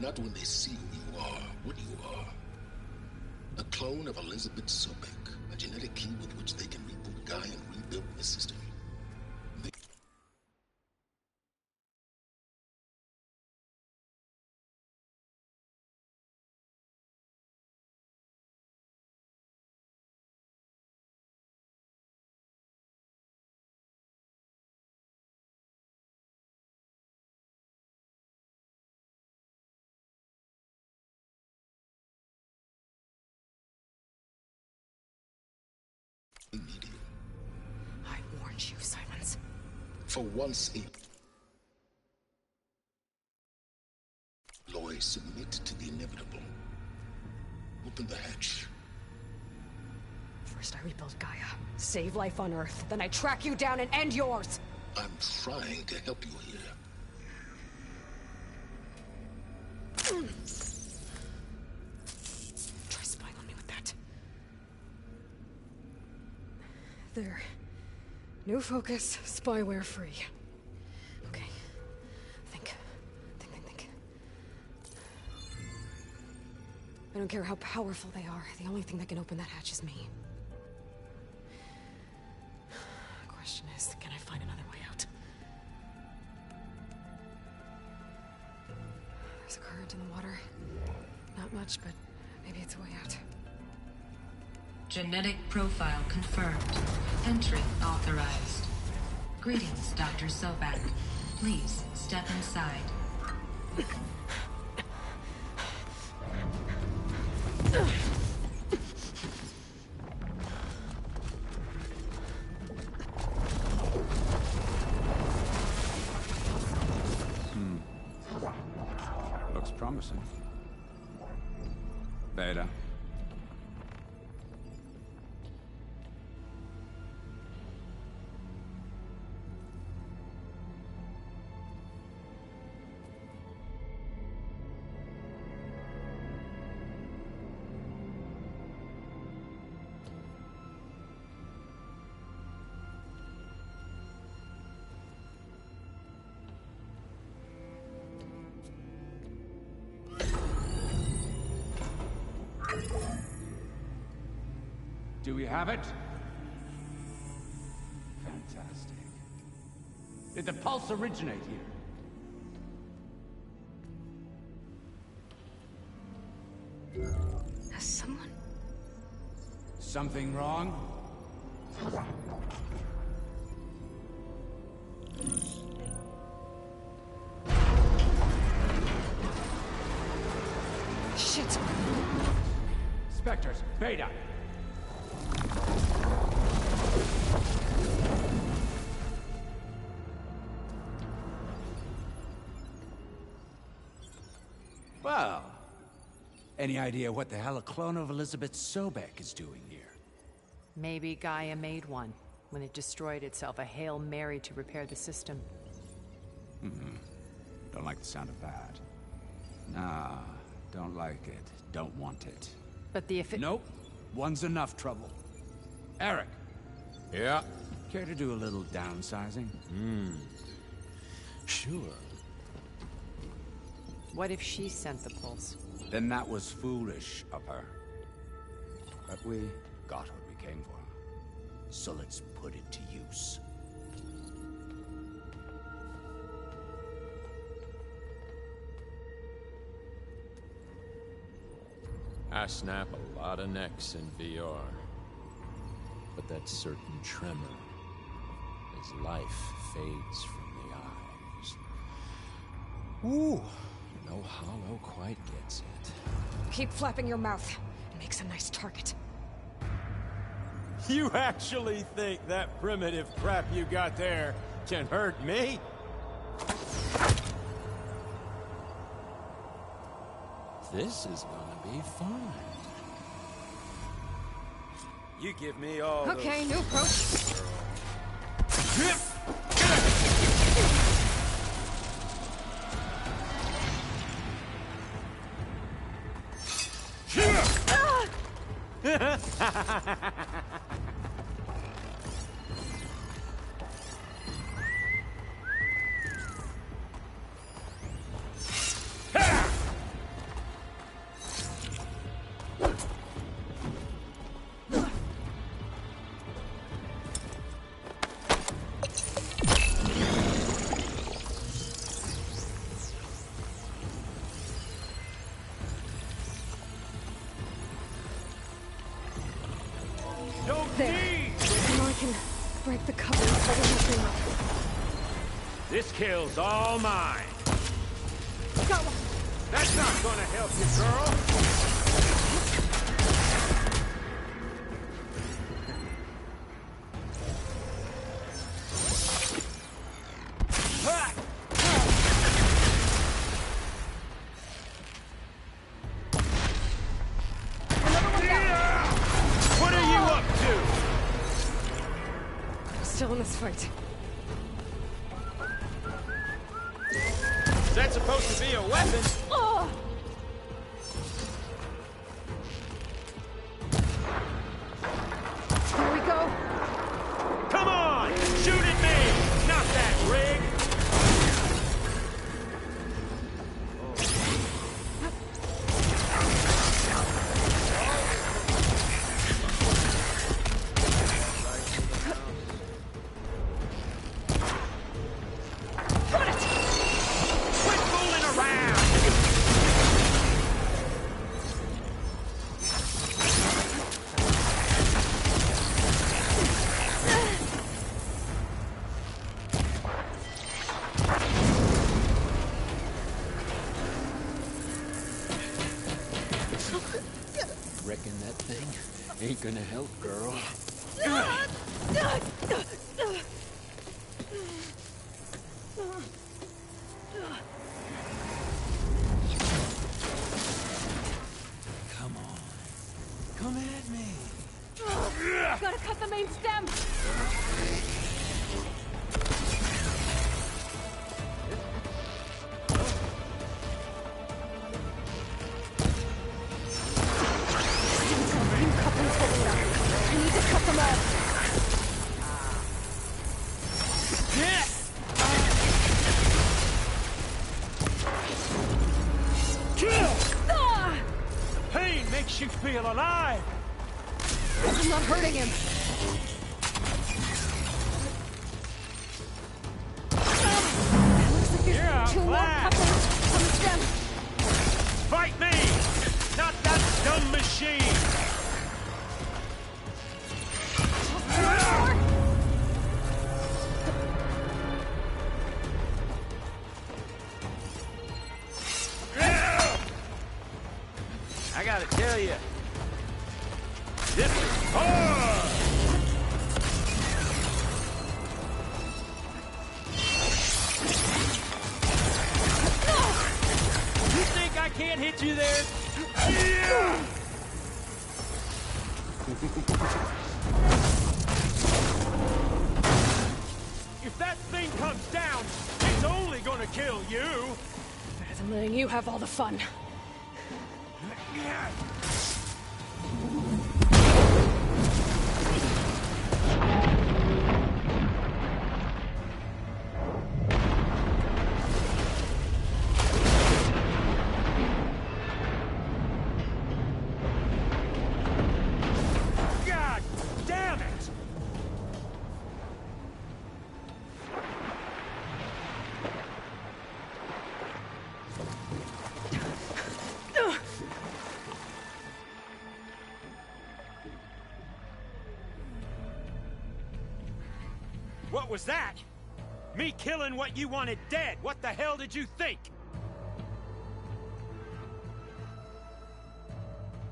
Not when they see who you are, what you are. A clone of Elizabeth Sobek, a genetic key with which they can reboot Gaia and rebuild the system. I warned you, Simons. For once, Loy, submit to the inevitable. Open the hatch. First I rebuild Gaia, save life on Earth, then I track you down and end yours! I'm trying to help you here. Try spying on me with that. There. New focus, spyware free. Okay. Think. I don't care how powerful they are. The only thing that can open that hatch is me. The question is, can I find another way out? There's a current in the water. Not much, but maybe it's a way out. Genetic profile confirmed. Entry authorized. Greetings, Dr. Sobek. Please step inside. Looks promising. Beta. Do we have it? Fantastic. Did the pulse originate here? Has someone... Something wrong? Shit! Spectres, Beta! Well, any idea what the hell a clone of Elizabeth Sobek is doing here? Maybe Gaia made one when it destroyed itself, a Hail Mary to repair the system. Don't like the sound of that. Nah, don't like it. Don't want it. But the Nope. One's enough trouble. Eric. Yeah? Care to do a little downsizing? Sure. What if she sent the pulse? Then that was foolish of her. But we got what we came for. So let's put it to use. I snap a lot of necks in VR. But that certain tremor as life fades from the eyes. Ooh, no hollow quite gets it. Keep flapping your mouth. It makes a nice target. You actually think that primitive crap you got there can hurt me? This is gonna be fun. You give me all Okay, new approach. break the cover and cover this thing up. This kill's all mine. Got one. That's not gonna help you, girl. What are you up to? I'm still in this fight. Is that supposed to be a weapon? Oh! Here we go. Come on! Shoot at me! Not that rig! Reckon that thing ain't gonna help, girl. Come on. Come at me. Gotta cut the main stem. I need to cut them off. Pain makes you feel alive. I'm not hurting him. Looks like there's 2 more couplings on the stem. Fight me, not that dumb machine. I gotta tell you, this is hard! You think I can't hit you there? Yeah! If that thing comes down, it's only gonna kill you! Better than letting you have all the fun. God damn it! What was that? Me killing what you wanted dead. What the hell did you think?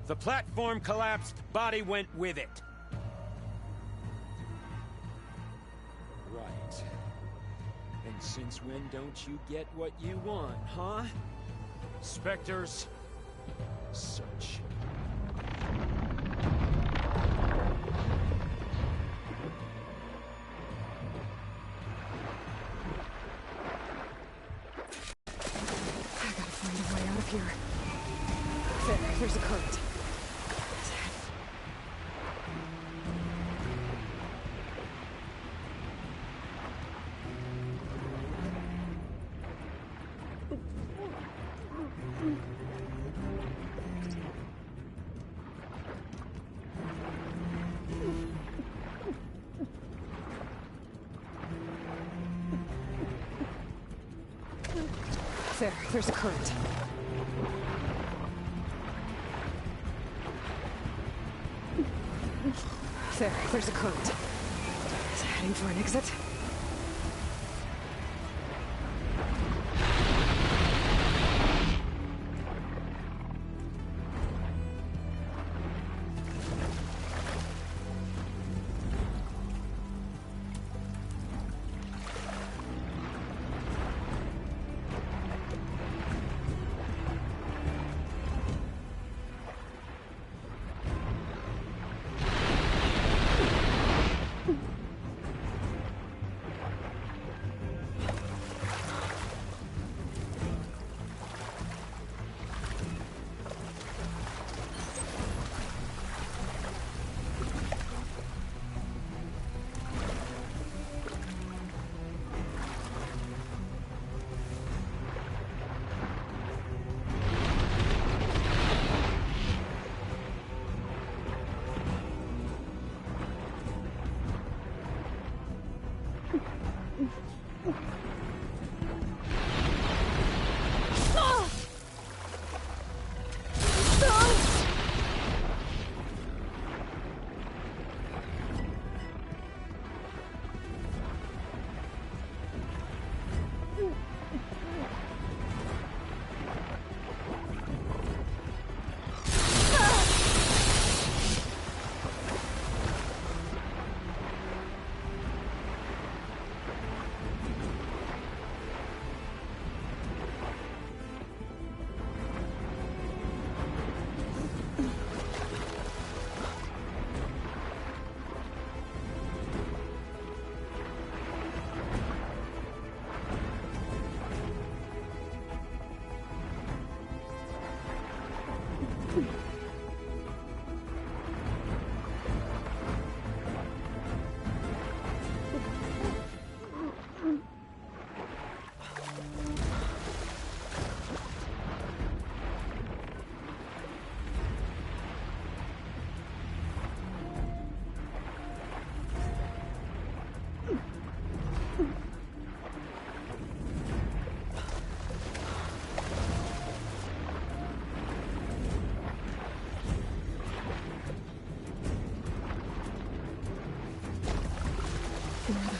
The platform collapsed, body went with it. Right. And since when don't you get what you want, huh? Spectres, Search. I gotta find a way out of here. There's a current. There's a current. There's a current. heading for an exit.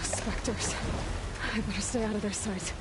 Spectres. I better stay out of their sight.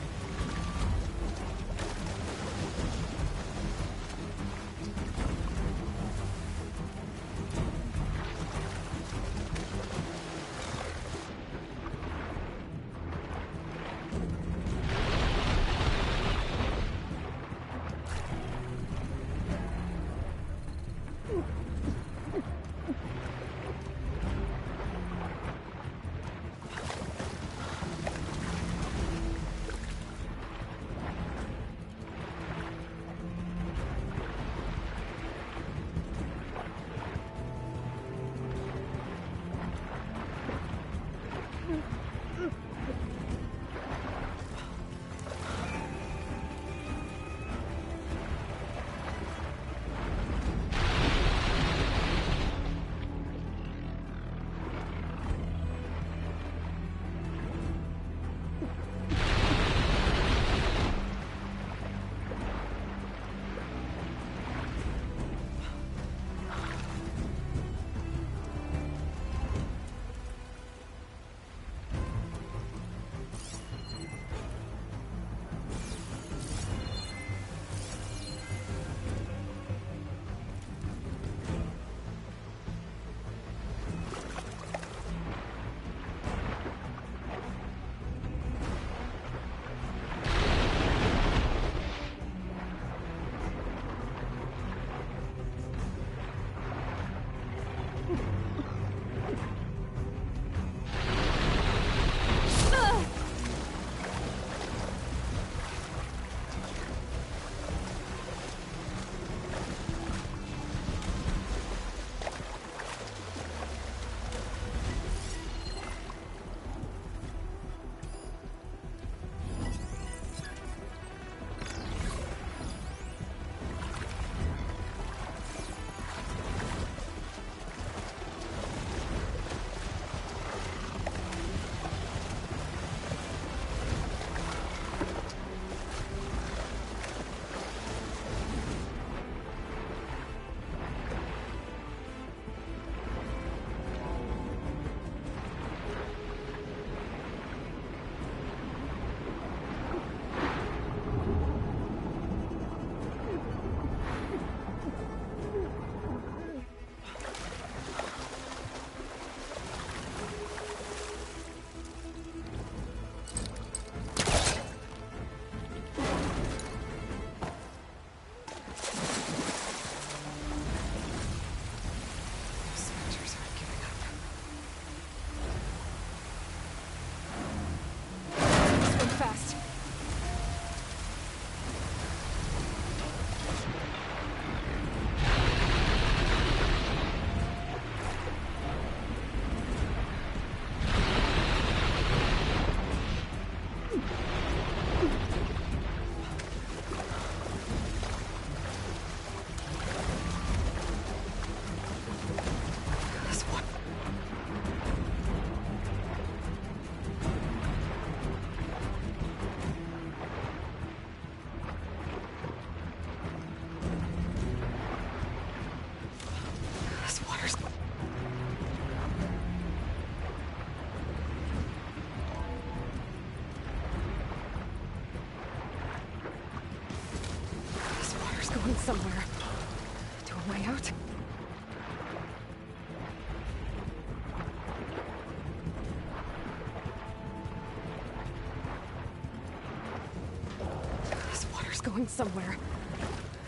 going somewhere.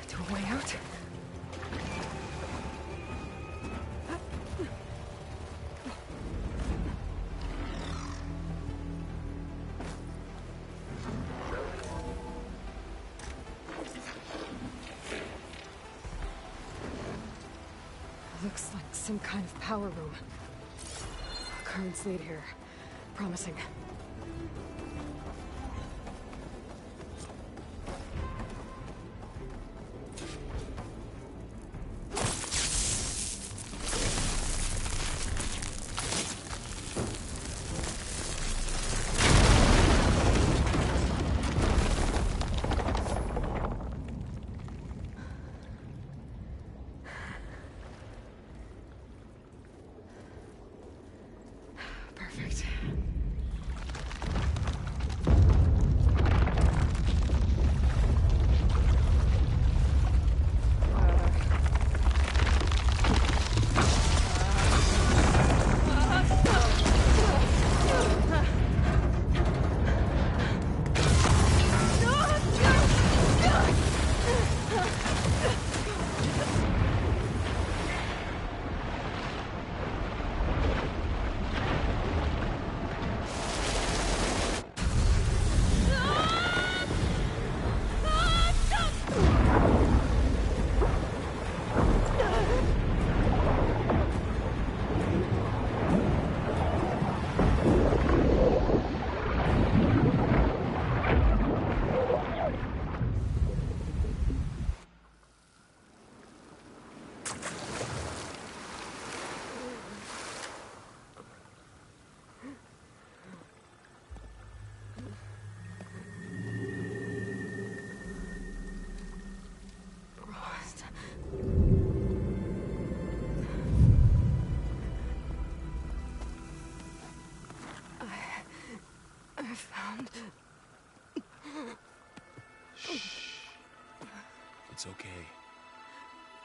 To a way out? Looks like some kind of power room. Currents lead here. Promising. Perfect. I found... Shh. It's okay.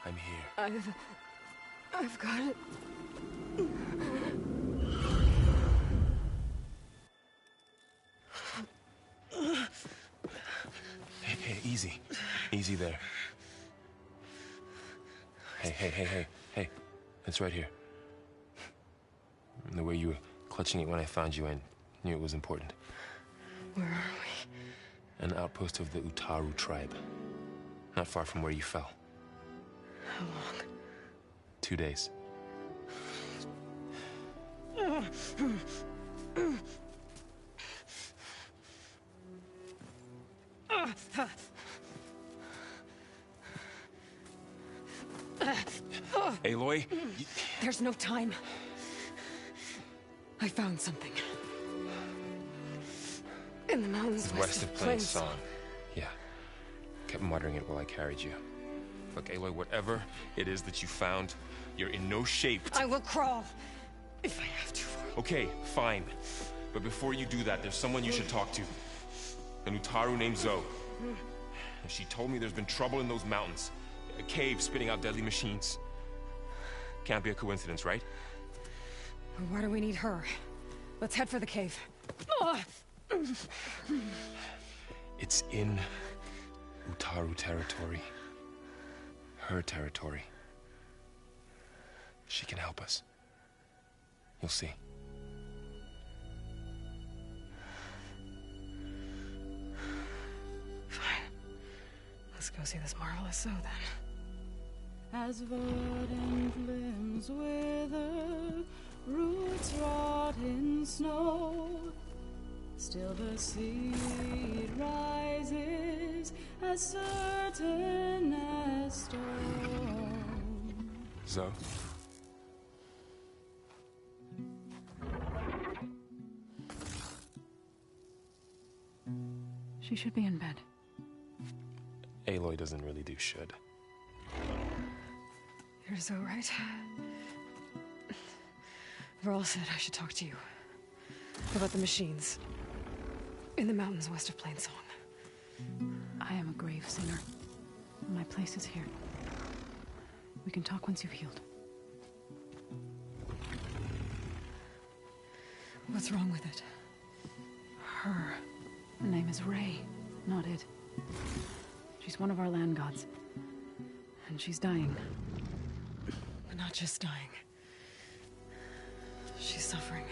I'm here. I've got it. Hey, easy. Easy there. Hey. It's right here. The way you were clutching it when I found you, I knew it was important. Where are we? An outpost of the Utaru tribe. Not far from where you fell. How long? 2 days. Aloy? There's no time. I found something. In the mountains west of Plain Song. Yeah. Kept muttering it while I carried you. Look, Aloy, whatever it is that you found, you're in no shape to... I will crawl. If I have to. Okay, fine. But before you do that, there's someone you should talk to. An Utaru named Zoe. She told me there's been trouble in those mountains. A cave spitting out deadly machines. Can't be a coincidence, right? Why do we need her? Let's head for the cave. It's in Utaru territory. Her territory. She can help us. You'll see. Fine. Let's go see this marvelous Zoe then. As verdant limbs wither, roots rot in snow, still the seed rises as certain as stone. Zoe? She should be in bed. Aloy doesn't really do should. You're so right. Varl said I should talk to you. About the machines. In the mountains west of Plain Song. I am a grave singer. My place is here. We can talk once you've healed. What's wrong with it? Her. The name is Ray, not it. She's one of our land gods. And she's dying. Not just dying. She's suffering.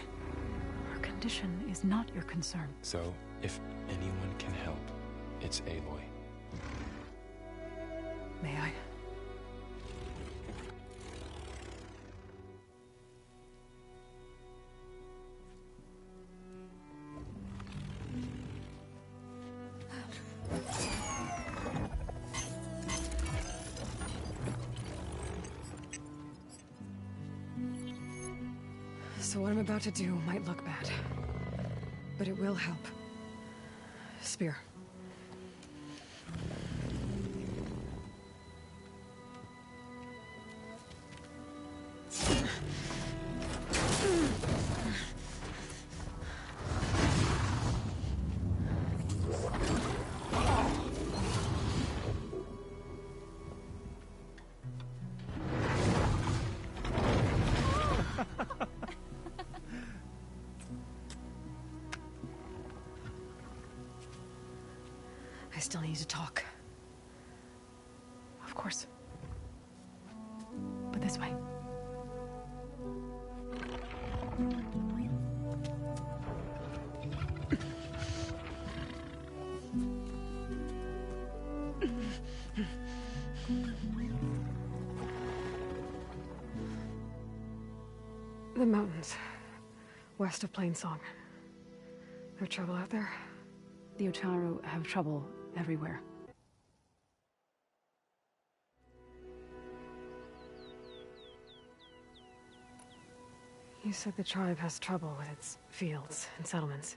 Her condition is not your concern. So, if anyone can help, it's Aloy. May I? So what I'm about to do might look bad, but it will help. Spear. I still need to talk. Of course. But this way. The mountains, west of Plainsong. No trouble out there? The Utaru have trouble everywhere. You said the tribe has trouble with its fields and settlements.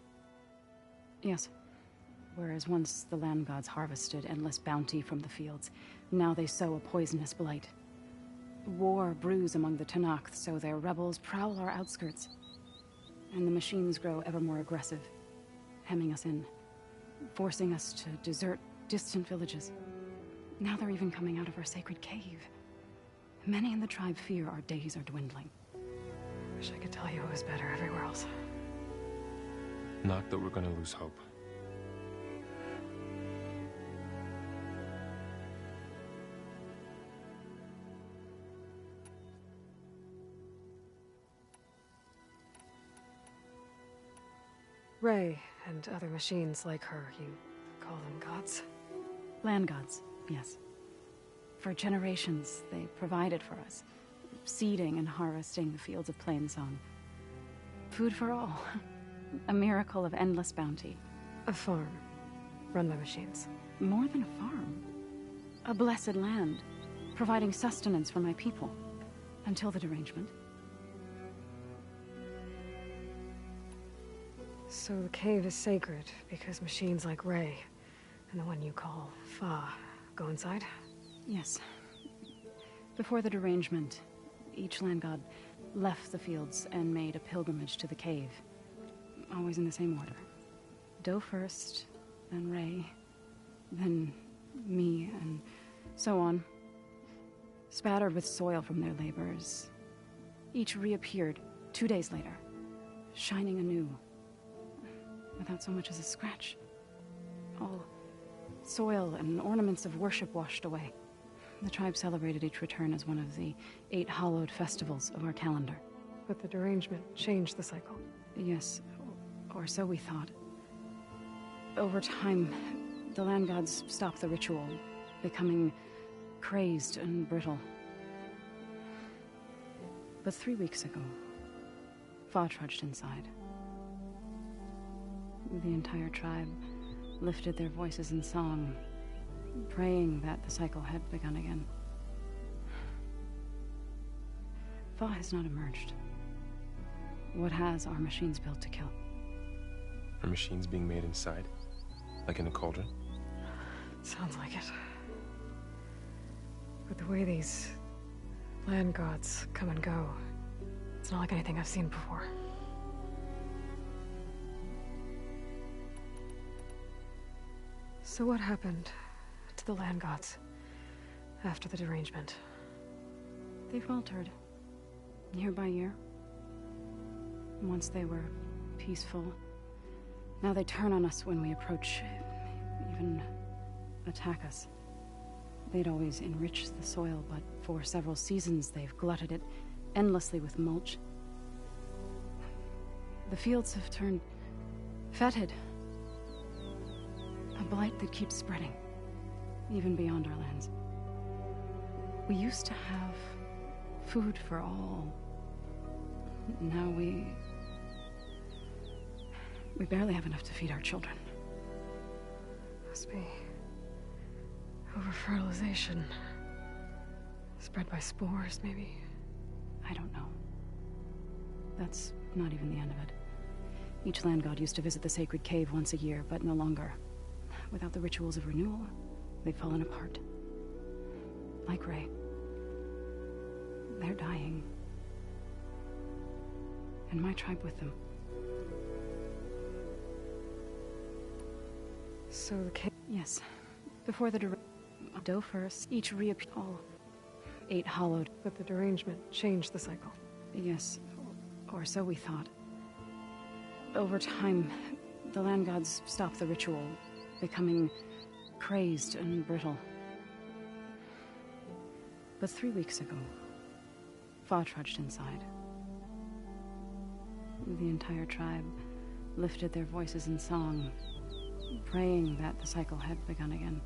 Yes. Whereas once the land gods harvested endless bounty from the fields, now they sow a poisonous blight. War brews among the Tenakth, so their rebels prowl our outskirts. And the machines grow ever more aggressive, hemming us in, forcing us to desert distant villages. Now they're even coming out of our sacred cave. Many in the tribe fear our days are dwindling. Wish I could tell you it was better everywhere else. Not that we're gonna lose hope. Ray and other machines like her, you call them gods? Land gods, yes. For generations, they provided for us, seeding and harvesting the fields of Plainsong. Food for all. A miracle of endless bounty. A farm, run by machines. More than a farm. A blessed land, providing sustenance for my people. Until the derangement. So the cave is sacred because machines like Ray, and the one you call Fa, go inside? Yes. Before the derangement, each land god left the fields and made a pilgrimage to the cave. Always in the same order. Do first, then Ray, then me, and so on. Spattered with soil from their labors. Each reappeared 2 days later, shining anew. Without so much as a scratch. All soil and ornaments of worship washed away. The tribe celebrated each return as one of the 8 hallowed festivals of our calendar. But the derangement changed the cycle. Yes, or so we thought. Over time, the land gods stopped the ritual, becoming crazed and brittle. But 3 weeks ago, Fa trudged inside. The entire tribe lifted their voices in song, praying that the cycle had begun again. Fa has not emerged. What has are machines built to kill? Are machines being made inside? Like in a cauldron? Sounds like it. But the way these land gods come and go, it's not like anything I've seen before. So what happened to the land gods after the derangement? They faltered, year by year. Once they were peaceful. Now they turn on us when we approach, even attack us. They'd always enriched the soil, but for several seasons they've glutted it endlessly with mulch. The fields have turned fetid. A blight that keeps spreading, even beyond our lands. We used to have food for all. Now we barely have enough to feed our children. Must be over-fertilization. Spread by spores, maybe? I don't know. That's not even the end of it. Each land god used to visit the sacred cave once a year, but no longer. Without the rituals of renewal, they've fallen apart. Like Ray. They're dying. And my tribe with them. So the cave... Yes. Before the Doe first, each reappeared, all 8 hollowed. But the derangement changed the cycle. Yes, or so we thought. Over time, the land gods stopped the ritual, becoming crazed and brittle. But 3 weeks ago, Fa trudged inside. The entire tribe lifted their voices in song, praying that the cycle had begun again.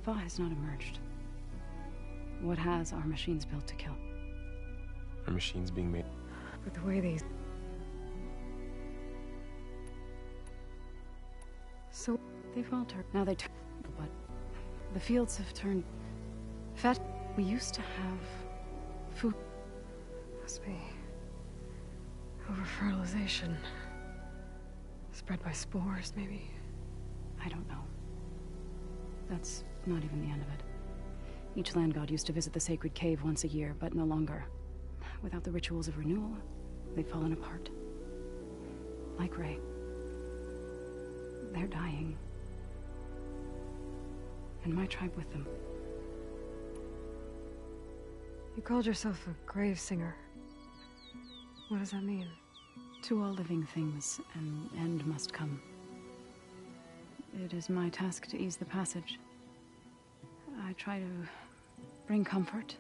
Fa has not emerged. What has are machines built to kill? Are machines being made? But the way these... So... They faltered. Now they turn... But the fields have turned... fat. We used to have... food. Must be... over-fertilization. Spread by spores, maybe? I don't know. That's not even the end of it. Each land god used to visit the sacred cave once a year, but no longer. Without the rituals of renewal, they've fallen apart. Like Ray. They're dying. And my tribe with them. You called yourself a grave singer. What does that mean? To all living things, an end must come. It is my task to ease the passage. I try to bring comfort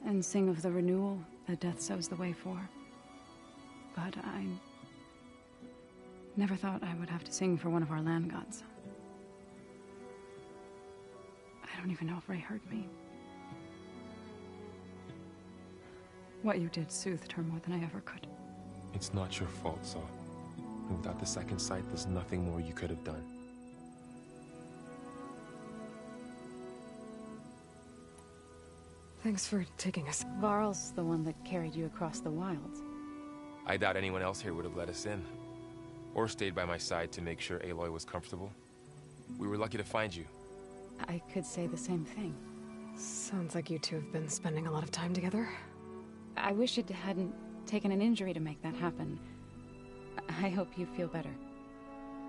and sing of the renewal that death sows the way for. But I never thought I would have to sing for one of our land gods. I don't even know if Ray heard me. What you did soothed her more than I ever could. It's not your fault, Saw. And without the second sight, there's nothing more you could have done. Thanks for taking us. Varl's the one that carried you across the wilds. I doubt anyone else here would have let us in. Or stayed by my side to make sure Aloy was comfortable. We were lucky to find you. I could say the same thing. Sounds like you two have been spending a lot of time together. I wish it hadn't taken an injury to make that happen. I hope you feel better.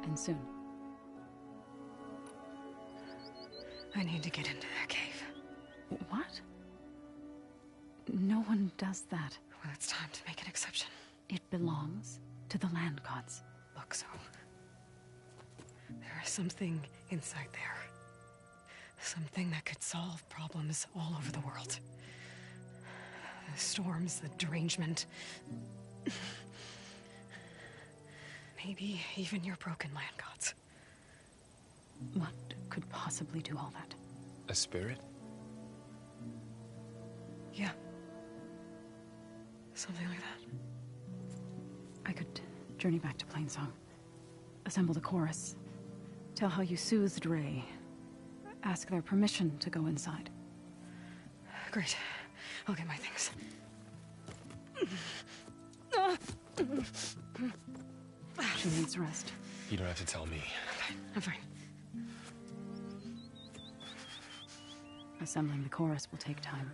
And soon. I need to get into that cave. What? No one does that. Well, it's time to make an exception. It belongs to the land gods. Look, so... there is something inside there. Something that could solve problems all over the world. The storms, the derangement. Maybe even your broken land gods. What could possibly do all that? A spirit? Yeah. Something like that. I could journey back to Plainsong. Assemble the chorus. Tell how you soothed Ray. Ask their permission to go inside. Great. I'll get my things. She needs rest. You don't have to tell me. I'm fine. Assembling the chorus will take time.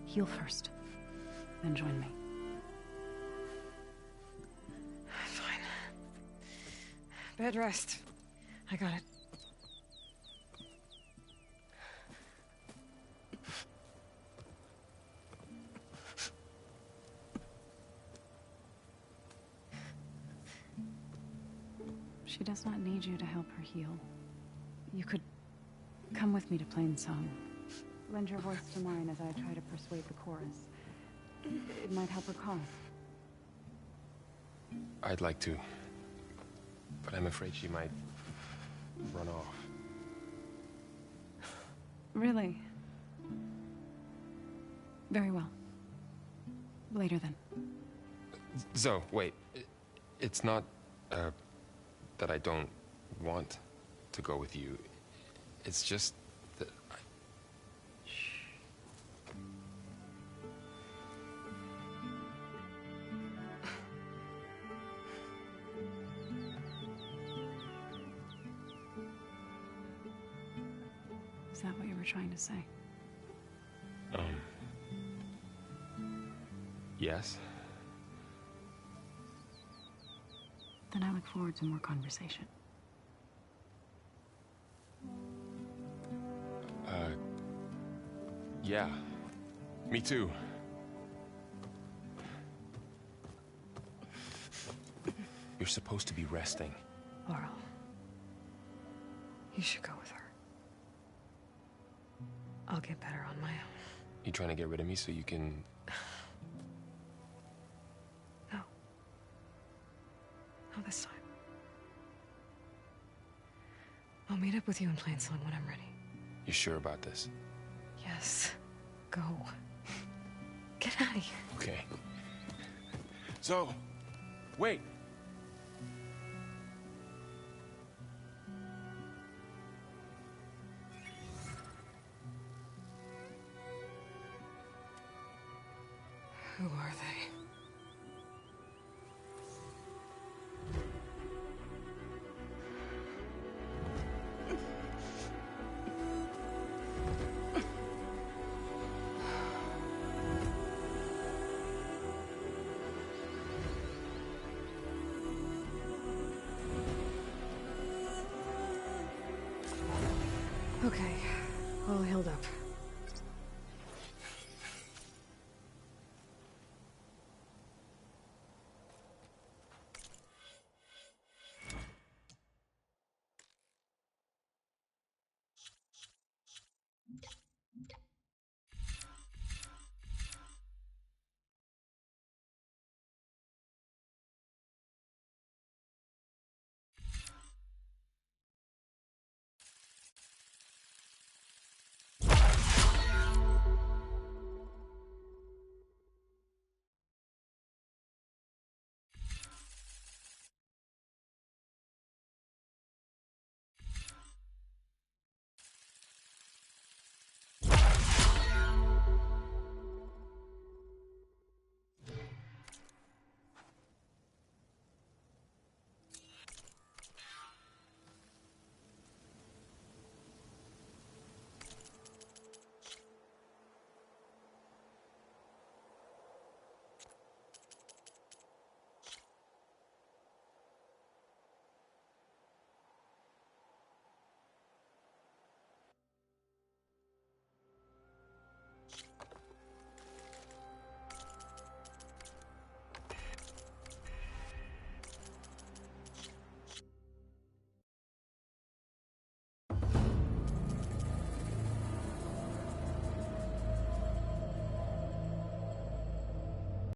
Heal first, then join me. Fine. Bed rest. I got it. She does not need you to help her heal. You Come with me to Plainsong. Lend your voice to mine as I try to persuade the chorus. It might help her cause. I'd like to. But I'm afraid she might run off. Really? Very well. Later then. Zoe, wait. It's not, that I don't want to go with you. It's just that Is that what you were trying to say? Yes? Then I look forward to more conversation. Yeah. Me too. You're supposed to be resting. Laurel, you should go with her. I'll get better on my own. You trying to get rid of me so you can... No. Not this time. I'll meet up with you in Plainsong when I'm ready. You sure about this? Yes. Go. Get out of here. Okay. So, wait. Who are they? Okay, all healed up.